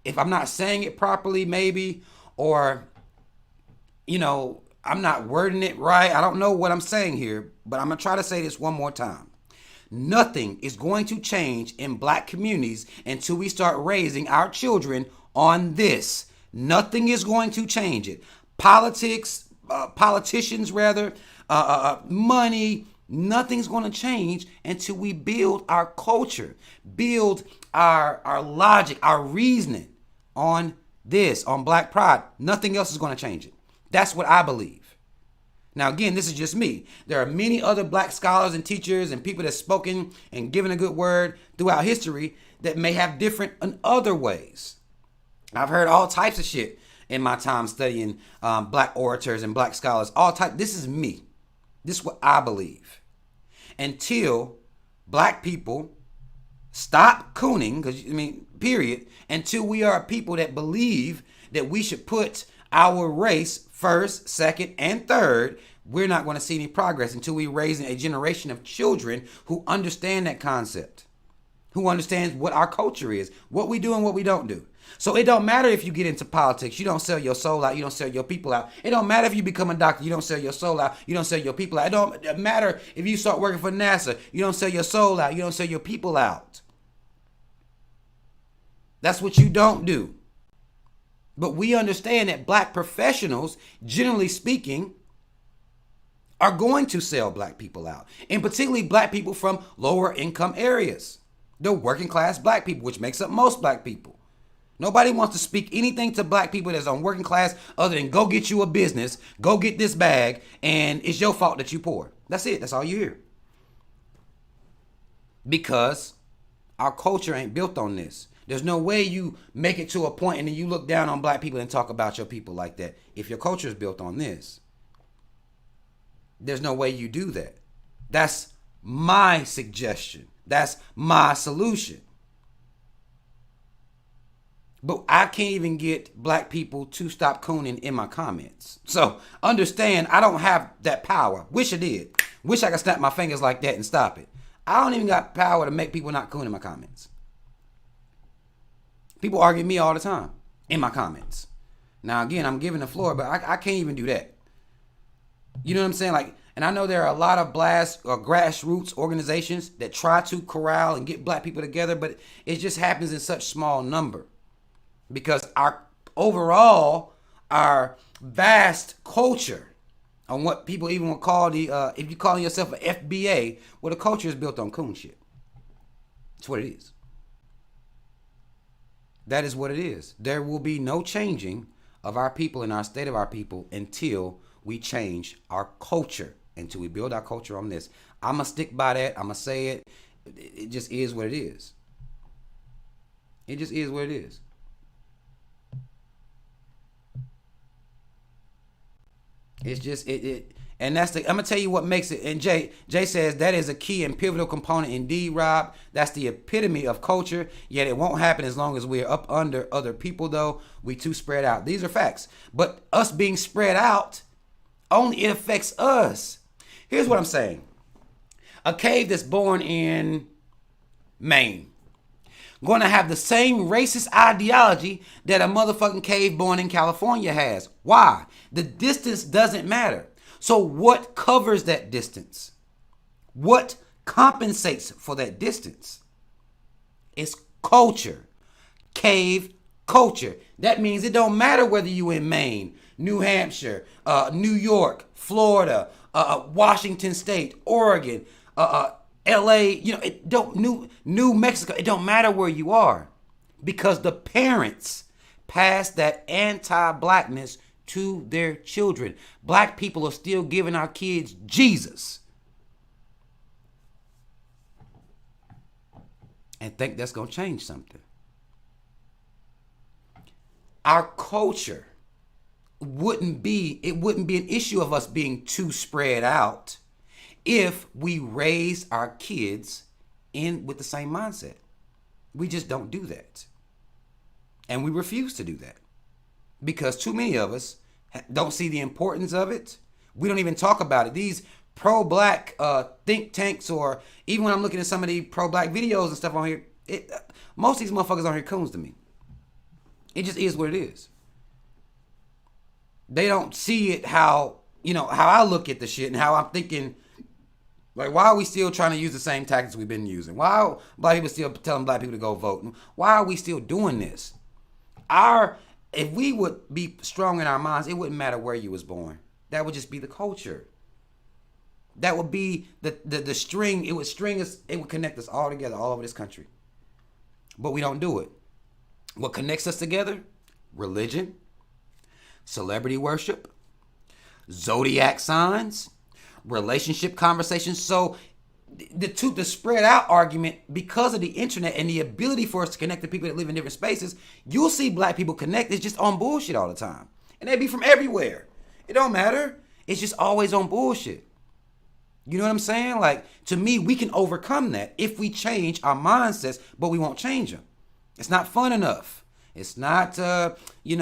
if I'm not saying it properly, maybe, or, I'm not wording it right. I don't know what I'm saying here, but I'm going to try to say this one more time. Nothing is going to change in black communities until we start raising our children on this. Nothing is going to change it. Politics, politicians rather, money, nothing's going to change until we build our culture, build our logic, our reasoning. on this, on Black Pride. Nothing else is going to change it. That's what I believe. Now, again, this is just me. There are many other Black scholars and teachers and people that's spoken and given a good word throughout history that may have different in other ways. I've heard all types of shit in my time studying Black orators and Black scholars. This is me. This is what I believe. Until Black people stop cooning, period, until we are a people that believe that we should put our race first, second, and third, we're not going to see any progress until we raise a generation of children who understand that concept, who understands what our culture is, what we do and what we don't do. So it don't matter if you get into politics, you don't sell your soul out, you don't sell your people out. It don't matter if you become a doctor, you don't sell your soul out, you don't sell your people out. It don't matter if you start working for NASA, you don't sell your soul out, you don't sell your people out. That's what you don't do. But we understand that Black professionals, generally speaking, are going to sell Black people out. And particularly Black people from lower income areas. The working class Black people, which makes up most Black people. Nobody wants to speak anything to Black people that's on working class other than go get you a business, go get this bag, and it's your fault that you poor. That's it. That's all you hear. Because our culture ain't built on this. There's no way you make it to a point and then you look down on Black people and talk about your people like that. If your culture is built on this, there's no way you do that. That's my suggestion. That's my solution. But I can't even get Black people to stop cooning in my comments. So understand, I don't have that power. Wish I did. Wish I could snap my fingers like that and stop it. I don't even got power to make people not coon in my comments. People argue with me all the time in my comments. Now, again, I'm giving the floor, but I can't even do that. You know what I'm saying? And I know there are a lot of grassroots organizations that try to corral and get Black people together, but it just happens in such small number. Because our vast culture on what people even would call if you call yourself an FBA, well, the culture is built on coon shit. That's what it is. That is what it is. There will be no changing of our people and our state of our people until we change our culture, until we build our culture on this. I'm going to stick by that. I'm going to say it. It just is what it is. It just is what it is. It's just and that's I'm gonna tell you what makes it. And Jay says that is a key and pivotal component indeed, Rob. That's the epitome of culture. Yet it won't happen as long as we're up under other people. Though we too spread out. These are facts. But us being spread out, only it affects us. Here's what I'm saying: a cave that's born in Maine going to have the same racist ideology that a motherfucking cave born in California has. Why? The distance doesn't matter. So what covers that distance? What compensates for that distance? It's culture. Cave culture. That means it don't matter whether you in Maine, New Hampshire, New York, Florida, Washington State, Oregon, LA, New Mexico. It don't matter where you are, because the parents pass that anti-blackness to their children. Black people are still giving our kids Jesus and think that's going to change something. Our culture wouldn't be an issue of us being too spread out if we raise our kids in with the same mindset. We just don't do that. And we refuse to do that because too many of us don't see the importance of it. We don't even talk about it. These pro-black think tanks, or even when I'm looking at some of the pro-black videos and stuff on here, most of these motherfuckers on here coons to me. It just is what it is. They don't see it how I look at the shit and how I'm thinking. Like, why are we still trying to use the same tactics we've been using? Why are Black people still telling Black people to go vote? Why are we still doing this? If we would be strong in our minds, it wouldn't matter where you was born. That would just be the culture. That would be the string. It would string us. It would connect us all together, all over this country. But we don't do it. What connects us together? Religion, celebrity worship, zodiac signs, relationship conversations. So the spread out argument, because of the internet and the ability for us to connect to people that live in different spaces, you'll see black people connect. It's just on bullshit all the time. And they be from everywhere. It don't matter. It's just always on bullshit. You know what I'm saying? Like, to me, we can overcome that if we change our mindsets, but we won't change them. It's not fun enough. It's not, we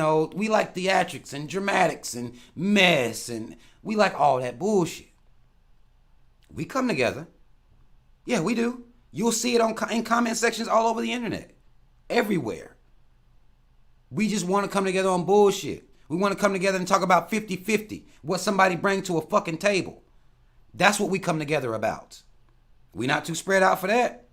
like theatrics and dramatics and mess, and we like all that bullshit. We come together. Yeah, we do. You'll see it in comment sections all over the internet. Everywhere. We just want to come together on bullshit. We want to come together and talk about 50-50, what somebody brings to a fucking table. That's what we come together about. We not too spread out for that.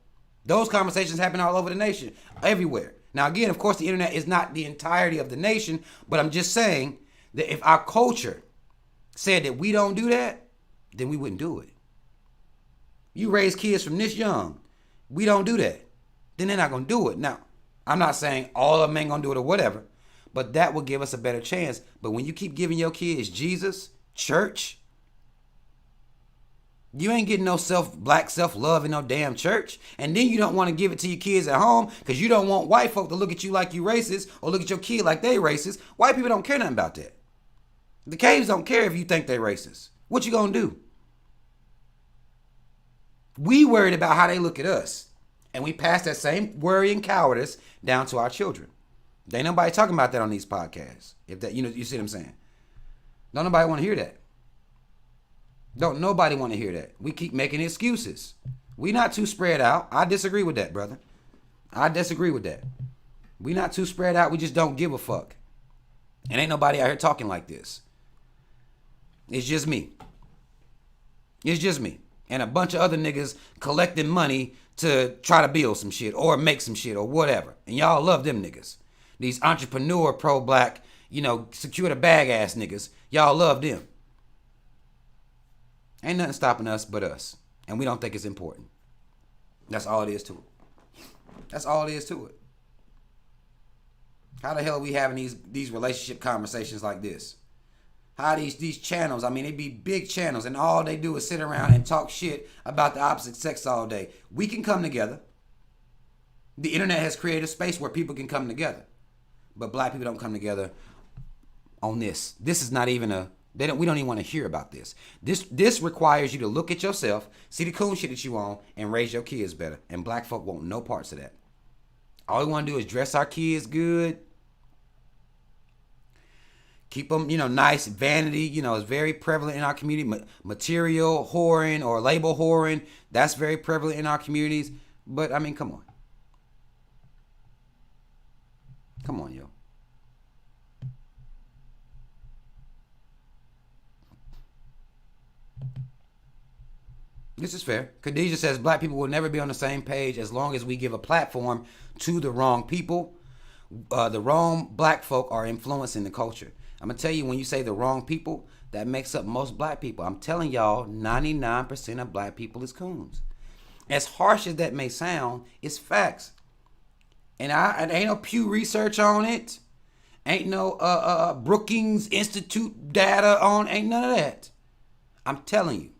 Those conversations happen all over the nation, everywhere. Now, again, of course, the internet is not the entirety of the nation, but I'm just saying that if our culture said that we don't do that, then we wouldn't do it. You raise kids from this young, we don't do that, then they're not going to do it. Now, I'm not saying all of them ain't going to do it or whatever, but that will give us a better chance. But when you keep giving your kids Jesus, church, you ain't getting no black self-love in no damn church. And then you don't want to give it to your kids at home because you don't want white folk to look at you like you racist or look at your kid like they racist. White people don't care nothing about that. The caves don't care if you think they racist. What you gonna do? We worried about how they look at us. And we pass that same worry and cowardice down to our children. There ain't nobody talking about that on these podcasts. If that, you see what I'm saying? Don't nobody want to hear that. Don't nobody want to hear that. We keep making excuses. We not too spread out. I disagree with that, brother. I disagree with that. We not too spread out. We just don't give a fuck. And ain't nobody out here talking like this. It's just me. It's just me. And a bunch of other niggas collecting money to try to build some shit or make some shit or whatever. And y'all love them niggas. These entrepreneur, pro-black, secure the bag ass niggas. Y'all love them. Ain't nothing stopping us but us. And we don't think it's important. That's all it is to it. That's all it is to it. How the hell are we having these relationship conversations like this? How these channels, they be big channels, and all they do is sit around and talk shit about the opposite sex all day. We can come together. The internet has created a space where people can come together. But black people don't come together on this. This is not even we don't even want to hear about this. This requires you to look at yourself, see the cool shit that you on, and raise your kids better. And black folk want no parts of that. All we want to do is dress our kids good. Keep them, nice. Vanity, is very prevalent in our community. Material whoring or label whoring, that's very prevalent in our communities. But, come on. Come on, yo. This is fair. Khadijah says black people will never be on the same page as long as we give a platform to the wrong people. The wrong black folk are influencing the culture. I'm going to tell you, when you say the wrong people, that makes up most black people. I'm telling y'all, 99% of black people is coons. As harsh as that may sound, it's facts. And ain't no Pew research on it. Ain't no Brookings Institute data on, ain't none of that. I'm telling you.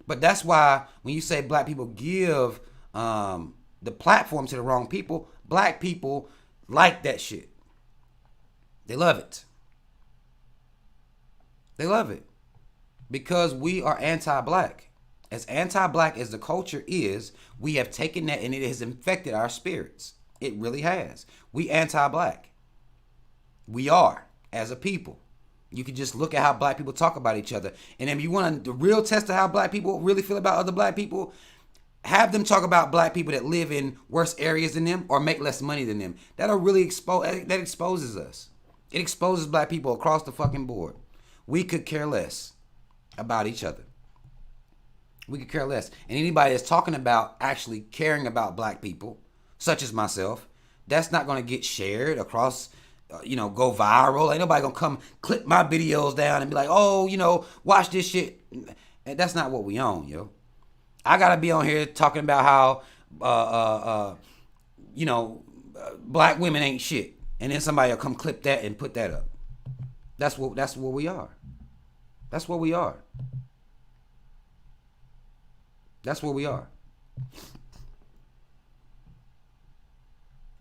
But that's why when you say black people give the platform to the wrong people, black people like that shit. They love it. They love it. Because we are anti-black. As anti-black as the culture is, we have taken that and it has infected our spirits. It really has. We anti-black. We are, as a people. You can just look at how black people talk about each other. And if you want the real test of how black people really feel about other black people, have them talk about black people that live in worse areas than them or make less money than them. That'll really exposes us. It exposes black people across the fucking board. We could care less about each other. We could care less. And anybody that's talking about actually caring about black people, such as myself, that's not going to get shared across, go viral. Ain't nobody going to come clip my videos down and be like, oh, watch this shit. And that's not what we own, yo. I got to be on here talking about how, black women ain't shit, and then somebody will come clip that and put that up. That's what we are. That's what we are. That's what we are.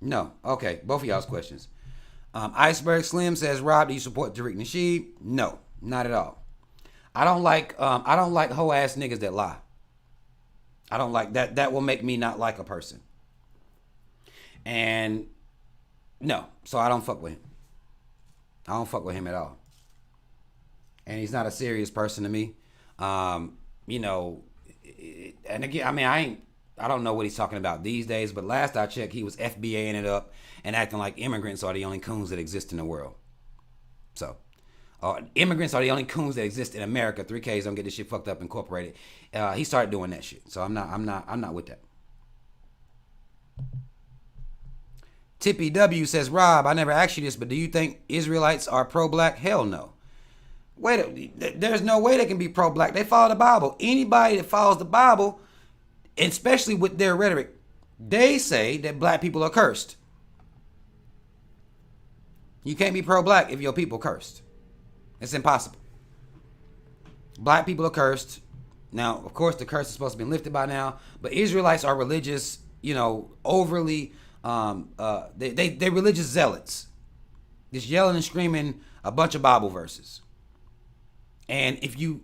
No. Okay. Both of y'all's questions. Iceberg Slim says, Rob, do you support Tariq Nasheed? No, not at all. I don't like hoe ass niggas that lie. I don't like that. That will make me not like a person. And no, so I don't fuck with him. I don't fuck with him at all. And he's not a serious person to me. You know, and again, I mean, I don't know what he's talking about these days, but last I checked, he was FBAing it up and acting like immigrants are the only coons that exist in the world. So, immigrants are the only coons that exist in America. 3Ks don't get this shit fucked up incorporated. He started doing that shit. So I'm not with that. Tippy W says, Rob, I never asked you this, but do you think Israelites are pro-black? Hell no. There's no way they can be pro-black. They follow the Bible. Anybody that follows the Bible, especially with their rhetoric, they say that black people are cursed. You can't be pro-black if your people cursed. It's impossible. Black people are cursed. Now, of course, the curse is supposed to be lifted by now, but Israelites are religious, overly, they religious zealots. Just yelling and screaming a bunch of Bible verses. And if you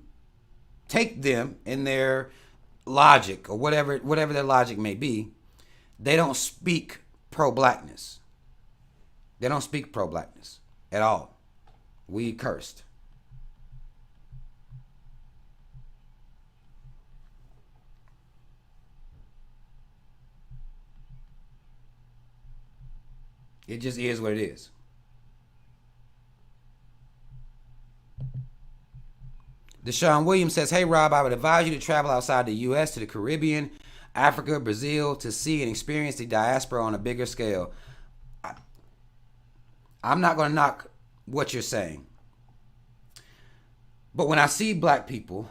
take them in their logic or whatever their logic may be, they don't speak pro-blackness. They don't speak pro-blackness at all. We cursed. It just is what it is. Deshaun Williams says, hey, Rob, I would advise you to travel outside the U.S. to the Caribbean, Africa, Brazil to see and experience the diaspora on a bigger scale. I'm not going to knock what you're saying. But when I see black people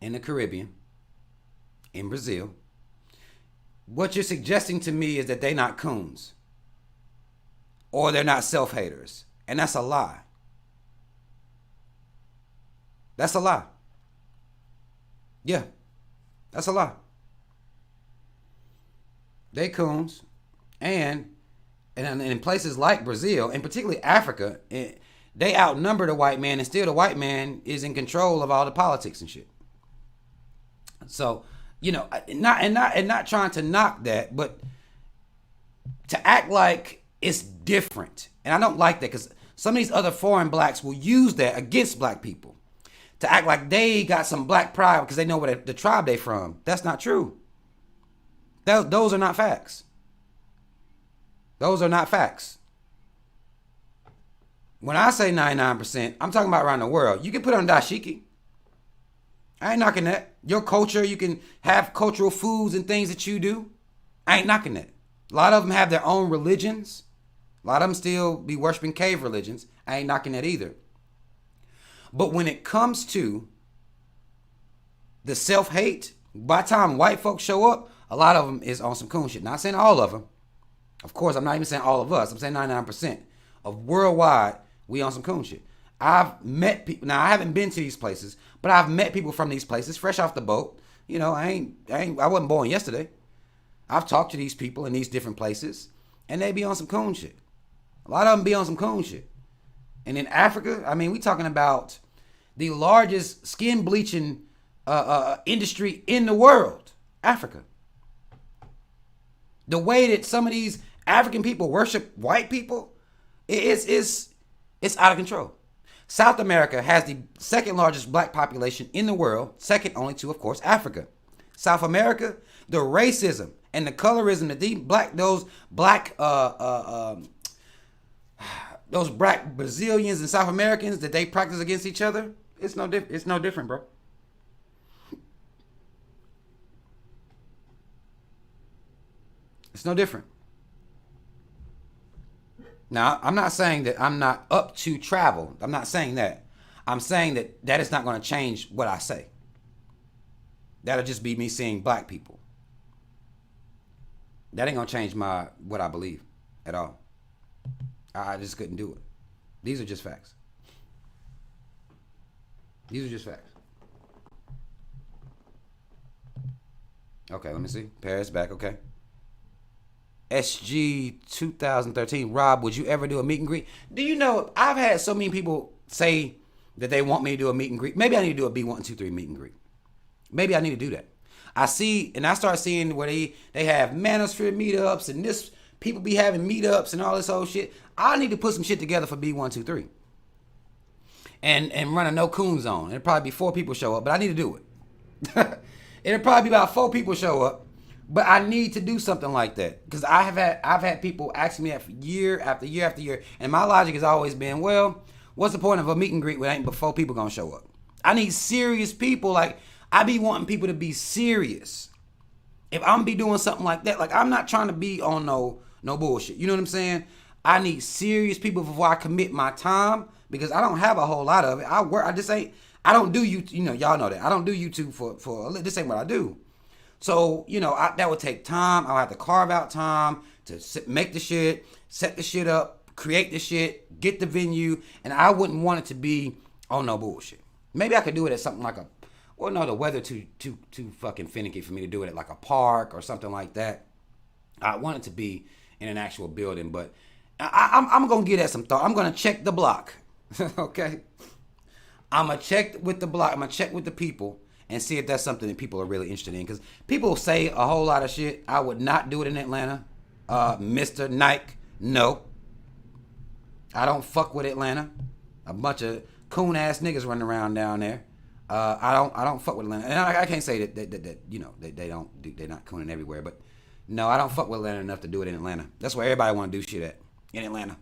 in the Caribbean, in Brazil, what you're suggesting to me is that they're not coons. Or they're not self-haters. And that's a lie. That's a lie. Yeah, that's a lie. They coons. And in places like Brazil, and particularly Africa, they outnumber the white man, and still the white man is in control of all the politics and shit. So, not trying to knock that, but to act like it's different. And I don't like that because some of these other foreign blacks will use that against black people. To act like they got some black pride because they know what the tribe they from. That's not true. Those are not facts. Those are not facts. When I say 99%, I'm talking about around the world. You can put on dashiki. I ain't knocking that. Your culture, you can have cultural foods and things that you do. I ain't knocking that. A lot of them have their own religions. A lot of them still be worshiping cave religions. I ain't knocking that either. But when it comes to the self-hate, by the time white folks show up, a lot of them is on some coon shit. Not saying all of them. Of course, I'm not even saying all of us. I'm saying 99% of worldwide, we on some coon shit. I've met people. Now, I haven't been to these places, but I've met people from these places fresh off the boat. I wasn't born yesterday. I've talked to these people in these different places, and they be on some coon shit. A lot of them be on some coon shit. And in Africa, I mean, we talking about the largest skin bleaching industry in the world, Africa. The way that some of these African people worship white people, it's out of control. South America has the second largest black population in the world, second only to, of course, Africa. South America, the racism and the colorism that those black Brazilians and South Americans that they practice against each other, it's no different, bro. It's no different. Now, I'm not saying that I'm not up to travel. I'm not saying that. I'm saying that is not going to change what I say. That'll just be me seeing black people. That ain't gonna change what I believe at all. I just couldn't do it. These are just facts. These are just facts. Okay, let me see. Paris back, okay. SG 2013. Rob, would you ever do a meet and greet? Do you know, I've had so many people say that they want me to do a meet and greet. Maybe I need to do a B123 meet and greet. Maybe I need to do that. I start seeing where they have Manosphere meetups and this people be having meetups and all this old shit. I need to put some shit together for B123. And run a no coon zone. It'll probably be 4 people show up, but I need to do it. It'll probably be about 4 people show up, but I need to do something like that because I've had people asking me that for year after year after year, and my logic has always been, well, what's the point of a meet and greet when ain't but 4 people gonna show up? I need serious people. Like I be wanting people to be serious. If I'm be doing something like that, like I'm not trying to be on no bullshit. You know what I'm saying? I need serious people before I commit my time because I don't have a whole lot of it. I don't do YouTube. You know, y'all know that. I don't do YouTube for this ain't what I do. So, you know, that would take time. I'll have to carve out time to make the shit, set the shit up, create the shit, get the venue, and I wouldn't want it to be on no bullshit. Maybe I could do it at something like the weather too fucking finicky for me to do it at like a park or something like that. I want it to be in an actual building, but I'm going to give that some thought. I'm going to check the block, okay? I'm going to check with the block. I'm going to check with the people and see if that's something that people are really interested in. Because people say a whole lot of shit. I would not do it in Atlanta. Mr. Nike, no. I don't fuck with Atlanta. A bunch of coon-ass niggas running around down there. I don't fuck with Atlanta. And I can't say that you know, they're not cooning everywhere. But no, I don't fuck with Atlanta enough to do it in Atlanta. That's where everybody want to do shit at, in Atlanta.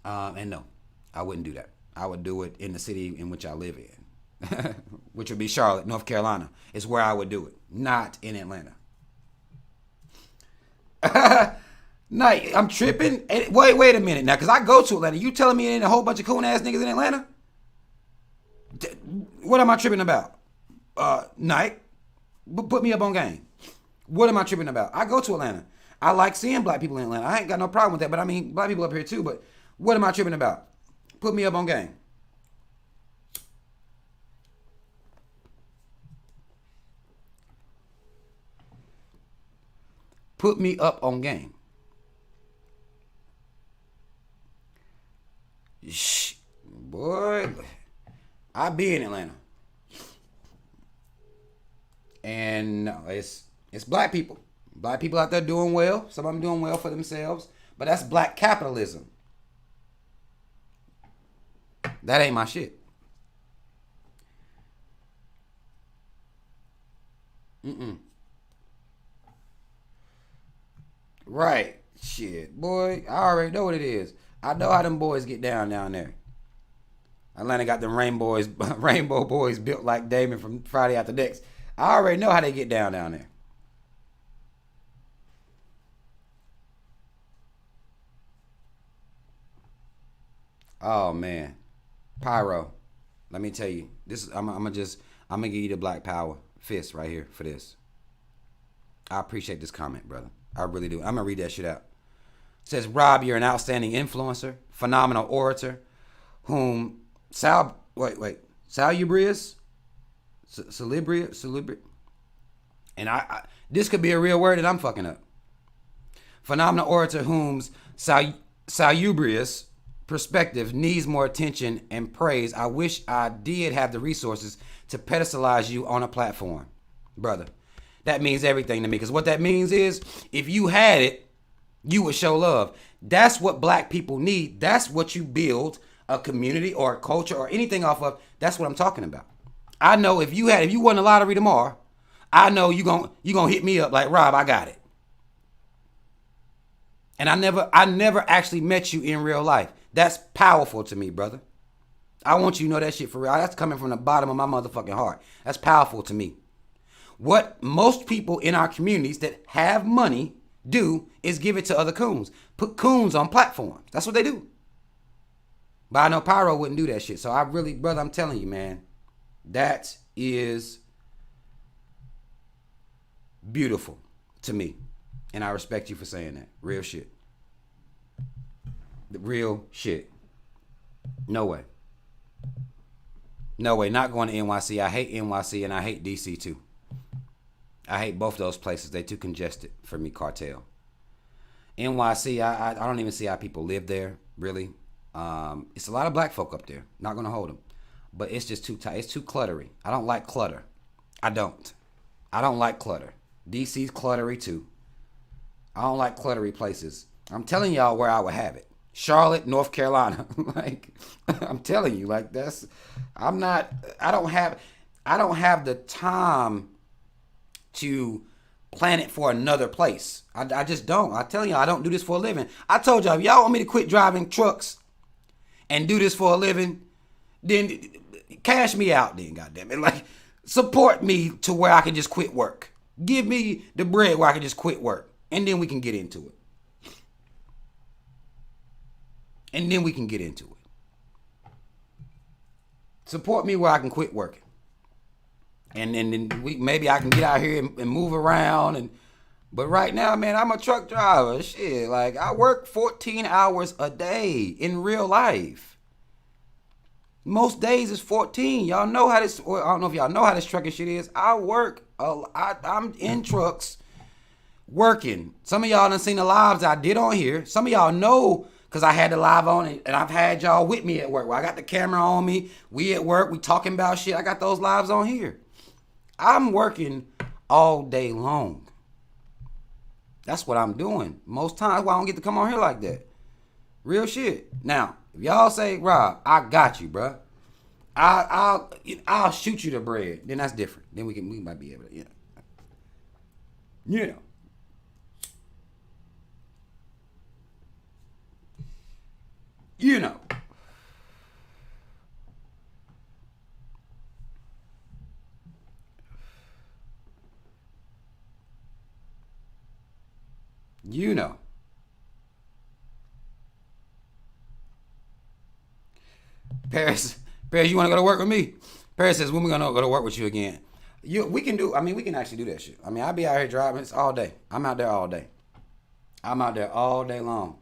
And no, I wouldn't do that. I would do it in the city in which I live in, which would be Charlotte, North Carolina. Is where I would do it, not in Atlanta. Night, I'm tripping. Wait a minute now, because I go to Atlanta. You telling me there ain't a whole bunch of coon ass niggas in Atlanta? What am I tripping about? Night, put me up on game. What am I tripping about? I go to Atlanta. I like seeing black people in Atlanta. I ain't got no problem with that, but I mean, black people up here too, but what am I tripping about? Put me up on game. Put me up on game. Shh, boy, I be in Atlanta. And no, it's black people. Black people out there doing well. Some of them doing well for themselves. But that's black capitalism. That ain't my shit. Right. Shit, boy. I already know what it is. I know how them boys get down there. Atlanta got them rainbow boys built like Damon from Friday After Next. I already know how they get down there. Oh man, Pyro. Let me tell you, this is I'm gonna give you the black power fist right here for this. I appreciate this comment, brother. I really do. I'm gonna read that shit out. It says, Rob, you're an outstanding influencer, phenomenal orator, whom Salubrious, and this could be a real word that I'm fucking up. Phenomenal orator whom's salubrious perspective needs more attention and praise. I wish I did have the resources to pedestalize you on a platform, brother. That means everything to me, because what that means is if you had it, you would show love. That's what black people need. That's what you build a community or a culture or anything off of. That's what I'm talking about. I know if you won the lottery tomorrow, I know you gonna hit me up like, Rob, I got it. And I never actually met you in real life. That's powerful to me, brother. I want you to know that shit for real. That's coming from the bottom of my motherfucking heart. That's powerful to me. What most people in our communities that have money do is give it to other coons. Put coons on platforms. That's what they do. But I know Pyro wouldn't do that shit. So I really, brother, I'm telling you, man, that is beautiful to me. And I respect you for saying that. Real shit. The real shit. No way. No way. Not going to NYC. I hate NYC and I hate DC too. I hate both those places. They too congested for me, cartel. NYC, I don't even see how people live there, really. It's a lot of black folk up there. Not going to hold them. But it's just too tight. It's too cluttery. I don't like clutter. I don't like clutter. DC's cluttery too. I don't like cluttery places. I'm telling y'all where I would have it. Charlotte, North Carolina. Like, I'm telling you, like, I don't have the time to plan it for another place. I just don't. I tell you, I don't do this for a living. I told y'all, if y'all want me to quit driving trucks and do this for a living, then cash me out then, goddammit. Like, support me to where I can just quit work. Give me the bread where I can just quit work. And then we can get into it. Support me where I can quit working. And then maybe I can get out here and move around. But right now, man, I'm a truck driver. Shit, like, I work 14 hours a day in real life. Most days is 14. Y'all know how this, or I don't know if y'all know how this trucking shit is. I'm in trucks working. Some of y'all done seen the lives I did on here. Some of y'all know because I had the live on it, and I've had y'all with me at work. Where I got the camera on me. We at work. We talking about shit. I got those lives on here. I'm working all day long. That's what I'm doing. Most times why I don't get to come on here like that. Real shit. Now, if y'all say, Rob, I got you, bruh. I'll shoot you the bread. Then that's different. Then we might be able to, you know. You know. You know. Paris, you want to go to work with me? Paris says, when we going to go to work with you again? We can actually do that shit. I mean, I'll be out here driving all day. I'm out there all day. I'm out there all day long.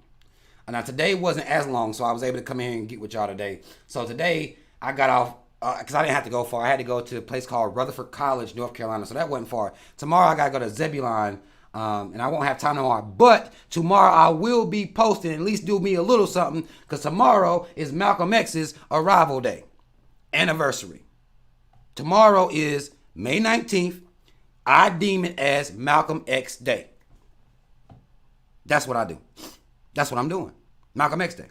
And now today wasn't as long, so I was able to come in and get with y'all today. So today I got off, because I didn't have to go far. I had to go to a place called Rutherford College, North Carolina. So that wasn't far. Tomorrow I got to go to Zebulon. And I won't have time tomorrow. But tomorrow I will be posting, at least do me a little something, because tomorrow is Malcolm X's arrival day. Anniversary. Tomorrow is May 19th. I deem it as Malcolm X Day. That's what I do. That's what I'm doing. Malcolm X Day.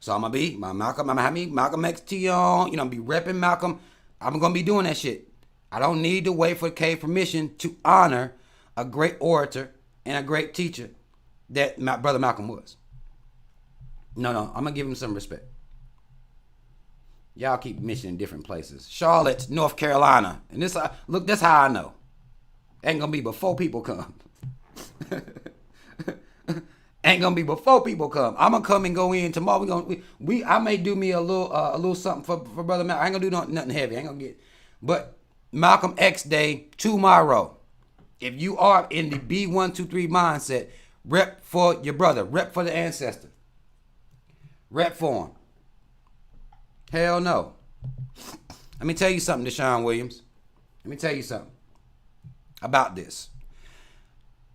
So I'm gonna have me Malcolm X tee on, I'm be repping Malcolm. I'm gonna be doing that shit. I don't need to wait for K permission to honor a great orator and a great teacher that my brother Malcolm was. No, I'm gonna give him some respect. Y'all keep mentioning different places. Charlotte, North Carolina. And this, look, that's how I know. Ain't gonna be before people come. Ain't gonna be before people come. I'm gonna come and go in tomorrow. I may do me a little something for brother Malcolm. I ain't gonna do nothing heavy. I ain't gonna get, but Malcolm X Day tomorrow. If you are in the B123 mindset, rep for your brother, rep for the ancestor, rep for him. Hell no. Let me tell you something, Deshaun Williams. Let me tell you something about this.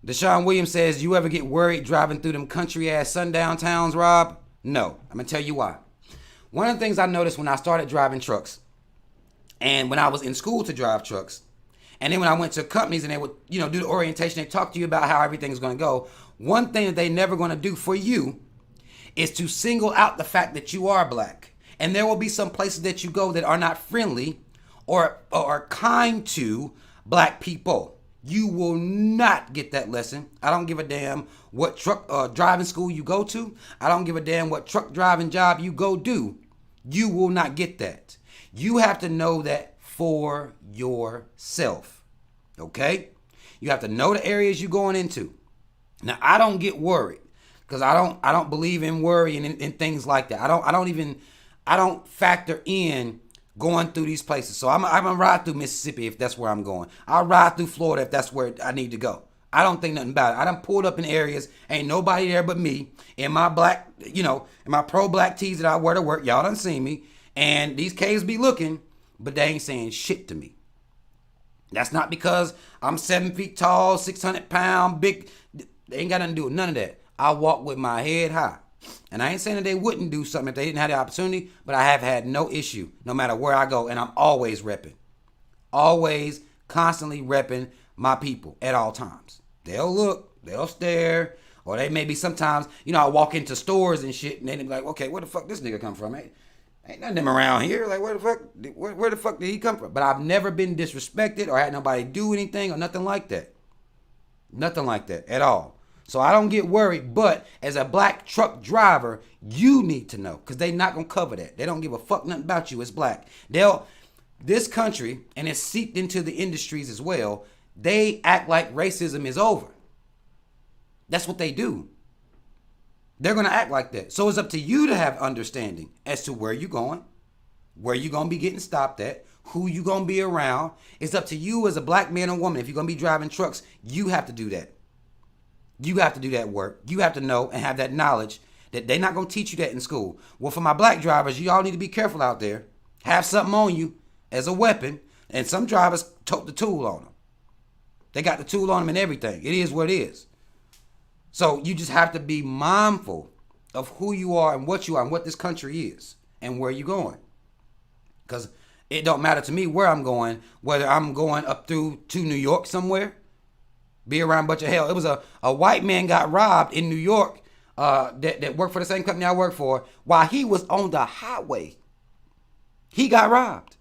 Deshaun Williams says, you ever get worried driving through them country-ass sundown towns, Rob? No. I'm going to tell you why. One of the things I noticed when I started driving trucks, and when I was in school to drive trucks, and then when I went to companies and they would, do the orientation, they talk to you about how everything's going to go. One thing that they never going to do for you is to single out the fact that you are black. And there will be some places that you go that are not friendly or kind to black people. You will not get that lesson. I don't give a damn what truck driving school you go to. I don't give a damn what truck driving job you go do. You will not get that. You have to know that for yourself. Okay? You have to know the areas you're going into. Now, I don't get worried because I don't believe in worry and things like that. I don't factor in going through these places. So I'm gonna ride through Mississippi if that's where I'm going. I'll ride through Florida if that's where I need to go. I don't think nothing about it. I done pulled up in areas, ain't nobody there but me, in my black, in my pro-black tees that I wear to work. Y'all done seen me. And these caves be looking, but they ain't saying shit to me. That's not because I'm 7 feet tall, 600 pound, big. They ain't got nothing to do with none of that. I walk with my head high. And I ain't saying that they wouldn't do something if they didn't have the opportunity, but I have had no issue no matter where I go. And I'm always repping. Always, constantly repping my people at all times. They'll look, they'll stare, or they maybe sometimes, I walk into stores and shit, and they be like, okay, where the fuck this nigga come from? Ain't none of them around here. Like, where the fuck did he come from? But I've never been disrespected or had nobody do anything or nothing like that. Nothing like that at all. So I don't get worried, but as a black truck driver, you need to know, because they not going to cover that. They don't give a fuck nothing about you as black. This country, and it's seeped into the industries as well, they act like racism is over. That's what they do. They're going to act like that. So it's up to you to have understanding as to where you're going, where you're going to be getting stopped at, who you're going to be around. It's up to you as a black man or woman. If you're going to be driving trucks, you have to do that. You have to do that work. You have to know and have that knowledge that they're not going to teach you that in school. Well, for my black drivers, you all need to be careful out there. Have something on you as a weapon. And some drivers tote the tool on them. They got the tool on them and everything. It is what it is. So you just have to be mindful of who you are and what you are and what this country is and where you're going. Because it don't matter to me where I'm going, whether I'm going up through to New York somewhere, be around a bunch of hell. It was a white man got robbed in New York that worked for the same company I work for while he was on the highway. He got robbed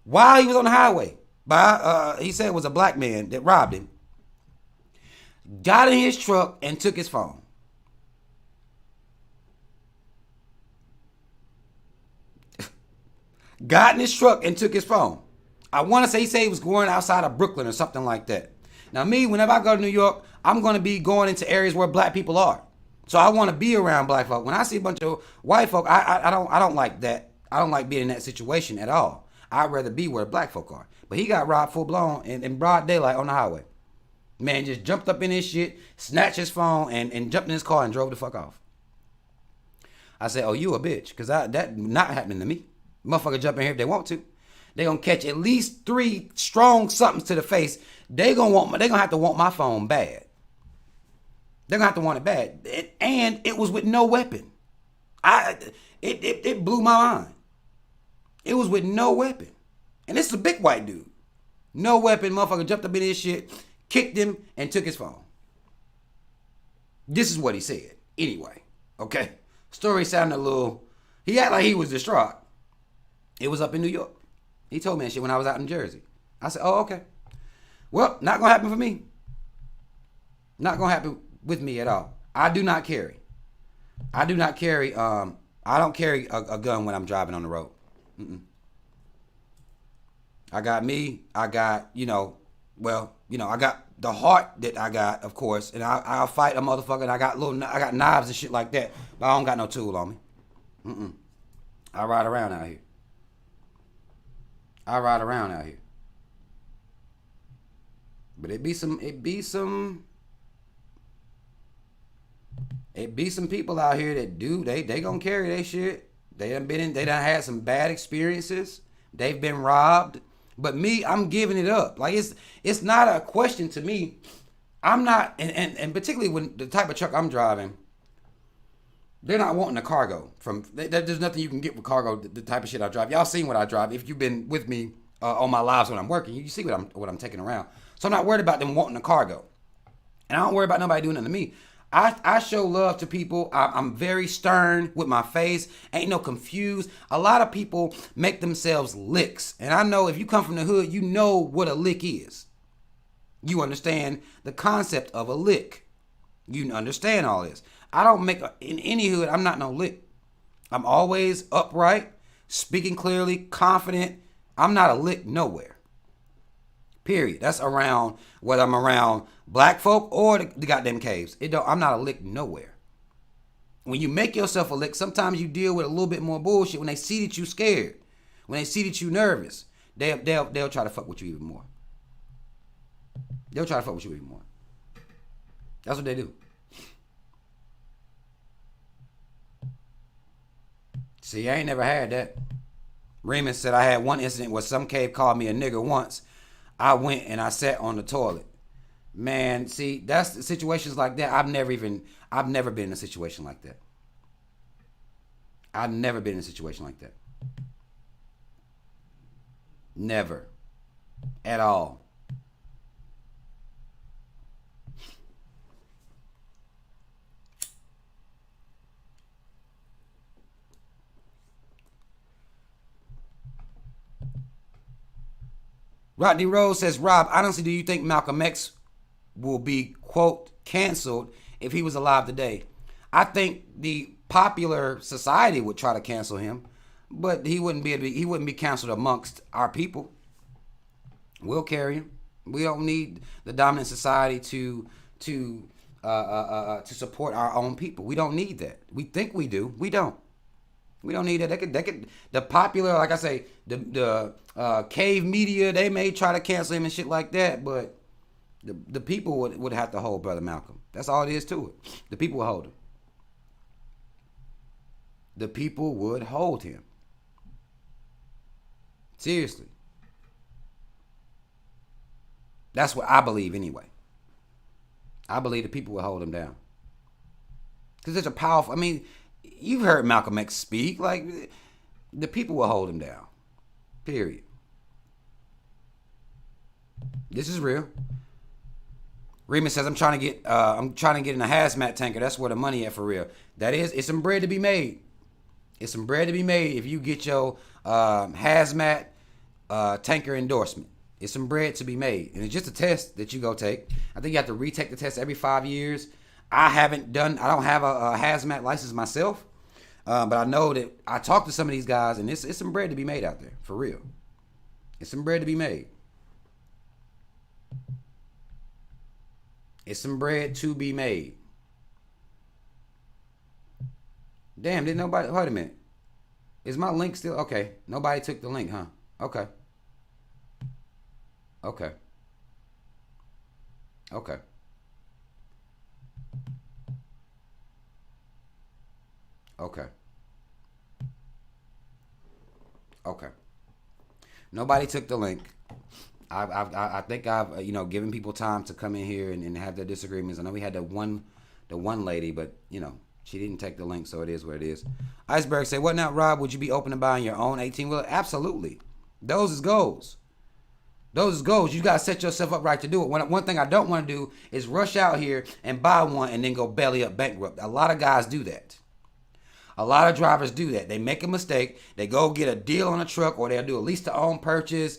while he was on the highway by, he said it was a black man that robbed him. Got in his truck and took his phone. Got in his truck and took his phone. I want to say he said he was going outside of Brooklyn or something like that. Now me, whenever I go to New York, I'm going to be going into areas where black people are. So I want to be around black folk. When I see a bunch of white folk, I don't like that. I don't like being in that situation at all. I'd rather be where black folk are. But he got robbed full blown in broad daylight on the highway. Man just jumped up in his shit, snatched his phone, and jumped in his car and drove the fuck off. I said, oh, you a bitch. Because that not happening to me. Motherfucker jump in here if they want to. They gonna catch at least 3 strong somethings to the face. They gonna have to want my phone bad. They're gonna have to want it bad. And it was with no weapon. It blew my mind. It was with no weapon. And this is a big white dude. No weapon, motherfucker jumped up in his shit, kicked him, and took his phone. This is what he said. Anyway, okay. Story sounded a little, he acted like he was distraught. It was up in New York. He told me that shit when I was out in Jersey. I said, oh, okay. Well, not going to happen for me. Not going to happen with me at all. I do not carry. I don't carry a gun when I'm driving on the road. I got me. I got, I got the heart that I got, of course, and I'll fight a motherfucker, and I got knives and shit like that, but I don't got no tool on me. I ride around out here. But it be some people out here that they gonna carry their shit. They done had some bad experiences. They've been robbed. But me, I'm giving it up. Like it's not a question to me. I'm not, and particularly when the type of truck I'm driving, they're not wanting a cargo. There's nothing you can get with cargo. The type of shit I drive. Y'all seen what I drive. If you've been with me on my lives when I'm working, you see what I'm taking around. So I'm not worried about them wanting a cargo, and I don't worry about nobody doing nothing to me. I show love to people. I'm very stern with my face. Ain't no confused. A lot of people make themselves licks. And I know if you come from the hood, you know what a lick is. You understand the concept of a lick. You understand all this. I don't in any hood, I'm not no lick. I'm always upright, speaking clearly, confident. I'm not a lick nowhere. Period. That's around whether I'm around black folk or the goddamn caves. I'm not a lick nowhere. When you make yourself a lick, sometimes you deal with a little bit more bullshit. When they see that you scared, when they see that you nervous, they'll try to fuck with you even more. That's what they do. See, I ain't never had that. Remus said I had one incident where some cave called me a nigger once. I went and I sat on the toilet. Man, see, that's situations like that. I've never been in a situation like that. I've never been in a situation like that. Never. At all. Rodney Rose says, Rob, honestly, do you think Malcolm X will be, quote, canceled if he was alive today? I think the popular society would try to cancel him, but he wouldn't be canceled amongst our people. We'll carry him. We don't need the dominant society to support our own people. We don't need that. We think we do. We don't. We don't need that. They could. The popular, like I say, the cave media, they may try to cancel him and shit like that, but the people would have to hold Brother Malcolm. That's all it is to it. The people would hold him. The people would hold him. Seriously. That's what I believe anyway. I believe the people will hold him down. Because there's a powerful, I mean, you've heard Malcolm X speak. Like, the people will hold him down. Period. This is real. Remus says, I'm trying to get in a hazmat tanker. That's where the money at for real. That is, it's some bread to be made. It's some bread to be made if you get your hazmat tanker endorsement. It's some bread to be made. And it's just a test that you go take. I think you have to retake the test every 5 years. I don't have a hazmat license myself. But I know that I talked to some of these guys, and it's some bread to be made out there. For real. It's some bread to be made. It's some bread to be made. Damn, didn't nobody... Wait a minute. Is my link still... Okay. Nobody took the link, huh? Okay. Okay. Okay. Okay. Okay. Nobody took the link. I think I've given people time to come in here and have their disagreements. I know we had the one lady, but she didn't take the link, so it is what it is. Iceberg say, what now, Rob? Would you be open to buying your own 18-wheeler? Absolutely. Those is goals. Those is goals. You got to set yourself up right to do it. One thing I don't want to do is rush out here and buy one and then go belly up bankrupt. A lot of guys do that. A lot of drivers do that. They make a mistake. They go get a deal on a truck, or they'll do a lease-to-own purchase.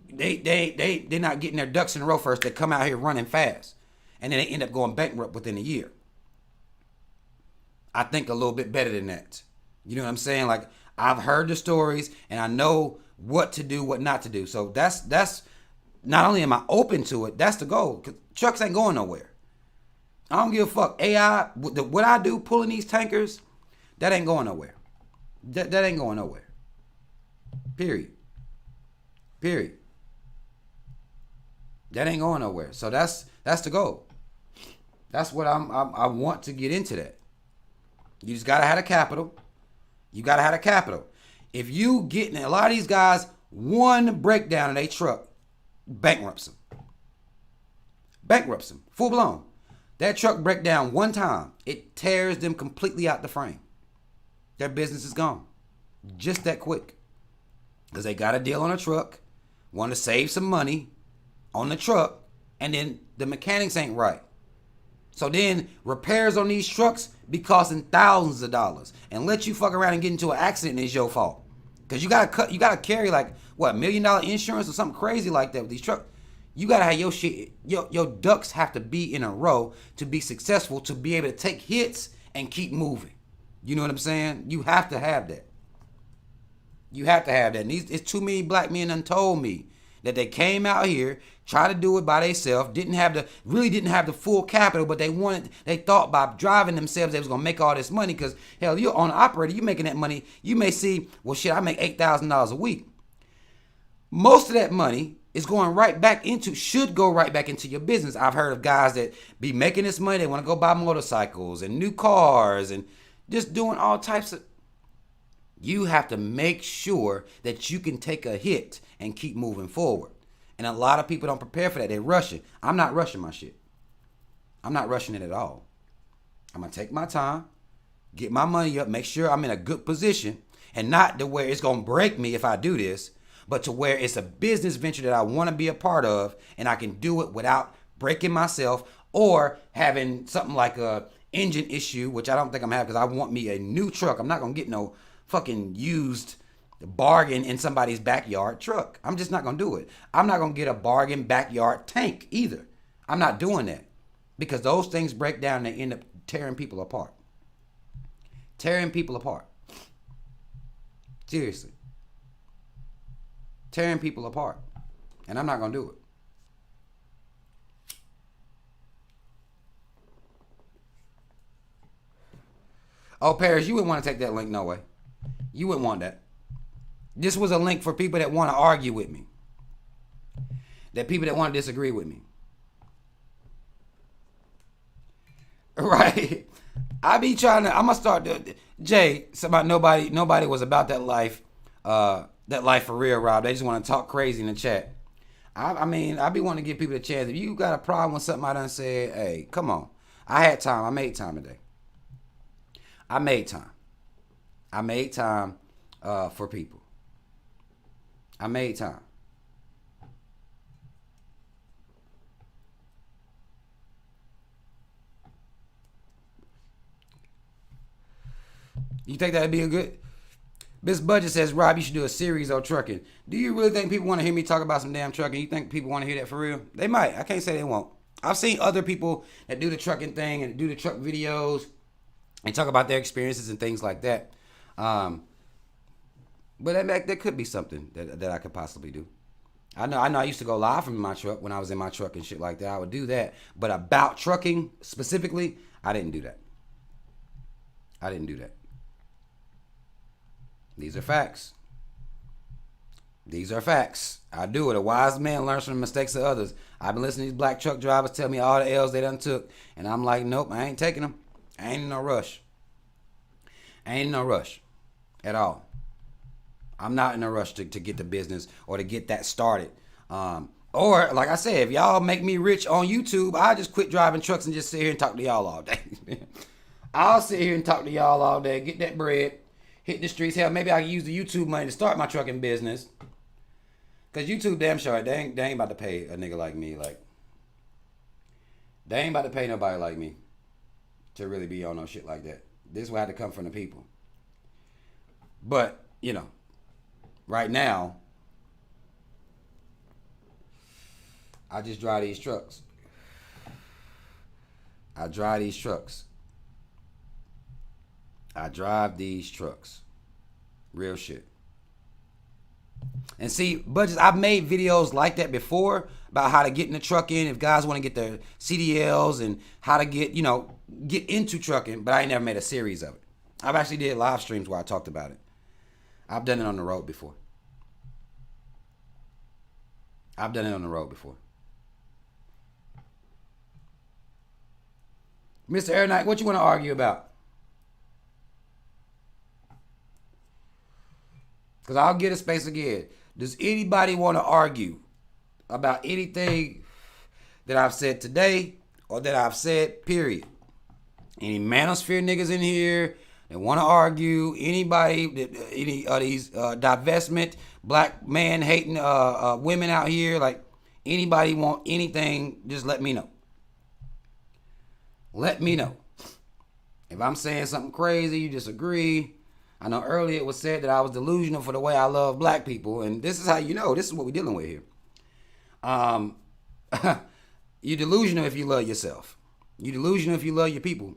They're not getting their ducks in a row first. They come out here running fast, and then they end up going bankrupt within a year. I think a little bit better than that. You know what I'm saying? Like, I've heard the stories, and I know what to do, what not to do. So that's not only am I open to it, that's the goal. 'Cause trucks ain't going nowhere. I don't give a fuck. AI, what I do, pulling these tankers, that ain't going nowhere. That ain't going nowhere. Period. That ain't going nowhere. So that's the goal. That's what I want to get into that. You just gotta have the capital. If you get a lot of these guys, one breakdown in their truck bankrupts them. Full blown. That truck break down one time, it tears them completely out the frame. Their business is gone. Just that quick. Because they got a deal on a truck, want to save some money on the truck, and then the mechanics ain't right. So then repairs on these trucks be costing thousands of dollars. And let you fuck around and get into an accident is your fault. Because you gotta carry like $1 million insurance or something crazy like that with these trucks. You gotta have your shit, your ducks have to be in a row to be successful, to be able to take hits and keep moving. You know what I'm saying? You have to have that. And it's too many black men done told me that they came out here, tried to do it by themselves, didn't have the full capital, but they thought by driving themselves they was gonna make all this money. Because hell, you're on an operator, you making that money. You may see, well shit, I make $8,000 a week. Most of that money It's going right back into, should go right back into your business. I've heard of guys that be making this money. They want to go buy motorcycles and new cars and just doing all types of. You have to make sure that you can take a hit and keep moving forward. And a lot of people don't prepare for that. They rush it. I'm not rushing my shit. I'm not rushing it at all. I'm going to take my time, get my money up, make sure I'm in a good position, and not to where it's going to break me if I do this, but to where it's a business venture that I want to be a part of, and I can do it without breaking myself or having something like a engine issue, which I don't think I'm having, because I want me a new truck. I'm not going to get no fucking used bargain in somebody's backyard truck. I'm just not going to do it. I'm not going to get a bargain backyard tank either. I'm not doing that, because those things break down and they end up tearing people apart. Tearing people apart. Seriously. Tearing people apart. And I'm not going to do it. Oh, Paris, you wouldn't want to take that link, no way. You wouldn't want that. This was a link for people that want to argue with me. That people that want to disagree with me. Right? I be trying to, I'm going to start, Jay, it's about nobody was about that life for real, Rob. They just want to talk crazy in the chat. I mean, I be wanting to give people a chance. If you got a problem with something I done said, hey, come on. I had time. I made time today. I made time. I made time for people. I made time. You think that'd be a good? Miss Budget says, Rob, you should do a series on trucking. Do you really think people want to hear me talk about some damn trucking? You think people want to hear that for real? They might. I can't say they won't. I've seen other people that do the trucking thing and do the truck videos and talk about their experiences and things like that. But that could be something that I could possibly do. I know I used to go live from my truck when I was in my truck and shit like that. I would do that. But about trucking specifically, I didn't do that. I didn't do that. These are facts. These are facts. I do it. A wise man learns from the mistakes of others. I've been listening to these black truck drivers tell me all the L's they done took. And I'm like, nope, I ain't taking them. I ain't in no rush. I ain't in no rush at all. I'm not in a rush to get the business or to get that started. Or, like I said, if y'all make me rich on YouTube, I'll just quit driving trucks and just sit here and talk to y'all all day. I'll sit here and talk to y'all all day, get that bread, hit the streets. Hell, maybe I can use the YouTube money to start my trucking business. Because YouTube damn sure, they ain't about to pay a nigga like me. Like, they ain't about to pay nobody like me to really be on no shit like that. This will have to come from the people. But, you know, right now, I just drive these trucks. I drive these trucks. Real shit. And see, budgets, I've made videos like that before about how to get in the truck in if guys want to get their CDLs and how to get into trucking, but I ain't never made a series of it. I've actually did live streams where I talked about it. I've done it on the road before. Mr. Air Knight, what you want to argue about? Because I'll get a space again. Does anybody want to argue about anything that I've said today or that I've said, period? Any Manosphere niggas in here that want to argue? Anybody, any of these divestment, black man hating women out here? Like, anybody want anything, just let me know. Let me know. If I'm saying something crazy, you disagree. I know earlier it was said that I was delusional for the way I love black people, and this is how you know. This is what we're dealing with here. You're delusional if you love yourself. You're delusional if you love your people.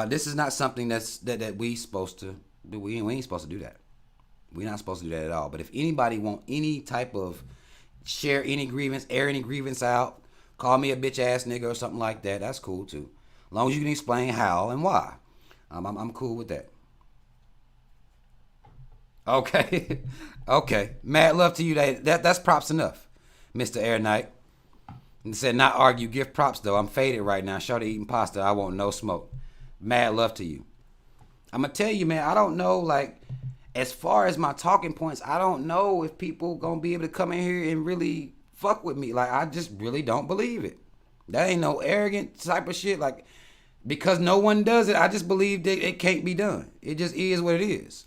This is not something that we supposed to do. We ain't supposed to do that. We're not supposed to do that at all. But if anybody want any type of share any grievance, air any grievance out, call me a bitch ass nigga or something like that, that's cool too. As long as you can explain how and why. I'm cool with that. Okay. Okay. Mad love to you. That's props enough, Mr. Air Knight. And said not argue, give props though. I'm faded right now. Shorty eating pasta. I want no smoke. Mad love to you. I'm gonna tell you, man, I don't know, like, as far as my talking points, I don't know if people gonna be able to come in here and really fuck with me. Like, I just really don't believe it. That ain't no arrogant type of shit. Like, because no one does it, I just believe that it can't be done. It just is what it is.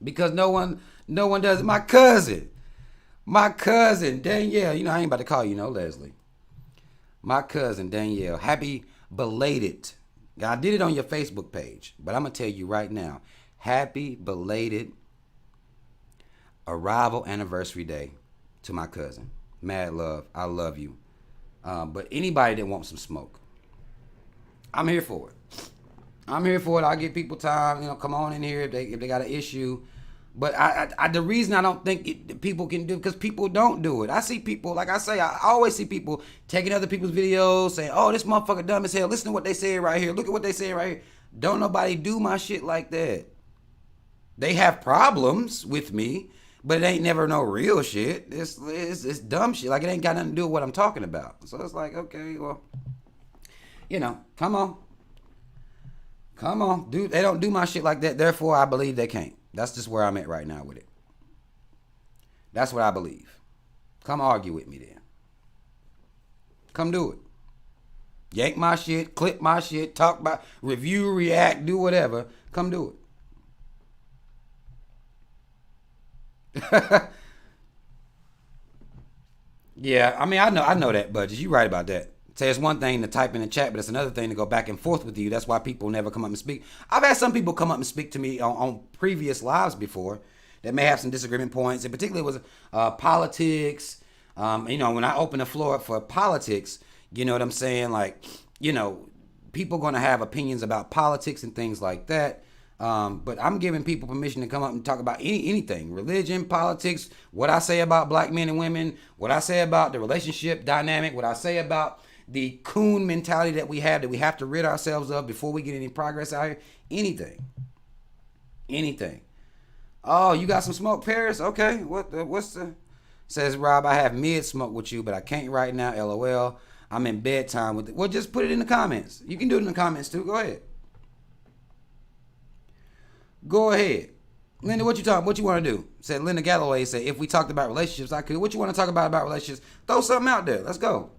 Because no one does it. My cousin Danielle. You know, I ain't about to call you no Leslie. My cousin Danielle. Happy belated. I did it on your Facebook page, but I'm gonna tell you right now. Happy belated arrival anniversary day to my cousin. Mad love. I love you. But anybody that wants some smoke, I'm here for it. I'm here for it. I'll give people time. You know, come on in here if they got an issue. But the reason I don't think people can do, because people don't do it. I see people, like I say, I always see people taking other people's videos saying, oh, this motherfucker dumb as hell. Listen to what they say right here. Look at what they say right here. Don't nobody do my shit like that. They have problems with me, but it ain't never no real shit. It's dumb shit. Like, it ain't got nothing to do with what I'm talking about. So it's like, okay, well, you know, come on. Come on. Dude, they don't do my shit like that. Therefore, I believe they can't. That's just where I'm at right now with it. That's what I believe. Come argue with me then. Come do it. Yank my shit, clip my shit, talk about, review, react, do whatever. Come do it. Yeah, I mean, I know that, Budges. You right about that. Say it's one thing to type in the chat, but it's another thing to go back and forth with you. That's why people never come up and speak. I've had some people come up and speak to me on previous lives before that may have some disagreement points. And particularly was politics. You know, when I open the floor up for politics, you know what I'm saying? Like, you know, people going to have opinions about politics and things like that. But I'm giving people permission to come up and talk about anything, religion, politics, what I say about black men and women, what I say about the relationship dynamic, what I say about the coon mentality that we have to rid ourselves of before we get any progress out here. Anything. Oh, you got some smoke, Paris? Okay. What's the... Says Rob, I have mid smoke with you, but I can't right now. LOL. I'm in bedtime with it. Well, just put it in the comments. You can do it in the comments too. Go ahead. Linda, what you want to do? Said Linda Galloway said, if we talked about relationships, I could. What you want to talk about relationships? Throw something out there. Let's go.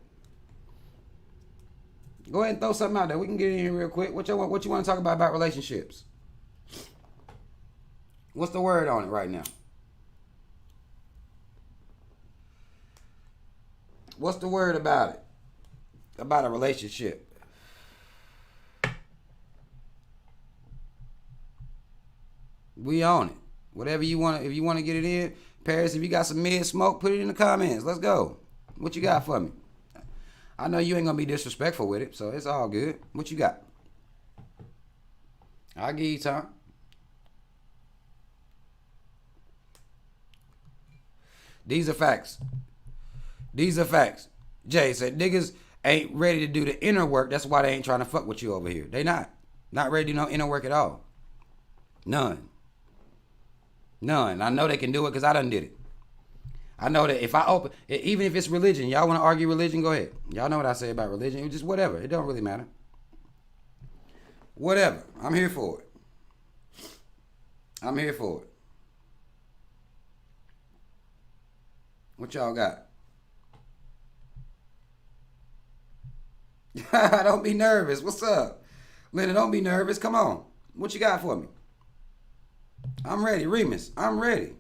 Go ahead and throw something out there. We can get in here real quick. What you want to talk about relationships? What's the word on it right now? What's the word about it? About a relationship. We own it. Whatever you want, if you want to get it in, Paris, if you got some mid smoke, put it in the comments. Let's go. What you got for me? I know you ain't gonna be disrespectful with it, so it's all good. What you got? I'll give you time. These are facts. Jay said niggas ain't ready to do the inner work. That's why they ain't trying to fuck with you over here. They not ready to do no inner work at all. None. I know they can do it because I done did it. I know that if I open, even if it's religion, y'all want to argue religion, go ahead. Y'all know what I say about religion. It's just whatever. It don't really matter. Whatever. I'm here for it. What y'all got? Don't be nervous. What's up? Linda, don't be nervous. Come on. What you got for me? I'm ready. Remus, I'm ready.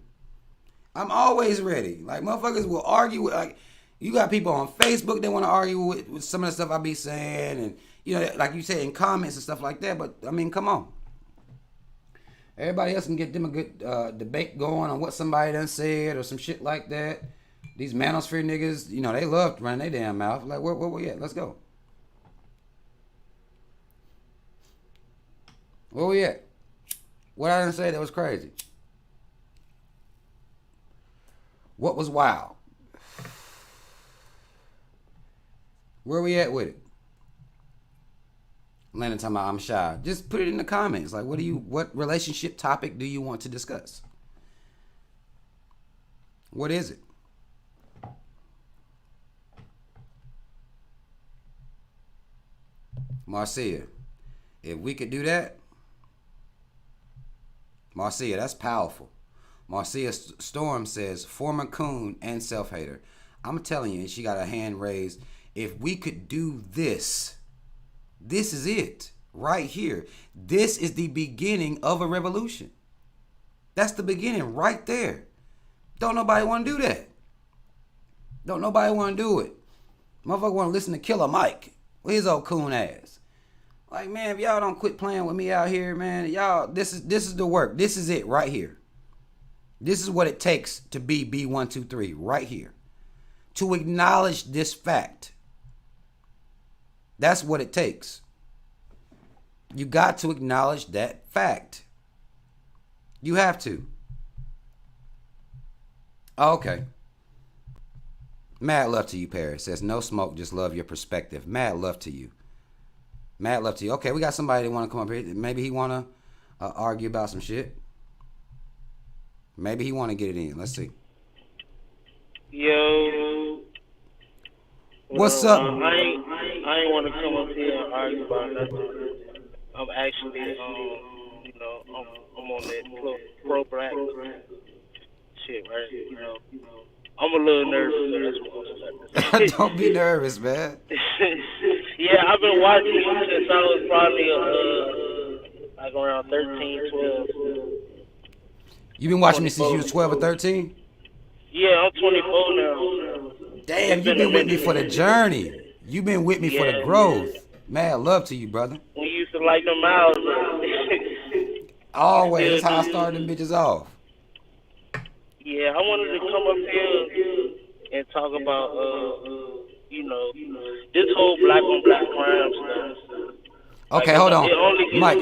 I'm always ready. Like, motherfuckers will argue with, like, you got people on Facebook that want to argue with some of the stuff I be saying, and, you know, like you said, in comments and stuff like that, but, I mean, come on. Everybody else can get them a good debate going on what somebody done said or some shit like that. These Manosphere niggas, you know, they love running their damn mouth. Like, where we at? Let's go. Where we at? What I didn't say that was crazy? What was wild? Where we at with it? Landon talking about I'm shy. Just put it in the comments. Like, what relationship topic do you want to discuss? What is it? Marcia, if we could do that, Marcia, that's powerful. Marcia Storm says, former coon and self-hater. I'm telling you, and she got a hand raised. If we could do this, this is it right here. This is the beginning of a revolution. That's the beginning right there. Don't nobody want to do that. Don't nobody want to do it. Motherfucker want to listen to Killer Mike. Where his old coon ass? Like, man, if y'all don't quit playing with me out here, man, y'all, this is the work. This is it right here. This is what it takes to be B123 right here. To acknowledge this fact. That's what it takes. You got to acknowledge that fact. You have to. Okay. Mad love to you, Paris. Says no smoke, just love your perspective. Mad love to you. Mad love to you. Okay, we got somebody that want to come up here. Maybe he want to argue about some shit. Maybe he want to get it in. Let's see. Yo. What's up? I ain't want to come up here and argue about nothing. I'm actually, I'm on that pro-black shit, right? I'm a little nervous. Don't be nervous, man. Yeah, I've been watching you since I was probably like around 13, 12. You been watching me since you was 12 or 13? Yeah, I'm 24 now. Damn, you been with me for the journey. You been with me for the growth. Mad love to you, brother. We used to like them out. Always. That's how I started them bitches off. Yeah, I wanted to come up here and talk about, this whole black on black crime stuff. Okay, hold on. Mike.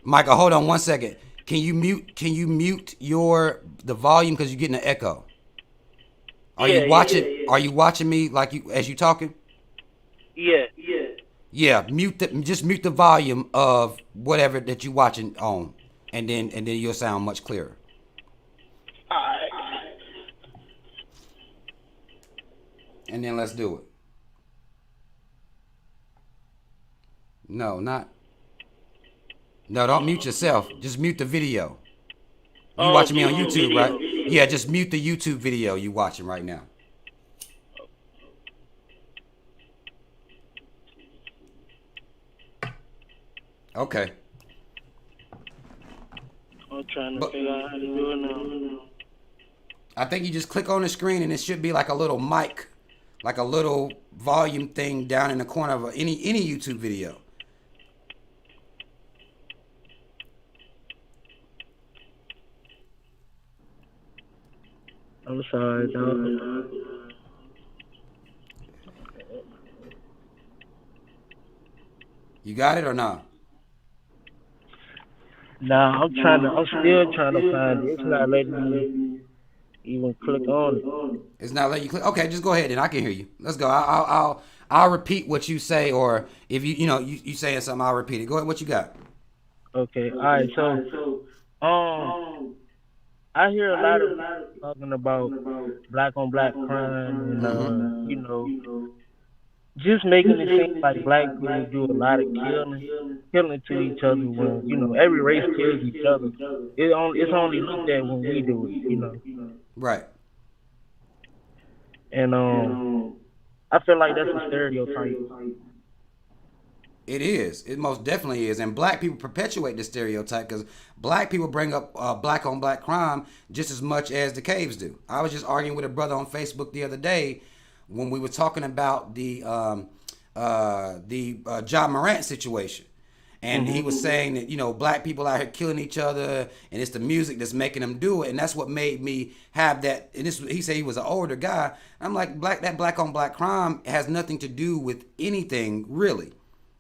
Michael, hold on 1 second. Can you mute the volume because you're getting an echo? Are you watching me like as you talking? Yeah. Yeah, just mute the volume of whatever that you watching on, and then you'll sound much clearer. Alright. And then let's do it. No, don't mute yourself. Just mute the video. You watching me on YouTube, right? Yeah, just mute the YouTube video you watching right now. Okay. I'm trying to figure out how to do it now. I think you just click on the screen and it should be like a little mic, like a little volume thing down in the corner of any YouTube video. I'm sorry, dog. You got it or not? Nah, I'm still trying to find it. It's not letting me even click on it. It's not letting you click. Okay, just go ahead and I can hear you. Let's go. I'll repeat what you say, or if you saying something, I'll repeat it. Go ahead. What you got? Okay. All right. So, I hear a lot of people talking about black on black crime and just making it seem like black people do a lot of killing to each other when every race kills each other. It's only looked at when we do it, Right. And I feel like that's a stereotype. It is. It most definitely is. And black people perpetuate this stereotype because black people bring up black on black crime just as much as the caves do. I was just arguing with a brother on Facebook the other day when we were talking about the John Morant situation. And he was saying that, black people out here killing each other and it's the music that's making them do it. And that's what made me have that. And he said he was an older guy. I'm like, that black on black crime has nothing to do with anything, really.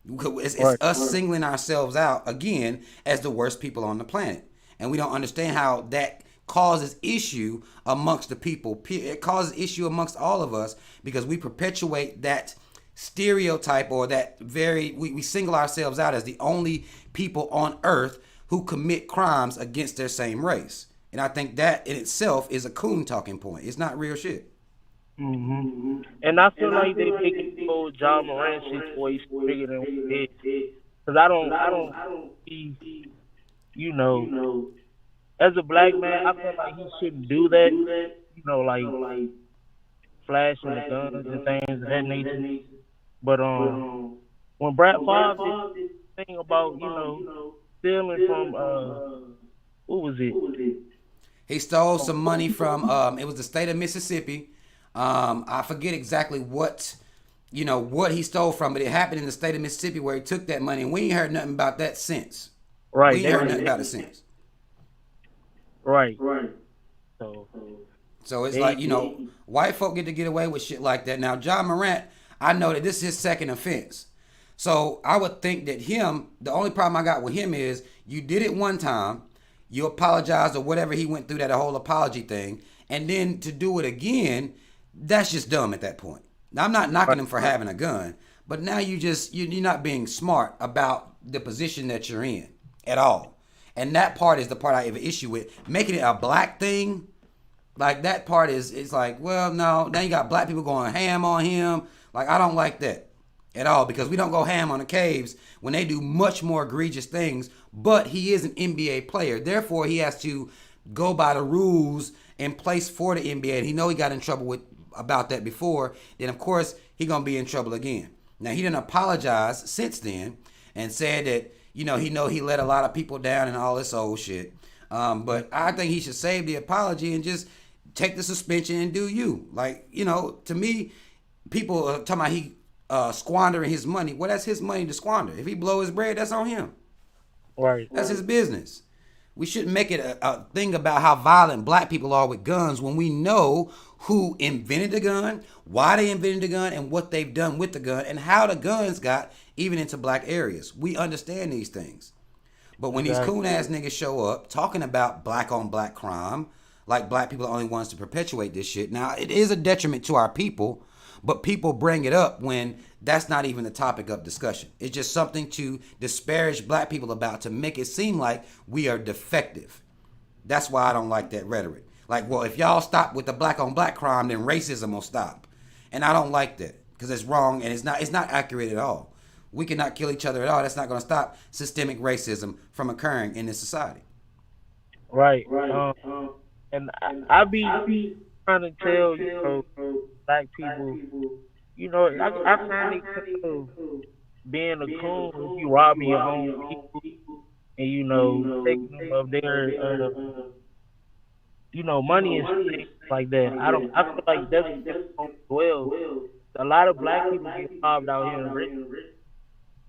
It's us singling ourselves out, again, as the worst people on the planet. And we don't understand how that causes issue amongst the people. It causes issue amongst all of us because we perpetuate that stereotype or that we single ourselves out as the only people on earth who commit crimes against their same race. And I think that in itself is a coon talking point. It's not real shit. hmm And I feel like they making the whole John Morant situation bigger than what it is. Cause I don't see, you know, as a black man, I feel like he shouldn't do that. Like flashing the guns and things of that nature. But when Brad Favre did the thing about stealing from who was it? He stole some money from it was the state of Mississippi. I forget exactly what he stole from, but it happened in the state of Mississippi where he took that money, and we ain't heard nothing about that since. We Right, ain't heard nothing about it since. right. So So it's they like, white folk get to get away with shit like that. Now, John Morant, I know that this is his second offense. So I would think that the only problem I got with him is you did it one time, you apologized or whatever he went through that whole apology thing, and then to do it again, that's just dumb at that point. Now, I'm not knocking him for having a gun, but now you're not being smart about the position that you're in at all. And that part is the part I have an issue with. Making it a black thing, like that part is like, well, no, now you got black people going ham on him. Like, I don't like that at all, because we don't go ham on the caves when they do much more egregious things. But he is an NBA player, therefore he has to go by the rules in place for the NBA. And he know he got in trouble about that before. Then of course he gonna be in trouble again. Now he didn't apologize since then and said that he let a lot of people down and all this old shit. But I think he should save the apology and just take the suspension and do you. Like, to me, people are talking about he squandering his money. Well, that's his money to squander. If he blow his bread, that's on him. right. That's his business. We shouldn't make it a thing about how violent black people are with guns when we know who invented the gun, why they invented the gun, and what they've done with the gun, and how the guns got even into black areas. We understand these things. But when these Exactly. coon ass niggas show up talking about black on black crime, like black people are the only ones to perpetuate this shit. Now, it is a detriment to our people, but people bring it up when that's not even the topic of discussion. It's just something to disparage black people about, to make it seem like we are defective. That's why I don't like that rhetoric. Like, well, if y'all stop with the black on black crime, then racism will stop. And I don't like that, because it's wrong and it's not accurate at all. We cannot kill each other at all. That's not going to stop systemic racism from occurring in this society. Right. And I be trying to tell black people, I find it kind of being a coon if you robbing your own people and taking them of their money and things like that. I feel like that's as well. A lot of black people get robbed out here in Richmond,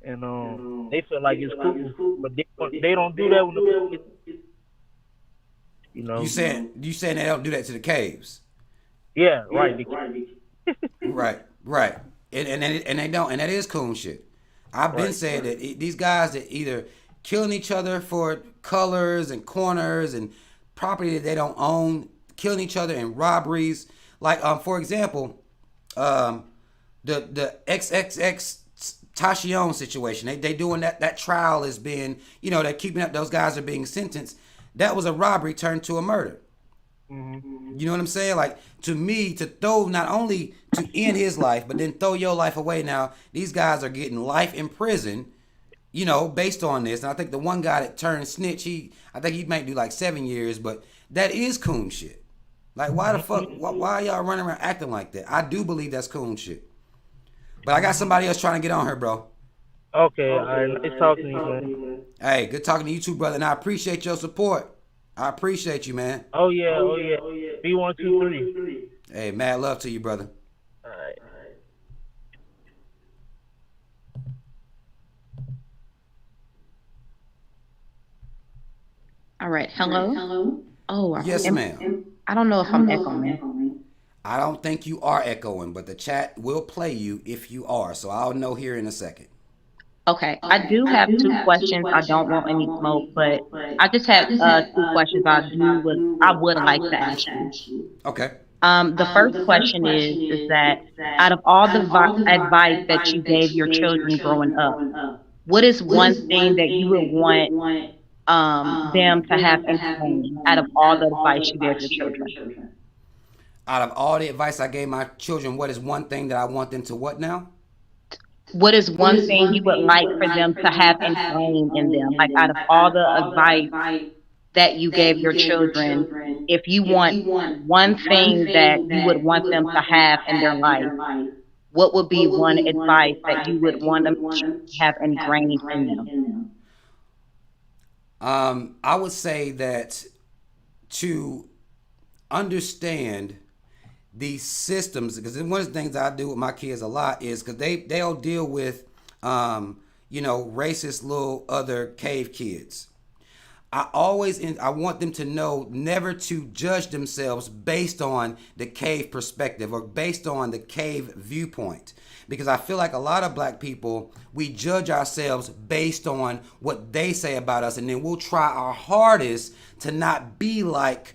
and they feel like it's cool, but they don't do that when the police, you You know. saying they don't do that to the caves? Yeah, right. Right, right. And they don't, and that is coon shit. I've been Right. saying that these guys that either killing each other for colors and corners and property that they don't own, killing each other in robberies. Like, for example, the XXX Tashion situation. They doing that trial is being, they're keeping up. Those guys are being sentenced. That was a robbery turned to a murder. hmm You know what I'm saying? Like, to me, to throw, not only to end his life, but then throw your life away. Now, these guys are getting life in prison, based on this. And I think the one guy that turned snitch, I think he might do like 7 years, but that is coon shit. Like, why the fuck, why are y'all running around acting like that? I do believe that's coon shit. But I got somebody else trying to get on her, bro. Okay, all right. Nice talking to you, man. Hey, good talking to you too, brother. And I appreciate your support. I appreciate you, man. Oh yeah, oh yeah. B123. Hey, mad love to you, brother. All right. All right. Hello. Oh, Yes, ma'am. I don't know if I'm echoing. I don't think you are echoing, but the chat will play you if you are. So I'll know here in a second. Okay. I do have two questions. I don't want any smoke, but I just have two questions I would like to ask you. Okay. The first question is that out of all the advice that you gave your children growing up, what is one thing that you would want them to have in common out of all the advice you gave your children? Out of all the advice I gave my children, what is one thing that I want them to what now? What is one thing you would like for them to have ingrained in them? Like out of all the advice that you gave your children, if you want one thing that you would want them to have in their life, what would be one advice that you would want them to have ingrained in them? I would say that to understand these systems, because one of the things I do with my kids a lot is because they'll deal with racist little other cave kids. I want them to know never to judge themselves based on the cave perspective or based on the cave viewpoint, because I feel like a lot of black people, we judge ourselves based on what they say about us, and then we'll try our hardest to not be like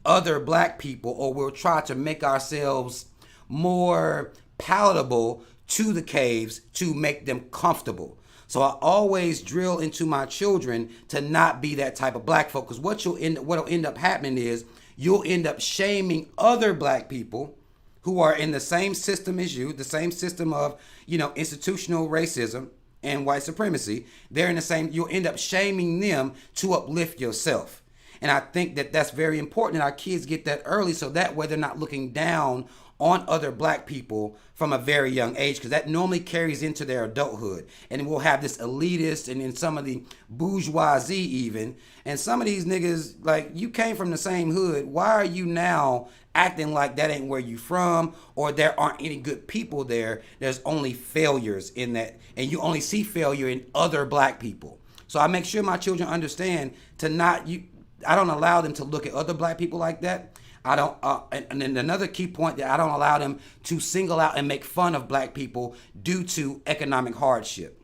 other black people, or we'll try to make ourselves more palatable to the caves to make them comfortable. So I always drill into my children to not be that type of black folk, because what'll end up happening is you'll end up shaming other black people who are in the same system as you, the same system of institutional racism and white supremacy. They're in the same. You'll end up shaming them to uplift yourself. And I think that that's very important that our kids get that early, so that way they're not looking down on other black people from a very young age, because that normally carries into their adulthood. And we'll have this elitist and then some of the bourgeoisie even. And some of these niggas, like, you came from the same hood. Why are you now acting like that ain't where you from, or there aren't any good people there? There's only failures in that. And you only see failure in other black people. So I make sure my children understand I don't allow them to look at other black people like that. I don't, and then another key point, that I don't allow them to single out and make fun of black people due to economic hardship.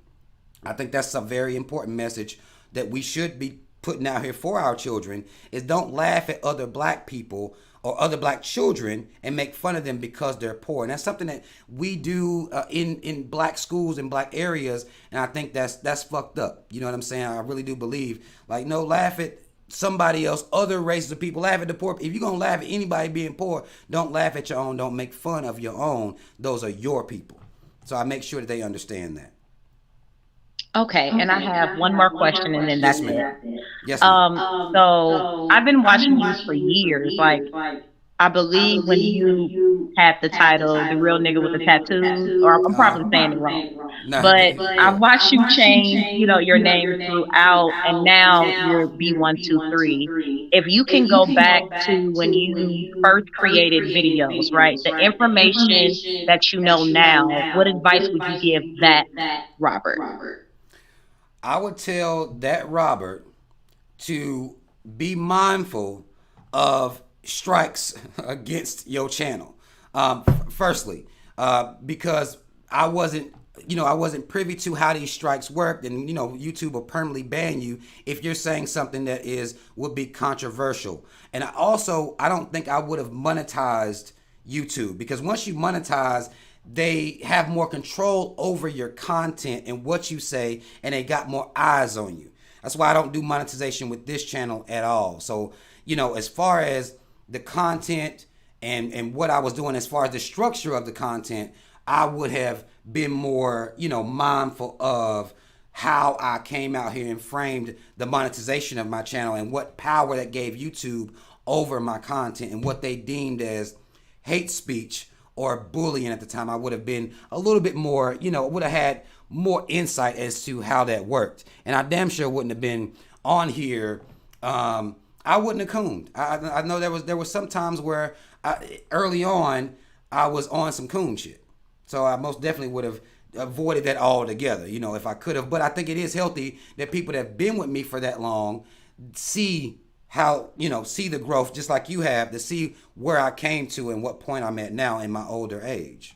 I think that's a very important message that we should be putting out here for our children, is don't laugh at other black people or other black children and make fun of them because they're poor. And that's something that we do in black schools and black areas, and I think that's fucked up. You know what I'm saying? I really do believe, like, no, laugh at somebody else, other races of people. Laugh at the poor. If you're going to laugh at anybody being poor, don't laugh at your own. Don't make fun of your own. Those are your people. So I make sure that they understand that. Okay, and I have one more question, and then that's it. Yes, ma'am. So I've been watching you for years. Like, I believe when you had the title, The Real Nigga with the Tattoos, or I'm probably saying it wrong, Nah. but I've watched you change, your name throughout, and now you're B123. If you can go back to when you first created videos, right, the information that you know now, what advice would you give that Robert? I would tell that Robert to be mindful of strikes against your channel. Firstly, because I wasn't privy to how these strikes worked, and YouTube will permanently ban you if you're saying something that would be controversial. And I don't think I would have monetized YouTube, because once you monetize, they have more control over your content and what you say, and they got more eyes on you. That's why I don't do monetization with this channel at all. So, as far as the content and what I was doing, as far as the structure of the content, I would have been more, mindful of how I came out here and framed the monetization of my channel and what power that gave YouTube over my content and what they deemed as hate speech or bullying at the time. I would have been a little bit more, would have had more insight as to how that worked. And I damn sure wouldn't have been on here. I wouldn't have cooned. I know there was some times where early on I was on some coon shit. So I most definitely would have avoided that altogether, if I could have. But I think it is healthy that people that have been with me for that long see how, see the growth, just like you have, to see where I came to and what point I'm at now in my older age.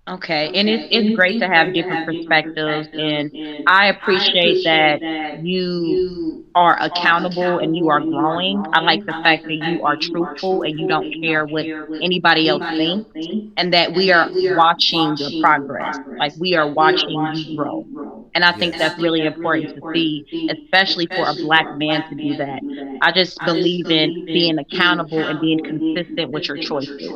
Okay, and it's great to have different perspectives, and I appreciate that you are accountable and you are growing. I like the fact that you are truthful and you don't care what anybody else thinks, and that we are watching your progress. Like, we are watching you grow. And I think Yes. that's really important to see, especially for a Black man to do that. I just believe in being accountable and being consistent with your choices.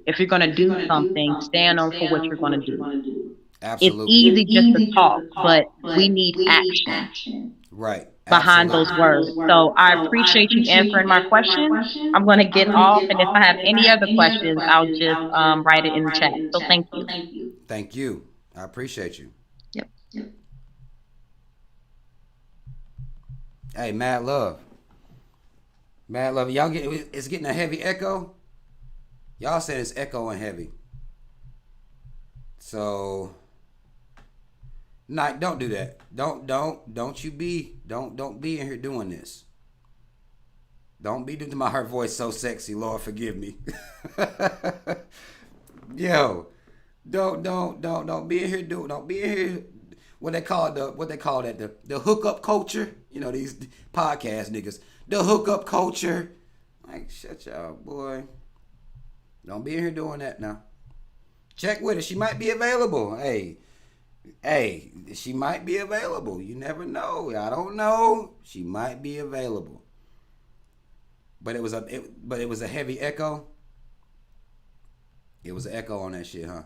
If you're going to do something, stand on for what you're going to do. It's Absolutely. easy just to talk, but we need action Right. behind those Absolutely. words. So I appreciate you answering my questions. I'm going to get off, and if I have any other questions, I'll just write it in the chat. So thank you. Thank you. I appreciate you. Yep. Hey, mad love. Mad love. Y'all get it's getting a heavy echo. Y'all said it's echoing heavy. So don't do that. Don't you be don't be in here doing this. Don't be doing my her voice so sexy, Lord forgive me. Yo, don't be in here don't be in here what they call the hookup culture. You know, these podcast niggas. The hookup culture. Like, shut y'all, boy. Don't be in here doing that now. Check with her. She might be available. Hey, she might be available. You never know. I don't know. She might be available. But it was a heavy echo. It was an echo on that shit, huh?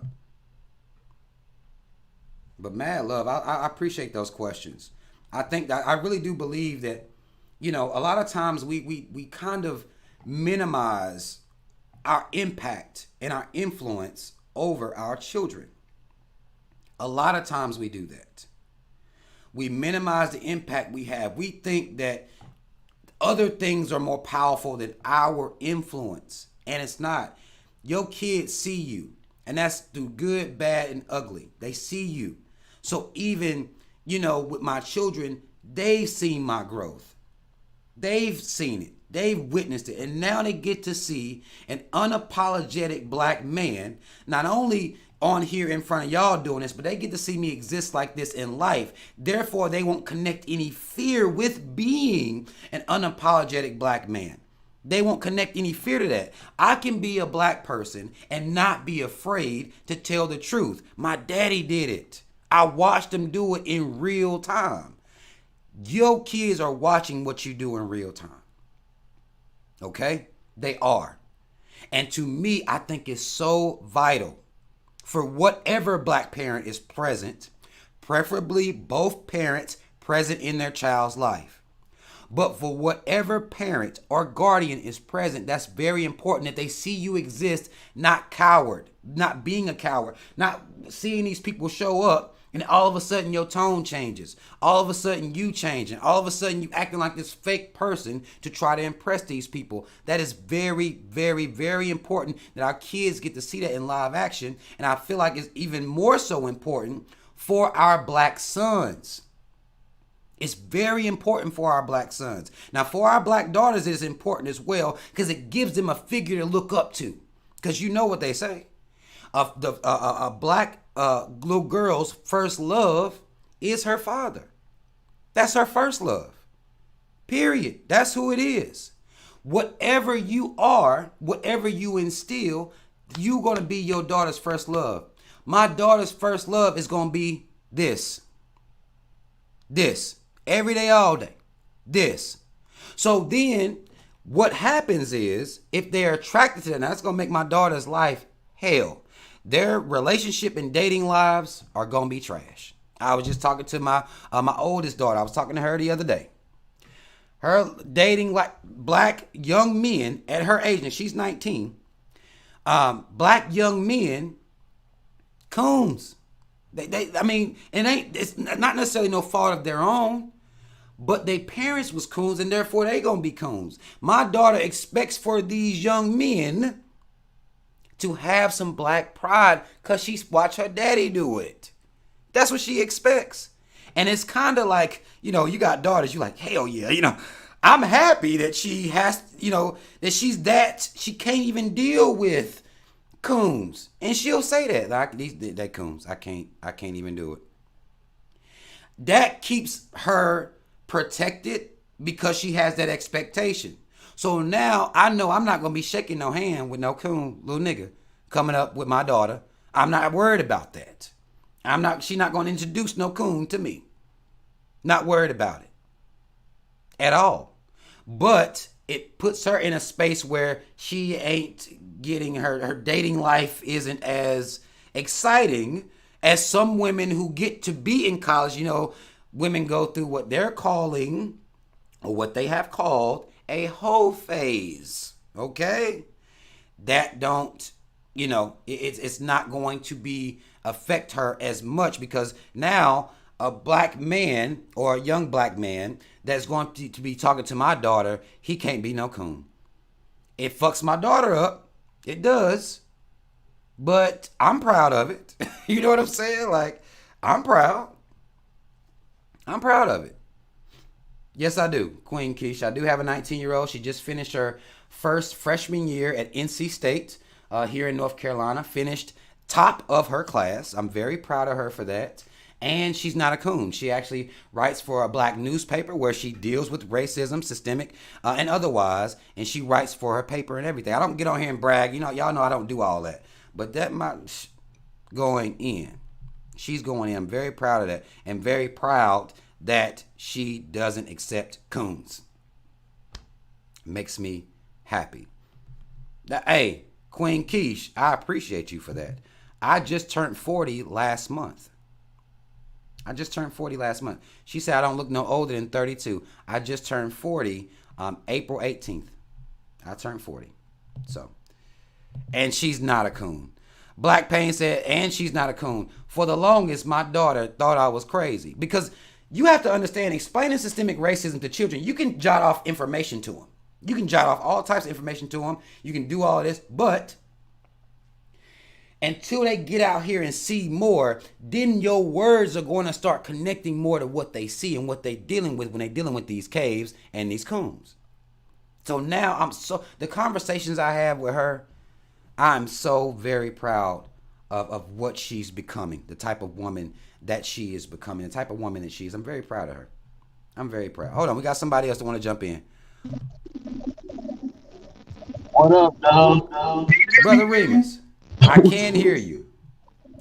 But mad love, I appreciate those questions. I think that I really do believe that, you know, a lot of times we kind of minimize our impact and our influence over our children. A lot of times we do that. We minimize the impact we have. We think that other things are more powerful than our influence. And it's not. Your kids see you. And that's through good, bad, and ugly. They see you. So even, you know, with my children, they've seen my growth. They've seen it. They've witnessed it. And now they get to see an unapologetic Black man, not only on here in front of y'all doing this, but they get to see me exist like this in life. Therefore, they won't connect any fear with being an unapologetic Black man. They won't connect any fear to that. I can be a Black person and not be afraid to tell the truth. My daddy did it. I watched him do it in real time. Your kids are watching what you do in real time. Okay? They are. And to me, I think it's so vital for whatever Black parent is present, preferably both parents present in their child's life. But for whatever parent or guardian is present, that's very important that they see you exist, not coward, not being a coward, not seeing these people show up and all of a sudden your tone changes. All of a sudden you changing. All of a sudden you acting like this fake person to try to impress these people. That is very, very, very important that our kids get to see that in live action. And I feel like it's even more so important for our Black sons. It's very important for our Black sons. Now, for our Black daughters, it is important as well because it gives them a figure to look up to. Because you know what they say. A Black little girl's first love is her father. That's her first love. Period. That's who it is. Whatever you are, whatever you instill, you're going to be your daughter's first love. My daughter's first love is going to be this. This. Every day, all day. This. So then what happens is if they're attracted to that, now that's going to make my daughter's life hell. Their relationship and dating lives are going to be trash. I was just talking to my oldest daughter. I was talking to her the other day. Her dating like Black young men at her age, and she's 19. Black young men, coons. I mean, it's not necessarily no fault of their own, but their parents was coons, and therefore they gonna be coons. My daughter expects for these young men to have some Black pride because she's watched her daddy do it. That's what she expects. And it's kind of like, you know, you got daughters, you like, hell yeah, you know, I'm happy that she has, you know, that she can't even deal with coons. And she'll say that, like, they coons, I can't even do it. That keeps her protected because she has that expectation. So now I know I'm not going to be shaking no hand with no coon little nigga coming up with my daughter. I'm not worried about that. She's not going to introduce no coon to me. Not worried about it at all. But it puts her in a space where she ain't getting her dating life isn't as exciting as some women who get to be in college. You know, women go through what they're calling or what they have called a hoe phase. Okay? That don't, it's not going to be affect her as much because now a black man or a young black man that's going to be talking to my daughter, he can't be no coon. It fucks my daughter up. It does. But I'm proud of it. You know what I'm saying? Like, I'm proud. I'm proud of it. Yes, I do. Queen Keish. I do have a 19-year-old. She just finished her first freshman year at NC State here in North Carolina. Finished top of her class. I'm very proud of her for that. And she's not a coon. She actually writes for a black newspaper where she deals with racism, systemic and otherwise. And she writes for her paper and everything. I don't get on here and brag. Y'all know I don't do all that. But that might going in. She's going in. I'm very proud of that. And very proud that she doesn't accept coons. Makes me happy. Now, hey, Queen Keish, I appreciate you for that. I just turned 40 last month. She said I don't look no older than 32. I just turned 40 April 18th. I turned 40. So, and she's not a coon. Black Pain said, and she's not a coon. For the longest, my daughter thought I was crazy. Because you have to understand, explaining systemic racism to children, you can jot off information to them. You can jot off all types of information to them. You can do all this. But until they get out here and see more, then your words are going to start connecting more to what they see and what they're dealing with when they're dealing with these caves and these coons. So now the conversations I have with her, I'm so very proud of what she's becoming, the type of woman that she is becoming, the type of woman that she is. I'm very proud of her. I'm very proud. Hold on, we got somebody else that want to jump in. What up, dog? Brother Remus, I can hear you.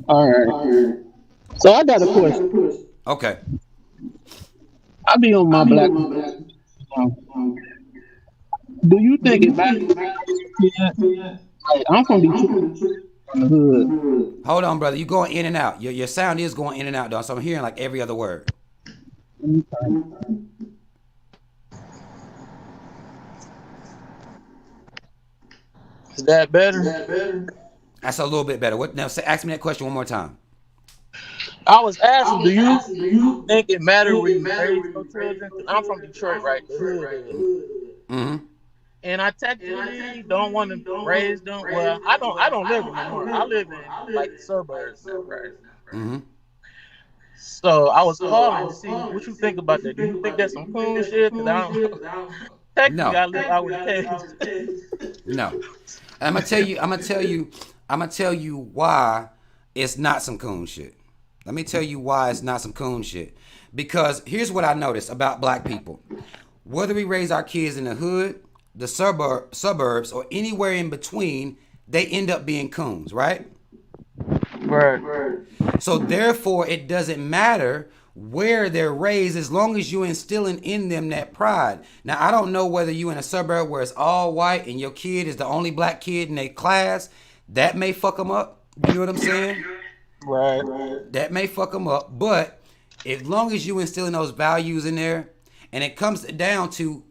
All right. So I got a question. Okay. I be on my black. Do you think it matters? Like, I'm from Detroit, from the hood. Hold on, brother. You going in and out. Your sound is going in and out, dog. So I'm hearing like every other word. Is that better? That's a little bit better. What now? Ask me that question one more time. I was asking, do you think it matters where you raise your children? 'Cause I'm from Detroit, right? The hood. Mm-hmm. And I technically don't want to raise them. Well, I don't live in no more. I live in like the suburbs now, right? Mm-hmm. So I was calling to see what you think about that. Do you think that's some cool shit? Because I don't. Technically, I live out with the No. I'm gonna tell you why it's not some coon shit. Let me tell you why it's not some coon shit. Because here's what I noticed about black people. Whether we raise our kids in the hood, the suburbs, or anywhere in between, they end up being coons, right? Right. So therefore, it doesn't matter where they're raised as long as you instilling in them that pride. Now, I don't know whether you in a suburb where it's all white and your kid is the only black kid in their class. That may fuck them up. You know what I'm saying? Right. That may fuck them up. But as long as you instilling those values in there, and it comes down to,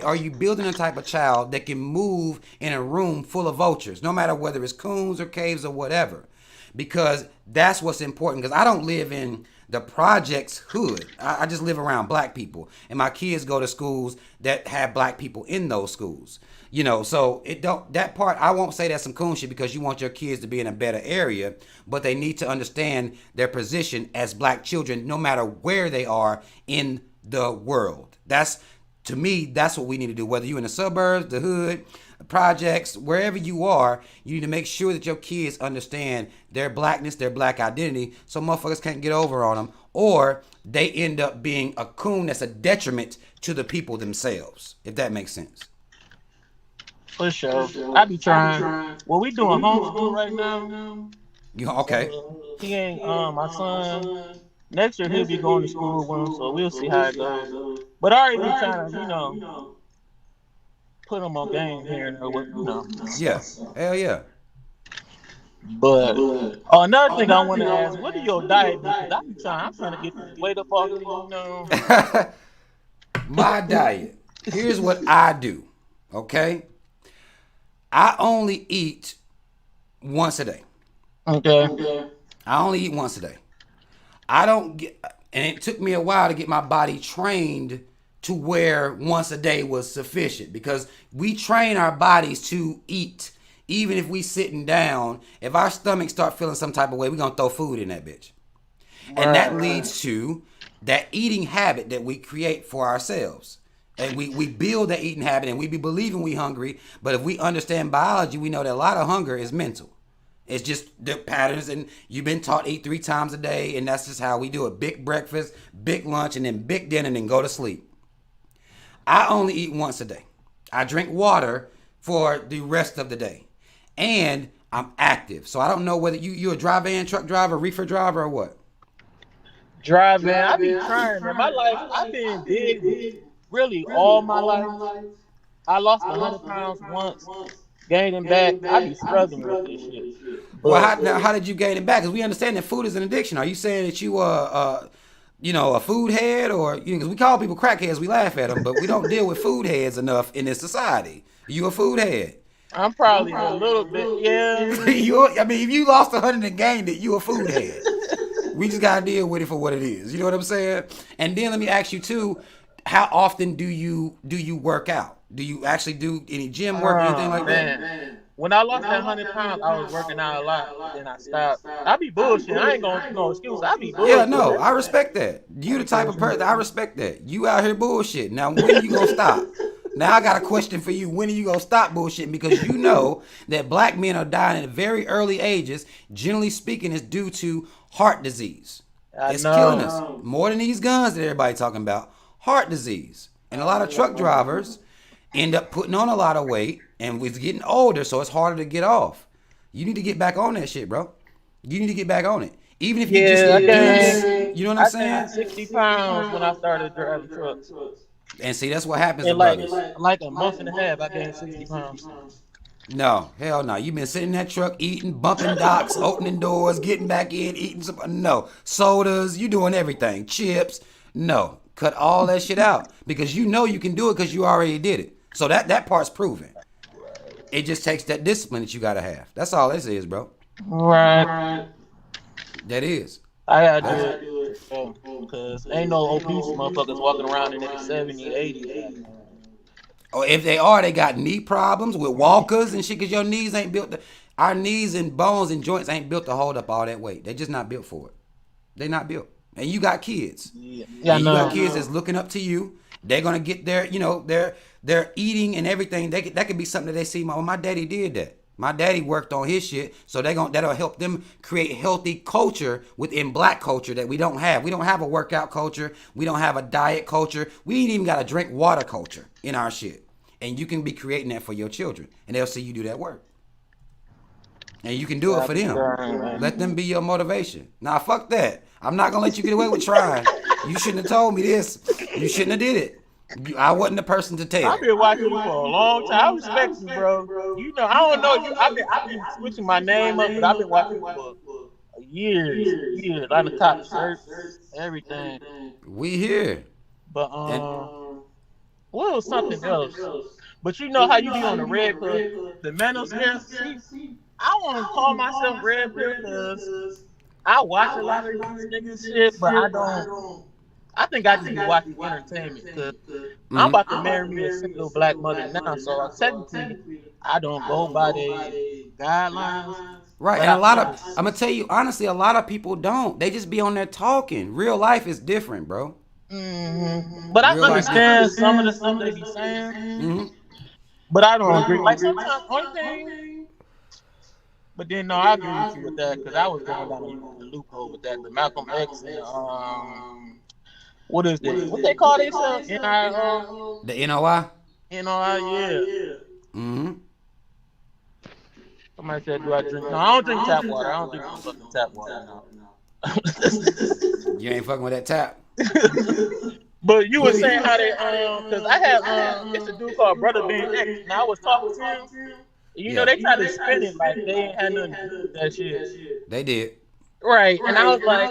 are you building a type of child that can move in a room full of vultures, no matter whether it's coons or caves or whatever? Because that's what's important. Because I don't live in the projects hood. I just live around black people, and my kids go to schools that have black people in those schools. So that part, I won't say that's some coon shit because you want your kids to be in a better area, but they need to understand their position as black children, no matter where they are in the world. To me, that's what we need to do. Whether you're in the suburbs, the hood, the projects, wherever you are, you need to make sure that your kids understand their blackness, their black identity, so motherfuckers can't get over on them, or they end up being a coon that's a detriment to the people themselves, if that makes sense. For sure. I be trying. Well, we doing homeschool right now. Okay. He ain't my son. next year he'll be going to school with him, so we'll see how it goes. But I already been trying to, put him on game here and there, Yeah. Hell yeah. But another thing I want to ask, what do your diet be? Because I'm trying to get this weight up off me. My diet. Here's what I do. Okay? I only eat once a day. Okay. I only eat once a day. I don't get, and it took me a while to get my body trained to where once a day was sufficient because we train our bodies to eat. Even if we sitting down, if our stomach start feeling some type of way, we're going to throw food in that bitch. And that leads to that eating habit that we create for ourselves. And we build that eating habit and we be believing we hungry. But if we understand biology, we know that a lot of hunger is mental. It's just the patterns, and you've been taught to eat 3 times a day, and that's just how we do it. Big breakfast, big lunch, and then big dinner, and then go to sleep. I only eat once a day. I drink water for the rest of the day. And I'm active. So I don't know whether you're a dry van, truck driver, reefer driver, or what. Driving, I be trying, man. My life, I've been big really all my life. I lost 100 pounds once, gained them back. I be struggling with this shit. Well, But how did you gain it back? Because we understand that food is an addiction. Are you saying that you a food head, or because we call people crackheads, we laugh at them, but we don't deal with food heads enough in this society. You a food head? I'm probably a little bit, yeah. If you lost 100 and gained it, you a food head. We just gotta deal with it for what it is. You know what I'm saying? And then let me ask you too: how often do you work out? Do you actually do any gym work, anything like that? When I lost that 100 pounds, I was working out a lot, but then I stopped. I be bullshitting. I ain't gonna no excuse. I be Yeah, bullshitting. no, I respect that. You the type of person I respect that. You out here bullshit. Now when you gonna stop? Now I got a question for you. When are you gonna stop bullshitting? Because you know that black men are dying at very early ages. Generally speaking, it's due to heart disease. It's killing us more than these guns that everybody talking about. Heart disease, and a lot of truck drivers end up putting on a lot of weight, and we're getting older, so it's harder to get off. You need to get back on that shit, bro. You need to get back on it. Even if you just reduce, you know what I'm saying? I gained 60 pounds when I started driving trucks. And see, that's what happens to In brothers. like a month and a half, I gained 60 pounds. No, hell no. You've been sitting in that truck eating, bumping docks, opening doors, getting back in, eating some, no. Sodas, you doing everything. Chips, no. Cut all that shit out because you know you can do it because you already did it. So that part's proven. It just takes that discipline that you gotta have. That's all this is, bro. Right. That is. I gotta do it because ain't no obese motherfuckers walking around in niggas 70, 80. Or if they are, they got knee problems with walkers and shit because your knees ain't built to, our knees and bones and joints ain't built to hold up all that weight. They just not built for it. They not built. And you got kids. Yeah, and you got kids that's looking up to you. They're gonna get their eating and everything. That could be something that they see. My daddy did that. My daddy worked on his shit, so that'll help them create healthy culture within black culture that we don't have. We don't have a workout culture. We don't have a diet culture. We ain't even got a drink water culture in our shit. And you can be creating that for your children, and they'll see you do that work. And you can do it for them. Let them be your motivation. Nah, fuck that. I'm not gonna let you get away with trying. You shouldn't have told me this. You shouldn't have did it. I wasn't the person to tell. I've been watching you for a long time. I respect you, bro. You know, I don't know you. I've been switching my name up, but I've been watching you for years. I done cop shirts, everything. We here. But what was something else? But you know how you be on the red pill, the Manosphere. See, I want to call myself red pill because I watch a lot of these niggas shit, but I don't. I think I just be watching entertainment because I'm about to marry me a single black mother now, so technically I don't go by the guidelines. Right, and a lot of, I'm gonna tell you honestly, a lot of people don't. They just be on there talking. Real life is different, bro. But I understand some of the stuff they be saying, but I don't agree. Like sometimes, only thing. But then no, I agree with you with that because I was going down the loophole with that. The Malcolm X and what is that? What they call themselves? NIO? The NOI? NOI, yeah. Somebody said, do I drink? No, I don't drink tap water. I don't drink no fucking tap water now. You ain't fucking with that tap. But you were Put me. saying how they because I had it's a dude called Brother Ben X, and I was talking to him. You know, Yeah. they tried to spin it like they ain't had nothing to do with that shit. They did. Right. And I was like,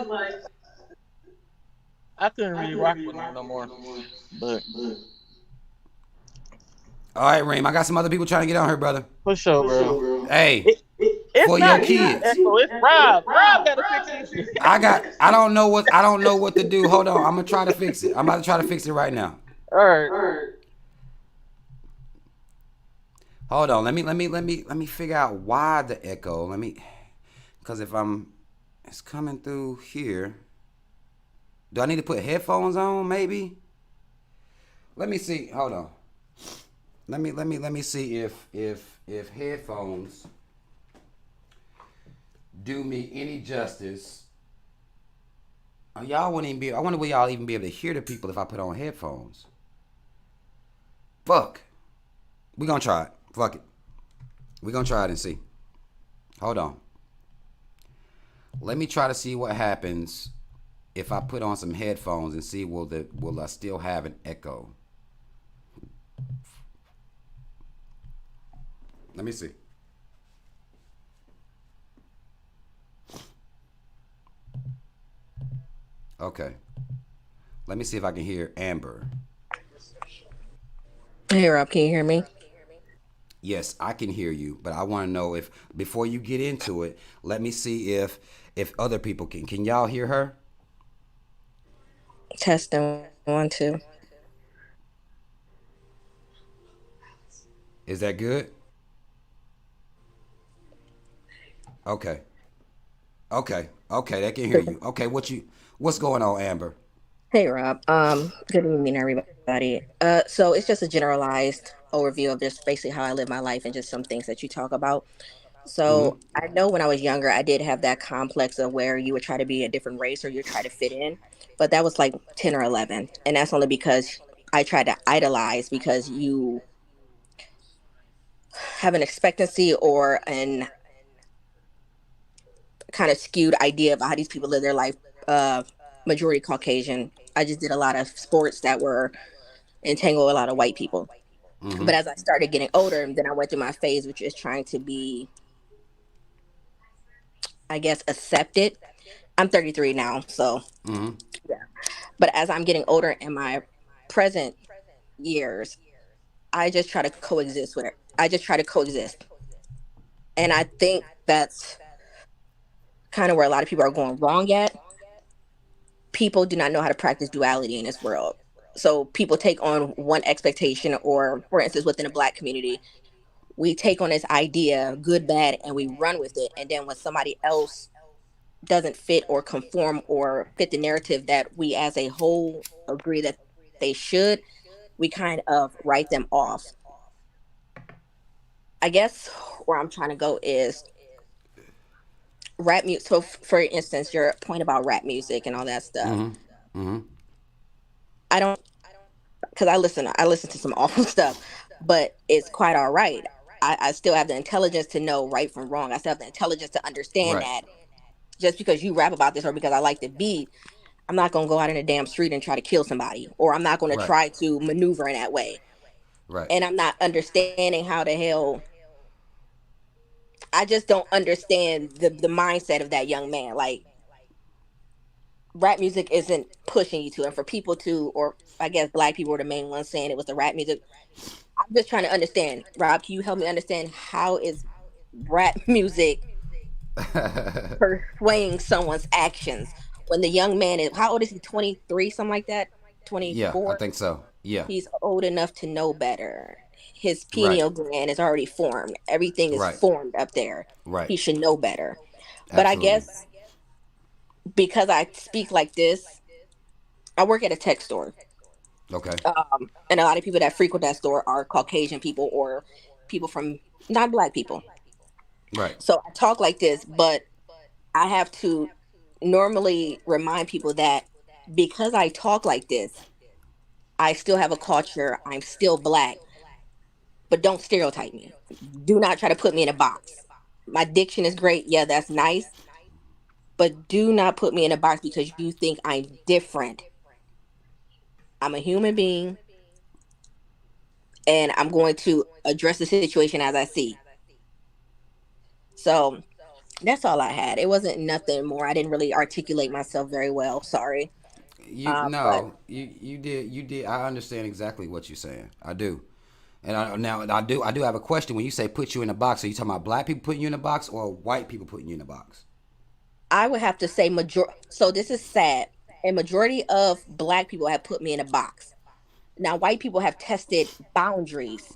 I couldn't really rock with them no more. But All right, Reem. I got some other people trying to get on here, brother. for sure, bro. Hey, It, it's for your not you, kids. Echo. It's Rob. Rob got to fix this shit. I don't know what to do. Hold on. I'm gonna try to fix it. I'm about to try to fix it right now. All right. Hold on. Let me figure out why the echo. Cause if it's coming through here. Do I need to put headphones on? Maybe. Let me see. Hold on. Let me see if headphones do me any justice. Oh, y'all wouldn't even be. I wonder will y'all even be able to hear the people if I put on headphones. Fuck. We gonna try it. Fuck it. We gonna try it and see. Hold on. Let me try to see what happens if I put on some headphones and see will I still have an echo. Let me see. Okay. Let me see if I can hear Amber. Hey Rob, can you hear me? Yes, I can hear you, but I want to know if before you get into it, let me see if other people can. Can y'all hear her? Testing 1, 2. Is that good? Okay. Okay, they can hear you. Okay, what's going on, Amber? Hey Rob. Good evening everybody. So it's just a generalized overview of just basically how I live my life and just some things that you talk about. So Mhm. I know when I was younger I did have that complex of where you would try to be a different race or you try to fit in. But that was like 10 or 11. And that's only because I tried to idolize because you have an expectancy or an kind of skewed idea of how these people live their life. Uh, Majority Caucasian. I just did a lot of sports that were entangled with a lot of white people. But Mhm. as I started getting older, then I went through my phase, which is trying to be, I guess, accepted. I'm 33 now, so Mhm. yeah. But as I'm getting older in my present years, I just try to coexist with it. I just try to coexist. And I think that's kind of where a lot of people are going wrong at. People do not know how to practice duality in this world. So people take on one expectation, or for instance, within a black community, we take on this idea, good, bad, and we run with it. And then when somebody else doesn't fit or conform or fit the narrative that we as a whole agree that they should, we kind of write them off. I guess where I'm trying to go is rap music. So, for instance, your point about rap music and all that stuff, Mhm. Mhm. I don't, because I listen to some awful stuff, but it's quite all right. I still have the intelligence to know right from wrong. I still have the intelligence to understand Right. that just because you rap about this or because I like the beat, I'm not gonna go out in the damn street and try to kill somebody, or I'm not gonna Right. try to maneuver in that way. Right. And I'm not understanding how the hell I just don't understand the mindset of that young man. Like rap music isn't pushing you to, and for people to, or I guess black people were the main ones saying it was the rap music. I'm just trying to understand. Rob, can you help me understand how is rap music persuading someone's actions when the young man is how old is he? 23, something like that. Yeah, I 24. think so. Yeah. He's old enough to know better. His Right. pineal gland is already formed. Everything is Right. formed up there. Right. He should know better. But I Absolutely. guess because I speak like this, I work at a tech store. Okay. And a lot of people that frequent that store are Caucasian people or people from non black people. Right. So I talk like this, but I have to normally remind people that because I talk like this, I still have a culture. I'm still black, but don't stereotype me. Do not try to put me in a box. My diction is great. Yeah, that's nice. but do not put me in a box because you think I'm different. I'm a human being, and I'm going to address the situation as I see. So that's all I had. It wasn't nothing more. I didn't really articulate myself very well. Sorry. You But no, you did. I understand exactly what you're saying. I do. And now I do have a question. When you say put you in a box, are you talking about black people putting you in a box or white people putting you in a box? I would have to say major. So this is sad. A majority of black people have put me in a box. Now, white people have tested boundaries,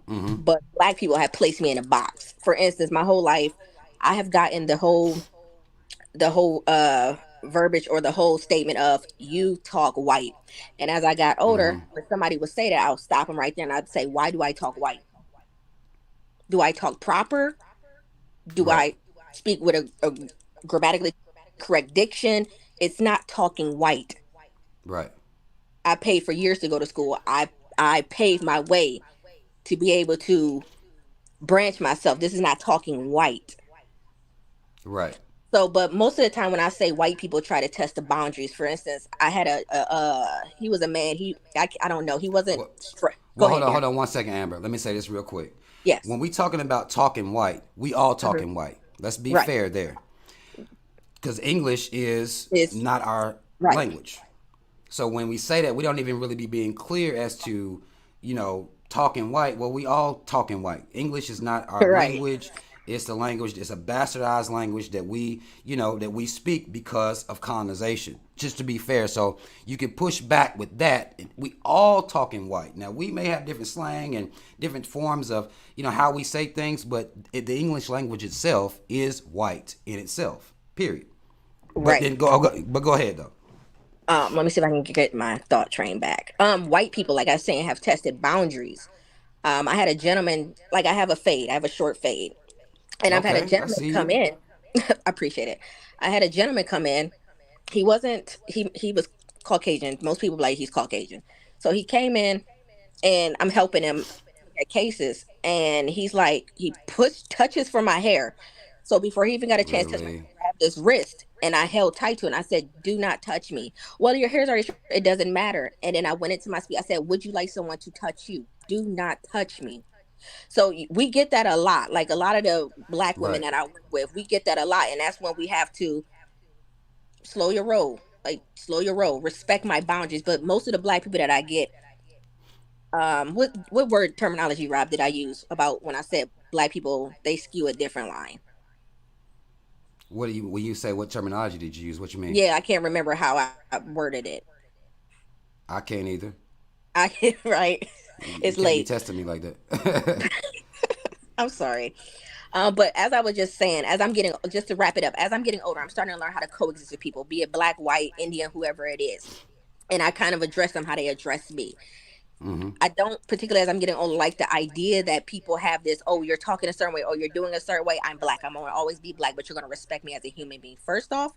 but black people have placed me in a box. For instance, my whole life, I have gotten the whole verbiage or the whole statement of you talk white. And as I got older, when somebody would say that, I'll stop them right there and I'd say, why do I talk white? Do I talk proper? Do Right. I speak with a grammatically correct diction? It's not talking white. Right. I paid for years to go to school. I paved my way to be able to branch myself. This is not talking white. Right. So, but most of the time when I say white people try to test the boundaries, for instance, I had he was a man. I don't know. He wasn't. Well, Go well, hold ahead, on, Darren. hold on 1 second, Amber. Let me say this real quick. Yes. When we talking about talking white, we all Mhm. talking white. Let's be Right. fair there, because English is It's not our right. language. So when we say that, we don't even really be being clear as to, talking white. Well, we all talking white. English is not our Right. language. It's the language. It's a bastardized language that we speak because of colonization. Just to be fair, so you can push back with that. We all talking white. Now we may have different slang and different forms of how we say things, but the English language itself is white in itself. Period. But Right. then go ahead though. Let me see if I can get my thought train back. White people, like I was saying, have tested boundaries. I had a gentleman, like I have a fade, I have a short fade, and I've had a Okay, I gentleman see come you. in. I appreciate it. I had a gentleman come in. He wasn't. He was Caucasian. Most people like he's Caucasian. So he came in, and I'm helping him look at cases, and he's like, he touches for my hair. So before he even got a chance to touch my hair, Really? I grabbed his wrist and I held tight to it and I said, do not touch me. Well, your hair's already short, it doesn't matter. And then I went into my speech. I said, would you like someone to touch you? Do not touch me. So we get that a lot. Like a lot of the black women Right. that I work with, we get that a lot. And that's when we have to slow your roll. Like slow your roll, respect my boundaries. But most of the black people that I get, what word terminology, Rob, did I use about when I said black people, they skew a different line? What do you when you say what terminology did you use? What you mean? Yeah, I can't remember how I worded it. I can't either. I right. You It's can't be late. testing me like that. I'm sorry. But as I was just saying, as I'm getting, just to wrap it up, as I'm getting older, I'm starting to learn how to coexist with people, be it black, white, Indian, whoever it is. And I kind of address them how they address me. I don't, particularly as I'm getting older, like the idea that people have this, oh, you're talking a certain way, or you're doing a certain way. I'm black. I'm going to always be black, but you're going to respect me as a human being. First off,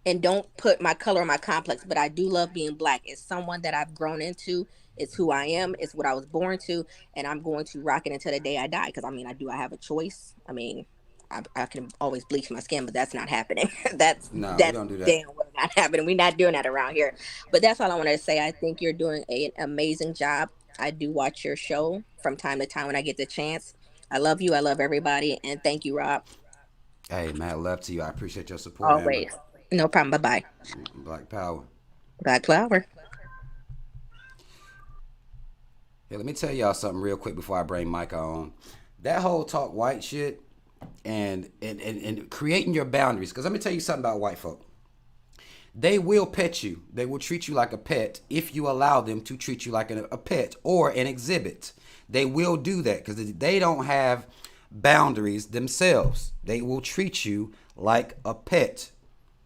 and don't put my color or my complex, but I do love being black. It's someone that I've grown into. It's who I am. It's what I was born to, and I'm going to rock it until the day I die. Because I mean, I have a choice. I mean, I can always bleach my skin, but that's not happening. that's No, we that's don't do that. damn well not happening. We're not doing that around here. But that's all I wanted to say. I think you're doing an amazing job. I do watch your show from time to time when I get the chance. I love you. I love everybody, and thank you, Rob. Hey, man, love to you. I appreciate your support, Amber. Always. No problem. Bye bye. Black Power. Black Flower. Hey, let me tell y'all something real quick before I bring Micah on. That whole talk white shit and creating your boundaries. Because let me tell you something about white folk. They will pet you. They will treat you like a pet if you allow them to treat you like a pet or an exhibit. They will do that because they don't have boundaries themselves. They will treat you like a pet,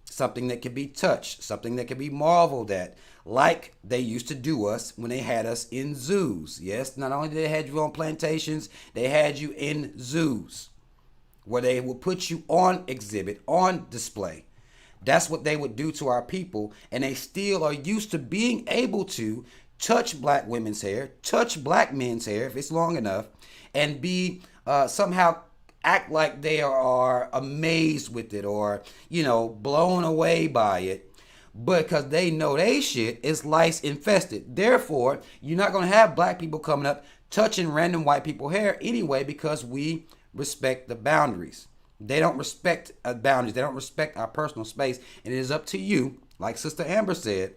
something that can be touched, something that can be marveled at, like they used to do us when they had us in zoos. Yes, not only did they have you on plantations, they had you in zoos where they would put you on exhibit, on display. That's what they would do to our people, and they still are used to being able to touch black women's hair, touch black men's hair if it's long enough, and be somehow act like they are amazed with it or, blown away by it. Because they know they shit is lice infested. Therefore, you're not going to have black people coming up touching random white people hair anyway because we respect the boundaries. They don't respect boundaries. They don't respect our personal space. And it is up to you, like Sister Amber said,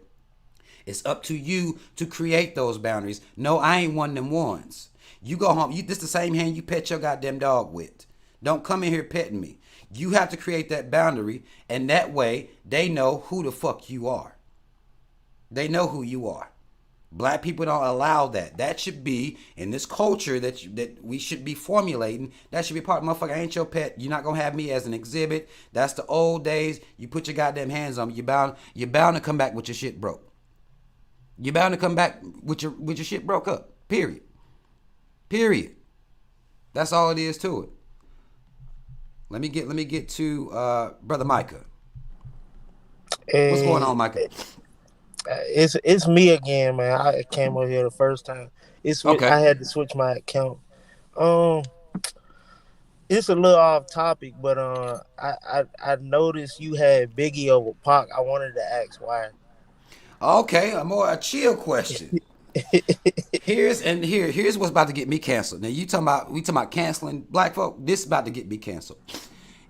it's up to you to create those boundaries. No, I ain't one of them ones. You go home. This the same hand you pet your goddamn dog with. Don't come in here petting me. You have to create that boundary, and that way they know who the fuck you are. They know who you are. Black people don't allow that. That should be in this culture that we should be formulating. That should be part of motherfucker. I ain't your pet. You're not gonna have me as an exhibit. That's the old days. You put your goddamn hands on me. You're bound to come back with your shit broke. You're bound to come back with your shit broke up. Period. Period. That's all it is to it. Let me get to brother Micah. What's going on, Micah? It's me again, man. I came over here the first time. Okay. I had to switch my account. It's a little off topic, but I noticed you had Biggie over Pac. I wanted to ask why. Okay, a chill question. Here's what's about to get me canceled. Now we talking about canceling black folk. This is about to get me canceled.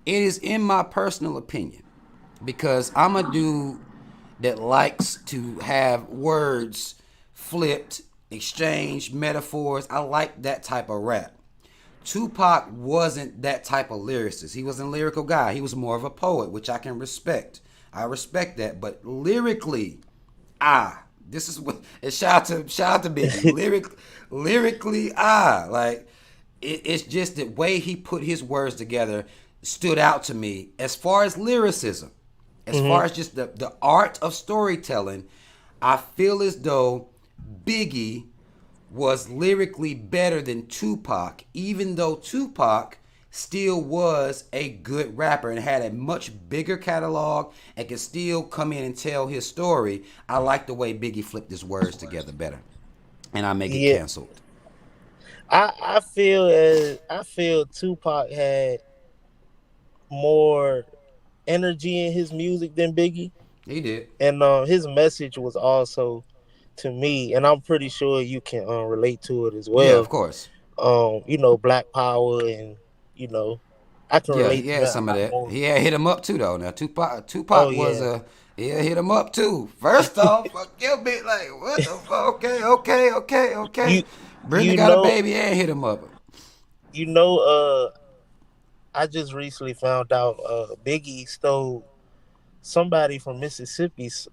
It is in my personal opinion, because I'm a dude that likes to have words flipped, exchange metaphors. I like that type of rap. Tupac wasn't that type of lyricist. He wasn't a lyrical guy. He was more of a poet, which I can respect. I respect that. But lyrically, this is what. And shout out to Biggie. Lyrically, like it's just the way he put his words together stood out to me as far as lyricism, as far as just the art of storytelling. I feel as though Biggie was lyrically better than Tupac, even though Tupac still was a good rapper and had a much bigger catalog and could still come in and tell his story. I like the way Biggie flipped his words together better, and I may get canceled. I feel Tupac had more energy in his music than Biggie. He did, and his message was also, to me, and I'm pretty sure you can relate to it as well. Yeah, of course. Black power, and I can relate he to had that some a of lot that. more. He had hit him up too, though. Now Tupac Yeah. was hit him up too. First off, fuck your bitch, like what the fuck? Okay. Brenda got a baby and hit him up. I just recently found out Biggie stole somebody from Mississippi's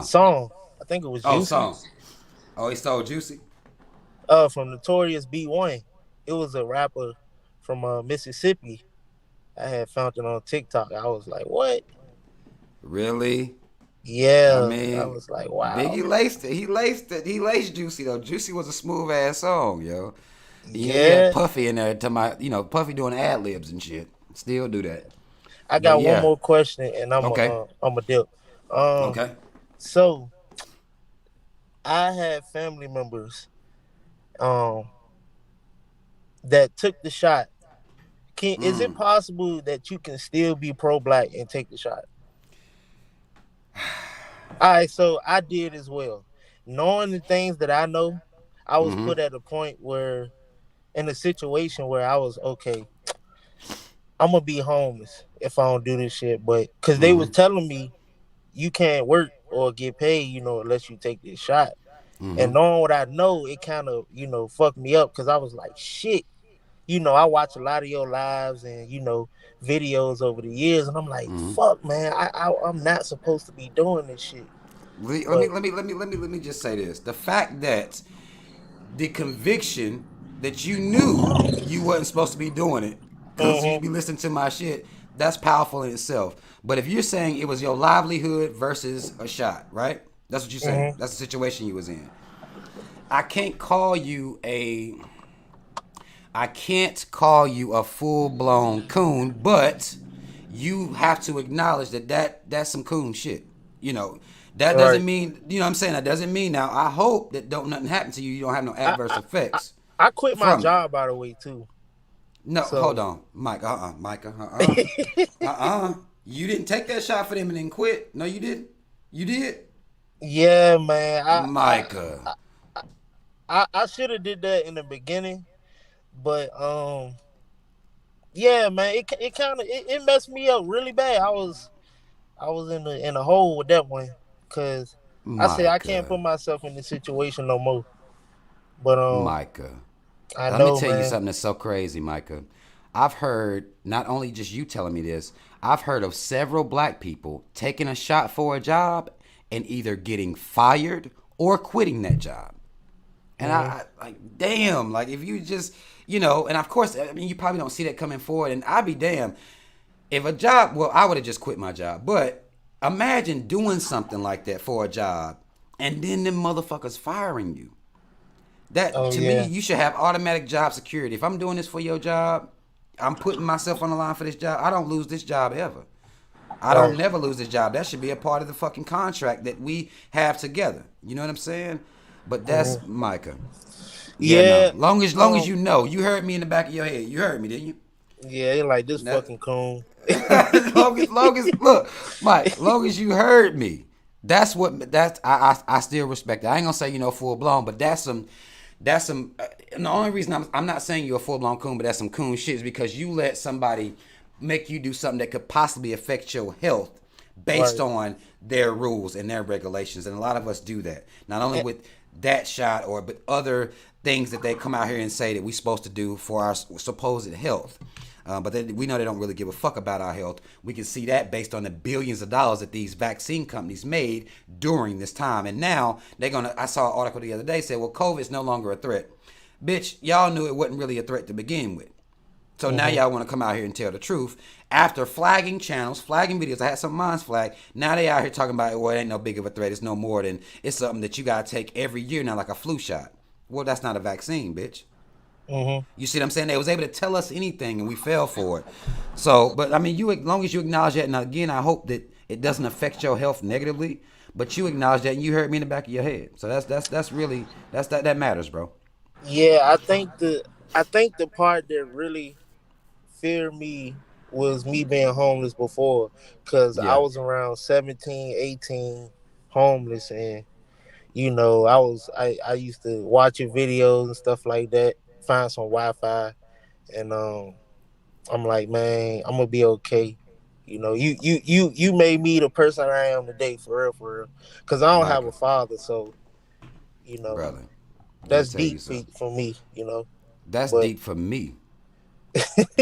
song. I think it was Juicy. Song. Oh, he stole Juicy? From Notorious B1. It was a rapper from Mississippi. I had found it on TikTok. I was like, what? Really? Yeah. I mean, I was like, wow. Biggie laced it. He laced Juicy, though. Juicy was a smooth ass song, yo. Yeah. He had Puffy in there to Puffy doing ad libs and shit. Still do that. I got one more question, and I'm a dip. Okay. So I had family members that took the shot. Is it possible that you can still be pro-black and take the shot? All right, so I did as well. Knowing the things that I know, I was put at a point where, in a situation where I was, okay, I'm going to be homeless if I don't do this shit. But because they was telling me, you can't work or get paid, unless you take this shot. And knowing what I know, it kind of, fucked me up, because I was like, shit. I watch a lot of your lives and, videos over the years, and I'm like, fuck, man, I'm not supposed to be doing this shit. Let me just say this. The fact that the conviction that you knew you wasn't supposed to be doing it because you be listening to my shit, that's powerful in itself. But if you're saying it was your livelihood versus a shot, right? That's what you're saying. That's the situation you was in. I can't call you a full-blown coon, but you have to acknowledge that's some coon shit. That doesn't mean, what I'm saying? That doesn't mean now, I hope that nothing happen to you. You don't have no adverse effects. I quit my job, by the way, too. No, hold So on, Mike. Micah. You didn't take that shot for them and then quit. No, you didn't. You did, yeah, man, Micah. I should have did that in the beginning, but yeah, man, it kind of it messed me up really bad. I was in a hole with that one, cause I said I can't Micah. put myself in this situation no more. But Micah. I Let me know, tell you man. something that's so crazy, Micah. I've heard, not only just you telling me this, I've heard of several black people taking a shot for a job and either getting fired or quitting that job. And Hmm. I like, damn, like if you just, and of course, I mean, you probably don't see that coming forward. And I'd be damned if a job, well, I would have just quit my job. But imagine doing something like that for a job and then them motherfuckers firing you. That Oh to me, yeah, you should have automatic job security. If I'm doing this for your job, I'm putting myself on the line for this job. I don't lose this job ever. I don't right. never lose this job. That should be a part of the fucking contract that we have together. You know what I'm saying? But that's Hmm. Micah. Yeah, no. Yeah. Long as you know, you heard me in the back of your head. You heard me, didn't you? Yeah, they like this That, fucking coon. long as look, Mike. Long as you heard me, that's I still respect it. I ain't gonna say full blown, but that's some. And the only reason I'm not saying you're a full blown coon, but that's some coon shit is because you let somebody make you do something that could possibly affect your health based Right. on their rules and their regulations, and a lot of us do that. Not only And, with that shot or but other things that they come out here and say that we're supposed to do for our supposed health. But we know they don't really give a fuck about our health. We can see that based on the billions of dollars that these vaccine companies made during this time. And now they're gonna. I saw an article the other day said, "Well, COVID is no longer a threat." Bitch, y'all knew it wasn't really a threat to begin with. So now hmm y'all want to come out here and tell the truth after flagging channels, flagging videos. I had some minds flagged. Now they out here talking about, well, it ain't no big of a threat. It's no more than it's something that you gotta take every year now, like a flu shot. Well, that's not a vaccine, bitch. hmm You see what I'm saying? They was able to tell us anything, and we fell for it. So, but I mean, you as long as you acknowledge that, and again, I hope that it doesn't affect your health negatively. But you acknowledge that, and you heard me in the back of your head. So that's really that matters, bro. yeah, I think the part that really feared me was me being homeless before, cuz I Yeah, was around 17, 18, homeless, and I used to watch your videos and stuff like that, find some Wi-Fi, and I'm like, man, I'm gonna be okay. You made me the person I am today, for real, because I don't have a Micah, father, so you know brother. Let me that's tell you deep something. for me. That's But deep for me.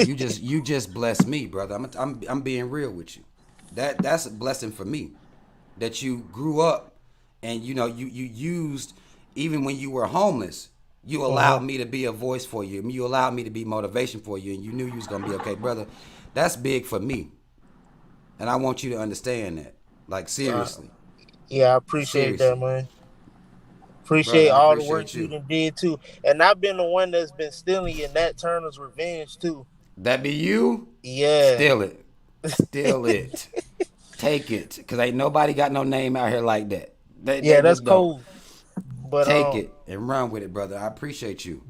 You just bless me, brother. I'm being real with you. That's a blessing for me. That you grew up and you used even when you were homeless. You uh allowed me to be a voice for you. You allowed me to be motivation for you, and you knew you was gonna be okay, brother. That's big for me, and I want you to understand that. Like uh, seriously, yeah, I appreciate that, seriously, man. brother. Appreciate I all the work appreciate you you. done did too, and I've been the one that's been stealing your Nat Turner's revenge too. That be you. Yeah, Steal it. Steal it. Take it, cause ain't nobody got no name out here like that. They yeah, that's just don't. cold. But Take it and run with it, brother. I appreciate you.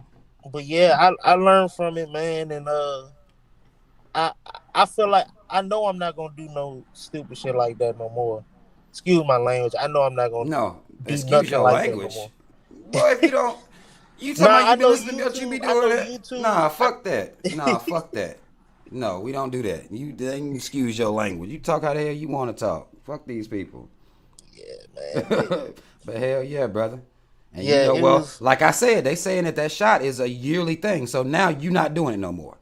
yeah, I learned from it, man, and I I feel like I know I'm not gonna do no stupid shit like that no more. Excuse my language. I know I'm not gonna No, do excuse nothing your like that no language. more. Boy, if you don't, you talking Nah, about I you been know listening to what you be YouTube. I doing know that? YouTube. Nah, fuck that. Nah, fuck that. No, we don't do that. You didn't excuse your language. You talk how the hell you want to talk. Fuck these people. Yeah, man. But hell yeah, brother. And Yeah, it well, was. like I said, they saying that shot is a yearly thing. So now you not doing it no more.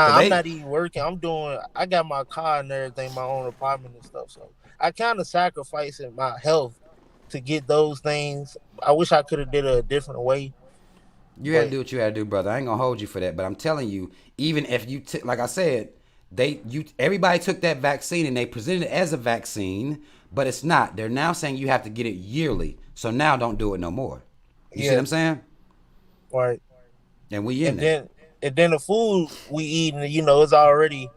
Cause Nah, I'm they not even working. I'm doing. I got my car and everything, my own apartment and stuff. So I kind of sacrificing my health to get those things. I wish I could have did it a different way, You had to but do what you had to do, brother. I ain't gonna hold you for that, but I'm telling you, even if you like I said, everybody took that vaccine and they presented it as a vaccine, but it's not. They're now saying you have to get it yearly. So now don't do it no more. You see what yeah, I'm saying? right. And we in And that, then and then the food we eating, it's already,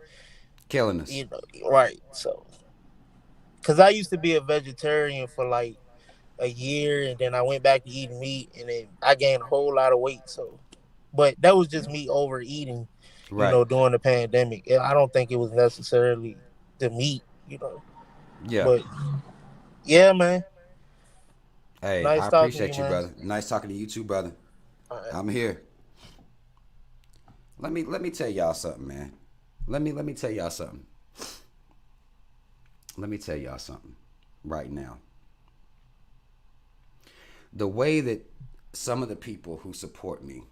killing us. right. So, cause I used to be a vegetarian for like a year, and then I went back to eating meat, and then I gained a whole lot of weight. So, but that was just me overeating. Right. during the pandemic. I don't think it was necessarily to meet. Yeah. But yeah, man. Hey, I Nice talking to you, appreciate you, man. brother. Nice talking to you too, brother. All right. I'm here. Let me tell y'all something, man. Let me tell y'all something. Let me tell y'all something right now. The way that some of the people who support me,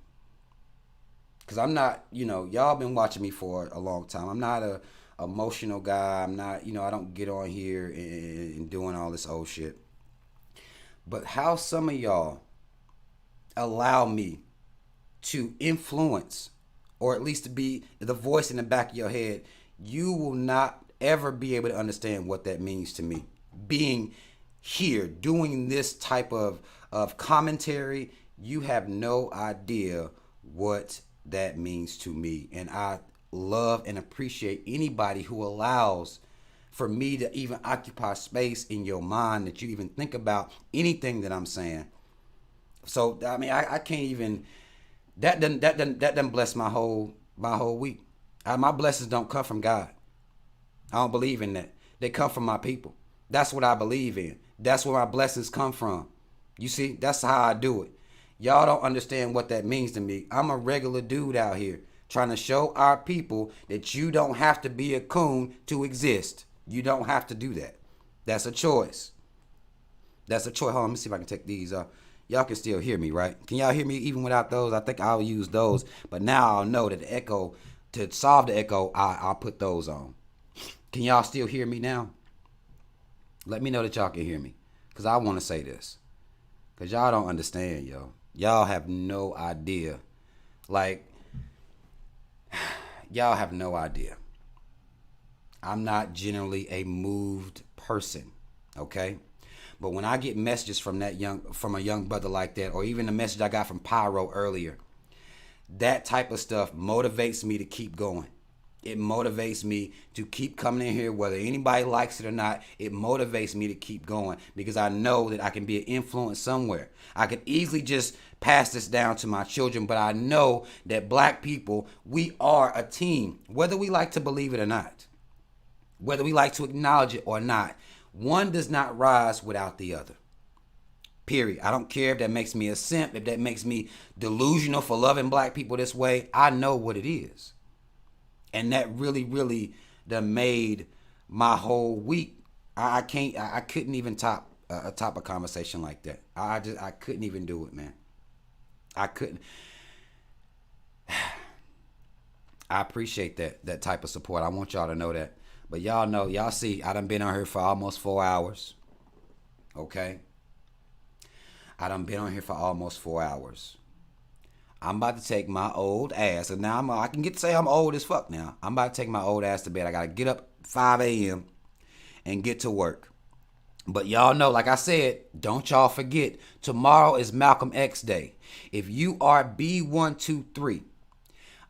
because I'm not, y'all been watching me for a long time. I'm not a emotional guy. I'm not, I don't get on here and doing all this old shit. But how some of y'all allow me to influence, or at least to be the voice in the back of your head, you will not ever be able to understand what that means to me. Being here, doing this type of commentary, you have no idea what that means to me. And I love and appreciate anybody who allows for me to even occupy space in your mind, that you even think about anything that I'm saying. So I mean, I can't even. That doesn't bless my whole week. My blessings don't come from God. I don't believe in that. They come from my people. That's what I believe in. That's where my blessings come from. You see, that's how I do it. Y'all don't understand what that means to me. I'm a regular dude out here trying to show our people that you don't have to be a coon to exist. You don't have to do that. That's a choice. That's a choice. Hold on, let me see if I can take these off. Y'all can still hear me, right? Can y'all hear me even without those? I think I'll use those. But now I'll know that the echo, to solve the echo, I'll put those on. Can y'all still hear me now? Let me know that y'all can hear me. Because I want to say this. Because y'all don't understand, yo. Y'all have no idea. Like, y'all have no idea. I'm not generally a moved person, okay? But when I get messages from a young brother like that, or even the message I got from Pyro earlier, that type of stuff motivates me to keep going. It motivates me to keep coming in here, whether anybody likes it or not. It motivates me to keep going because I know that I can be an influence somewhere. I could easily just pass this down to my children, but I know that black people, we are a team, whether we like to believe it or not, whether we like to acknowledge it or not. One does not rise without the other. Period. I don't care if that makes me a simp, if that makes me delusional for loving black people this way. I know what it is. And that really, really done made my whole week. I couldn't even top a conversation like that. I couldn't even do it, man. I couldn't. I appreciate that type of support. I want y'all to know that. But y'all see, I done been on here for almost 4 hours. Okay? I done been on here for almost 4 hours. I'm about to take my old ass, and now I can get to say I'm old as fuck now. I'm about to take my old ass to bed. I gotta get up 5 a.m. and get to work. But y'all know, like I said, don't y'all forget, tomorrow is Malcolm X Day. If you are B123,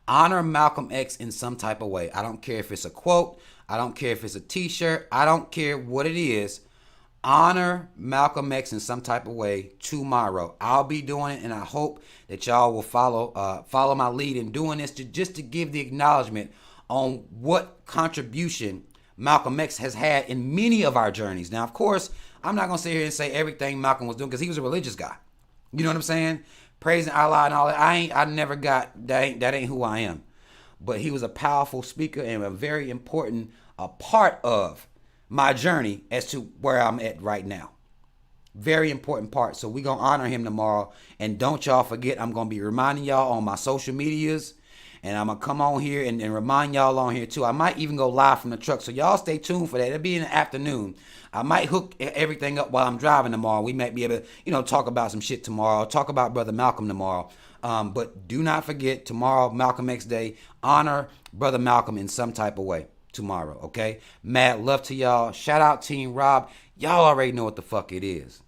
honor Malcolm X in some type of way. I don't care if it's a quote. I don't care if it's a t-shirt. I don't care what it is. Honor Malcolm X in some type of way tomorrow. I'll be doing it, and I hope that y'all will follow my lead in doing this, just to give the acknowledgement on what contribution Malcolm X has had in many of our journeys. Now, of course, I'm not gonna sit here and say everything Malcolm was doing, because he was a religious guy. You know what I'm saying? Praising Allah and all that. I never got that. That ain't who I am. But he was a powerful speaker and a very important part of my journey as to where I'm at right now. Very important part. So we're going to honor him tomorrow. And don't y'all forget, I'm going to be reminding y'all on my social medias. And I'm going to come on here and remind y'all on here too. I might even go live from the truck. So y'all stay tuned for that. It'll be in the afternoon. I might hook everything up while I'm driving tomorrow. We might be able to, talk about some shit tomorrow. Talk about Brother Malcolm tomorrow. But do not forget, tomorrow, Malcolm X Day. Honor Brother Malcolm in some type of way tomorrow, okay? Mad love to y'all. Shout out Team Rob. Y'all already know what the fuck it is.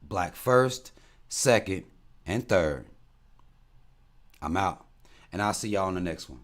Black first, second, and third. I'm out. And I'll see y'all on the next one.